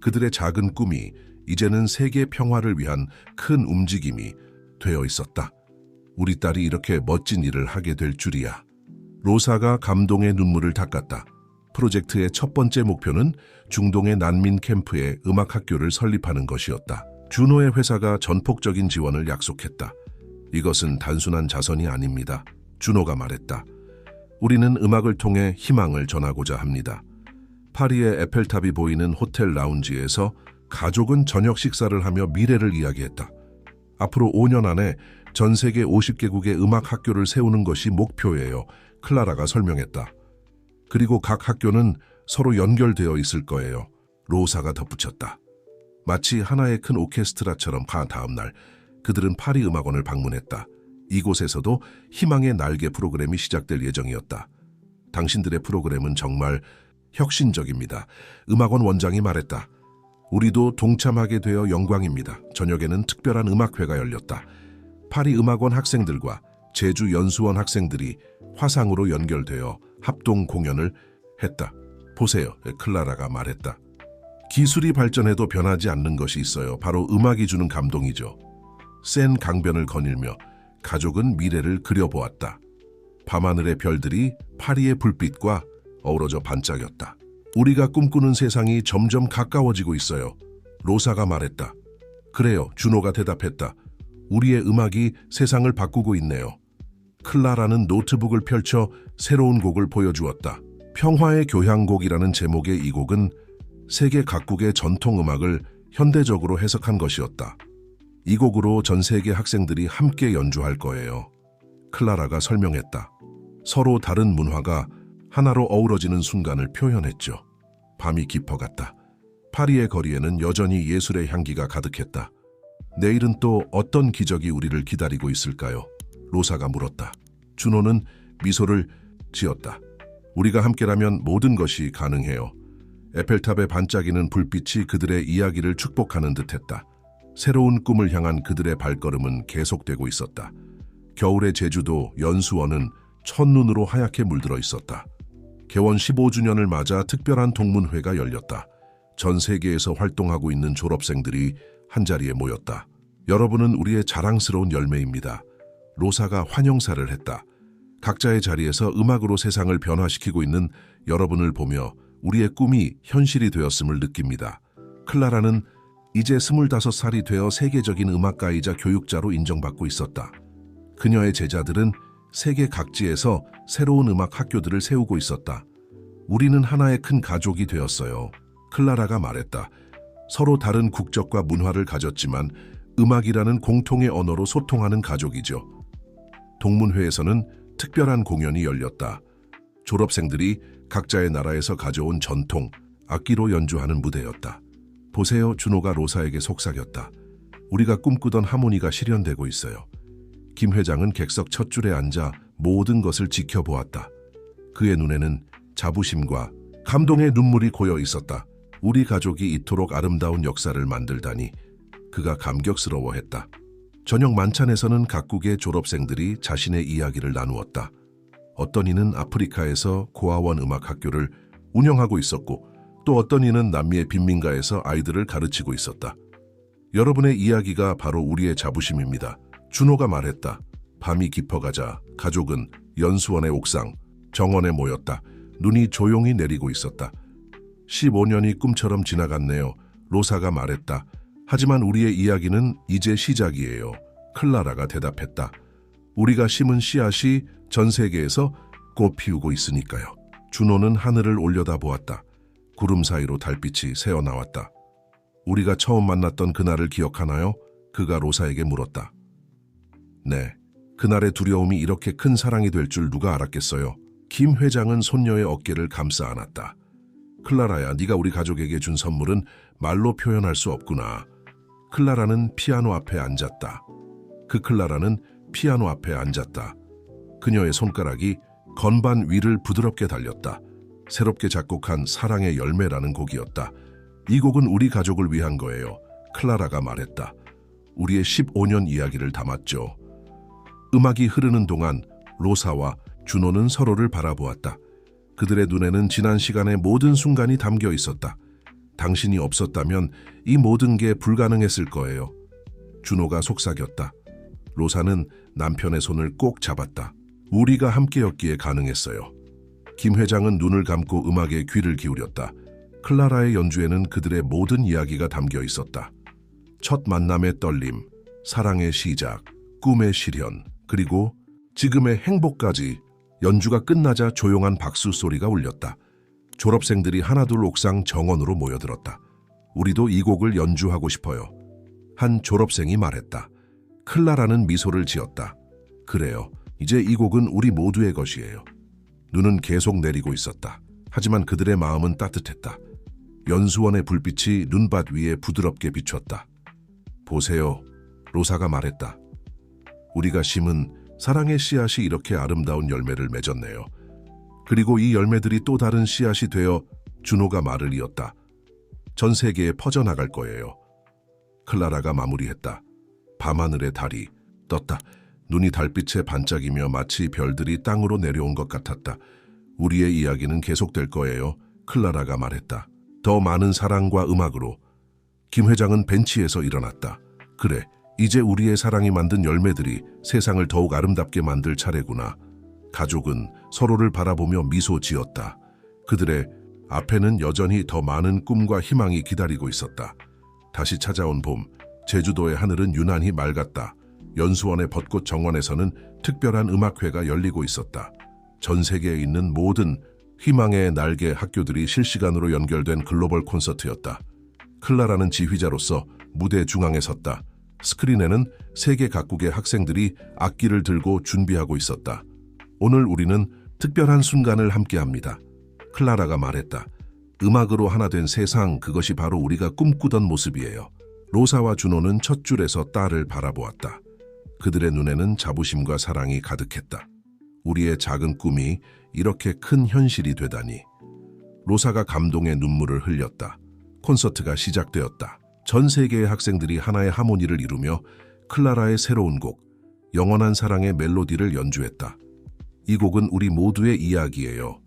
그들의 작은 꿈이 이제는 세계 평화를 위한 큰 움직임이 되어 있었다. 우리 딸이 이렇게 멋진 일을 하게 될 줄이야. 로사가 감동의 눈물을 닦았다. 프로젝트의 첫 번째 목표는 중동의 난민 캠프에 음악학교를 설립하는 것이었다. 준호의 회사가 전폭적인 지원을 약속했다. 이것은 단순한 자선이 아닙니다. 준호가 말했다. 우리는 음악을 통해 희망을 전하고자 합니다. 파리의 에펠탑이 보이는 호텔 라운지에서 가족은 저녁 식사를 하며 미래를 이야기했다. 앞으로 5년 안에 전 세계 50개국의 음악 학교를 세우는 것이 목표예요. 클라라가 설명했다. 그리고 각 학교는 서로 연결되어 있을 거예요. 로사가 덧붙였다. 마치 하나의 큰 오케스트라처럼 다음 날 그들은 파리 음악원을 방문했다. 이곳에서도 희망의 날개 프로그램이 시작될 예정이었다. 당신들의 프로그램은 정말 혁신적입니다. 음악원 원장이 말했다. 우리도 동참하게 되어 영광입니다. 저녁에는 특별한 음악회가 열렸다. 파리 음악원 학생들과 제주 연수원 학생들이 화상으로 연결되어 합동 공연을 했다. 보세요, 클라라가 말했다. 기술이 발전해도 변하지 않는 것이 있어요. 바로 음악이 주는 감동이죠. 센 강변을 거닐며 가족은 미래를 그려보았다. 밤하늘의 별들이 파리의 불빛과 어우러져 반짝였다. 우리가 꿈꾸는 세상이 점점 가까워지고 있어요. 로사가 말했다. 그래요, 준호가 대답했다. 우리의 음악이 세상을 바꾸고 있네요. 클라라는 노트북을 펼쳐 새로운 곡을 보여주었다. 평화의 교향곡이라는 제목의 이 곡은 세계 각국의 전통 음악을 현대적으로 해석한 것이었다. 이 곡으로 전 세계 학생들이 함께 연주할 거예요. 클라라가 설명했다. 서로 다른 문화가 하나로 어우러지는 순간을 표현했죠. 밤이 깊어갔다. 파리의 거리에는 여전히 예술의 향기가 가득했다. 내일은 또 어떤 기적이 우리를 기다리고 있을까요? 로사가 물었다. 준호는 미소를 지었다. 우리가 함께라면 모든 것이 가능해요. 에펠탑의 반짝이는 불빛이 그들의 이야기를 축복하는 듯했다. 새로운 꿈을 향한 그들의 발걸음은 계속되고 있었다. 겨울의 제주도 연수원은 첫눈으로 하얗게 물들어 있었다. 개원 15주년을 맞아 특별한 동문회가 열렸다. 전 세계에서 활동하고 있는 졸업생들이 한자리에 모였다. 여러분은 우리의 자랑스러운 열매입니다. 로사가 환영사를 했다. 각자의 자리에서 음악으로 세상을 변화시키고 있는 여러분을 보며 우리의 꿈이 현실이 되었음을 느낍니다. 클라라는 이제 25살이 되어 세계적인 음악가이자 교육자로 인정받고 있었다. 그녀의 제자들은 세계 각지에서 새로운 음악 학교들을 세우고 있었다. 우리는 하나의 큰 가족이 되었어요. 클라라가 말했다. 서로 다른 국적과 문화를 가졌지만 음악이라는 공통의 언어로 소통하는 가족이죠. 동문회에서는 특별한 공연이 열렸다. 졸업생들이 각자의 나라에서 가져온 전통, 악기로 연주하는 무대였다. 보세요, 준호가 로사에게 속삭였다. 우리가 꿈꾸던 하모니가 실현되고 있어요. 김 회장은 객석 첫 줄에 앉아 모든 것을 지켜보았다. 그의 눈에는 자부심과 감동의 눈물이 고여 있었다. 우리 가족이 이토록 아름다운 역사를 만들다니 그가 감격스러워했다. 저녁 만찬에서는 각국의 졸업생들이 자신의 이야기를 나누었다. 어떤 이는 아프리카에서 고아원 음악학교를 운영하고 있었고 또 어떤 이는 남미의 빈민가에서 아이들을 가르치고 있었다. 여러분의 이야기가 바로 우리의 자부심입니다. 준호가 말했다. 밤이 깊어가자 가족은 연수원의 옥상, 정원에 모였다. 눈이 조용히 내리고 있었다. 15년이 꿈처럼 지나갔네요. 로사가 말했다. 하지만 우리의 이야기는 이제 시작이에요. 클라라가 대답했다. 우리가 심은 씨앗이 전 세계에서 꽃 피우고 있으니까요. 준호는 하늘을 올려다보았다. 구름 사이로 달빛이 새어나왔다. 우리가 처음 만났던 그날을 기억하나요? 그가 로사에게 물었다. 네, 그날의 두려움이 이렇게 큰 사랑이 될 줄 누가 알았겠어요. 김 회장은 손녀의 어깨를 감싸 안았다. 클라라야, 네가 우리 가족에게 준 선물은 말로 표현할 수 없구나. 클라라는 피아노 앞에 앉았다. 클라라는 피아노 앞에 앉았다. 그녀의 손가락이 건반 위를 부드럽게 달렸다. 새롭게 작곡한 사랑의 열매라는 곡이었다. 이 곡은 우리 가족을 위한 거예요. 클라라가 말했다. 우리의 15년 이야기를 담았죠. 음악이 흐르는 동안 로사와 준호는 서로를 바라보았다. 그들의 눈에는 지난 시간의 모든 순간이 담겨 있었다. 당신이 없었다면 이 모든 게 불가능했을 거예요. 준호가 속삭였다. 로사는 남편의 손을 꼭 잡았다. 우리가 함께였기에 가능했어요. 김 회장은 눈을 감고 음악에 귀를 기울였다. 클라라의 연주에는 그들의 모든 이야기가 담겨 있었다. 첫 만남의 떨림, 사랑의 시작, 꿈의 실현, 그리고 지금의 행복까지. 연주가 끝나자 조용한 박수 소리가 울렸다. 졸업생들이 하나둘 옥상 정원으로 모여들었다. 우리도 이 곡을 연주하고 싶어요. 한 졸업생이 말했다. 클라라는 미소를 지었다. 그래요. 이제 이 곡은 우리 모두의 것이에요. 눈은 계속 내리고 있었다. 하지만 그들의 마음은 따뜻했다. 연수원의 불빛이 눈밭 위에 부드럽게 비쳤다. 보세요. 로사가 말했다. 우리가 심은 사랑의 씨앗이 이렇게 아름다운 열매를 맺었네요. 그리고 이 열매들이 또 다른 씨앗이 되어 준호가 말을 이었다. 전 세계에 퍼져나갈 거예요. 클라라가 마무리했다. 밤하늘의 달이 떴다. 눈이 달빛에 반짝이며 마치 별들이 땅으로 내려온 것 같았다. 우리의 이야기는 계속될 거예요. 클라라가 말했다. 더 많은 사랑과 음악으로. 김 회장은 벤치에서 일어났다. 그래, 이제 우리의 사랑이 만든 열매들이 세상을 더욱 아름답게 만들 차례구나. 가족은 서로를 바라보며 미소 지었다. 그들의 앞에는 여전히 더 많은 꿈과 희망이 기다리고 있었다. 다시 찾아온 봄, 제주도의 하늘은 유난히 맑았다. 연수원의 벚꽃 정원에서는 특별한 음악회가 열리고 있었다. 전 세계에 있는 모든 희망의 날개 학교들이 실시간으로 연결된 글로벌 콘서트였다. 클라라는 지휘자로서 무대 중앙에 섰다. 스크린에는 세계 각국의 학생들이 악기를 들고 준비하고 있었다. 오늘 우리는 특별한 순간을 함께합니다. 클라라가 말했다. 음악으로 하나 된 세상, 그것이 바로 우리가 꿈꾸던 모습이에요. 로사와 준호는 첫 줄에서 딸을 바라보았다. 그들의 눈에는 자부심과 사랑이 가득했다. 우리의 작은 꿈이 이렇게 큰 현실이 되다니. 로사가 감동의 눈물을 흘렸다. 콘서트가 시작되었다. 전 세계의 학생들이 하나의 하모니를 이루며 클라라의 새로운 곡, 영원한 사랑의 멜로디를 연주했다. 이 곡은 우리 모두의 이야기예요.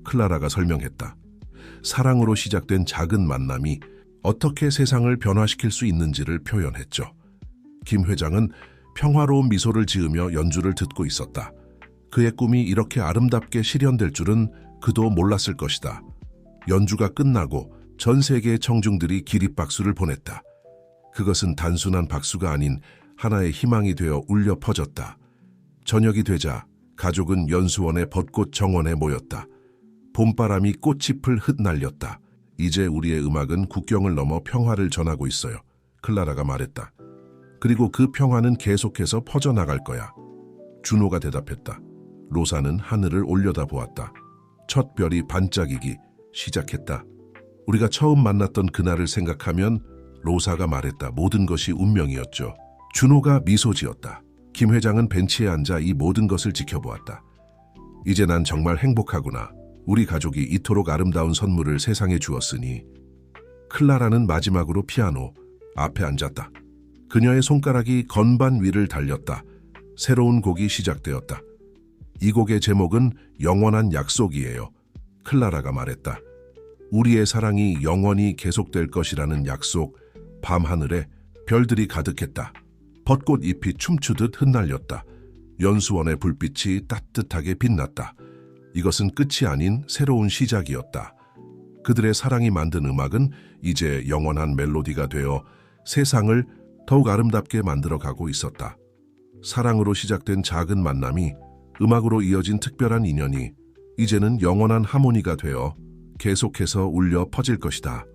클라라가 설명했다. 사랑으로 시작된 작은 만남이 어떻게 세상을 변화시킬 수 있는지를 표현했죠. 김 회장은 평화로운 미소를 지으며 연주를 듣고 있었다. 그의 꿈이 이렇게 아름답게 실현될 줄은 그도 몰랐을 것이다. 연주가 끝나고 전 세계의 청중들이 기립박수를 보냈다. 그것은 단순한 박수가 아닌 하나의 희망이 되어 울려 퍼졌다. 저녁이 되자 가족은 연수원의 벚꽃 정원에 모였다. 봄바람이 꽃잎을 흩날렸다. 이제 우리의 음악은 국경을 넘어 평화를 전하고 있어요. 클라라가 말했다. 그리고 그 평화는 계속해서 퍼져나갈 거야. 준호가 대답했다. 로사는 하늘을 올려다보았다. 첫 별이 반짝이기 시작했다. 우리가 처음 만났던 그날을 생각하면 로사가 말했다. 모든 것이 운명이었죠. 준호가 미소 지었다. 김 회장은 벤치에 앉아 이 모든 것을 지켜보았다. 이제 난 정말 행복하구나. 우리 가족이 이토록 아름다운 선물을 세상에 주었으니. 클라라는 마지막으로 피아노 앞에 앉았다. 그녀의 손가락이 건반 위를 달렸다. 새로운 곡이 시작되었다. 이 곡의 제목은 영원한 약속이에요. 클라라가 말했다. 우리의 사랑이 영원히 계속될 것이라는 약속. 밤하늘에 별들이 가득했다. 벚꽃 잎이 춤추듯 흩날렸다. 연수원의 불빛이 따뜻하게 빛났다. 이것은 끝이 아닌 새로운 시작이었다. 그들의 사랑이 만든 음악은 이제 영원한 멜로디가 되어 세상을 더욱 아름답게 만들어가고 있었다. 사랑으로 시작된 작은 만남이 음악으로 이어진 특별한 인연이 이제는 영원한 하모니가 되어 계속해서 울려 퍼질 것이다.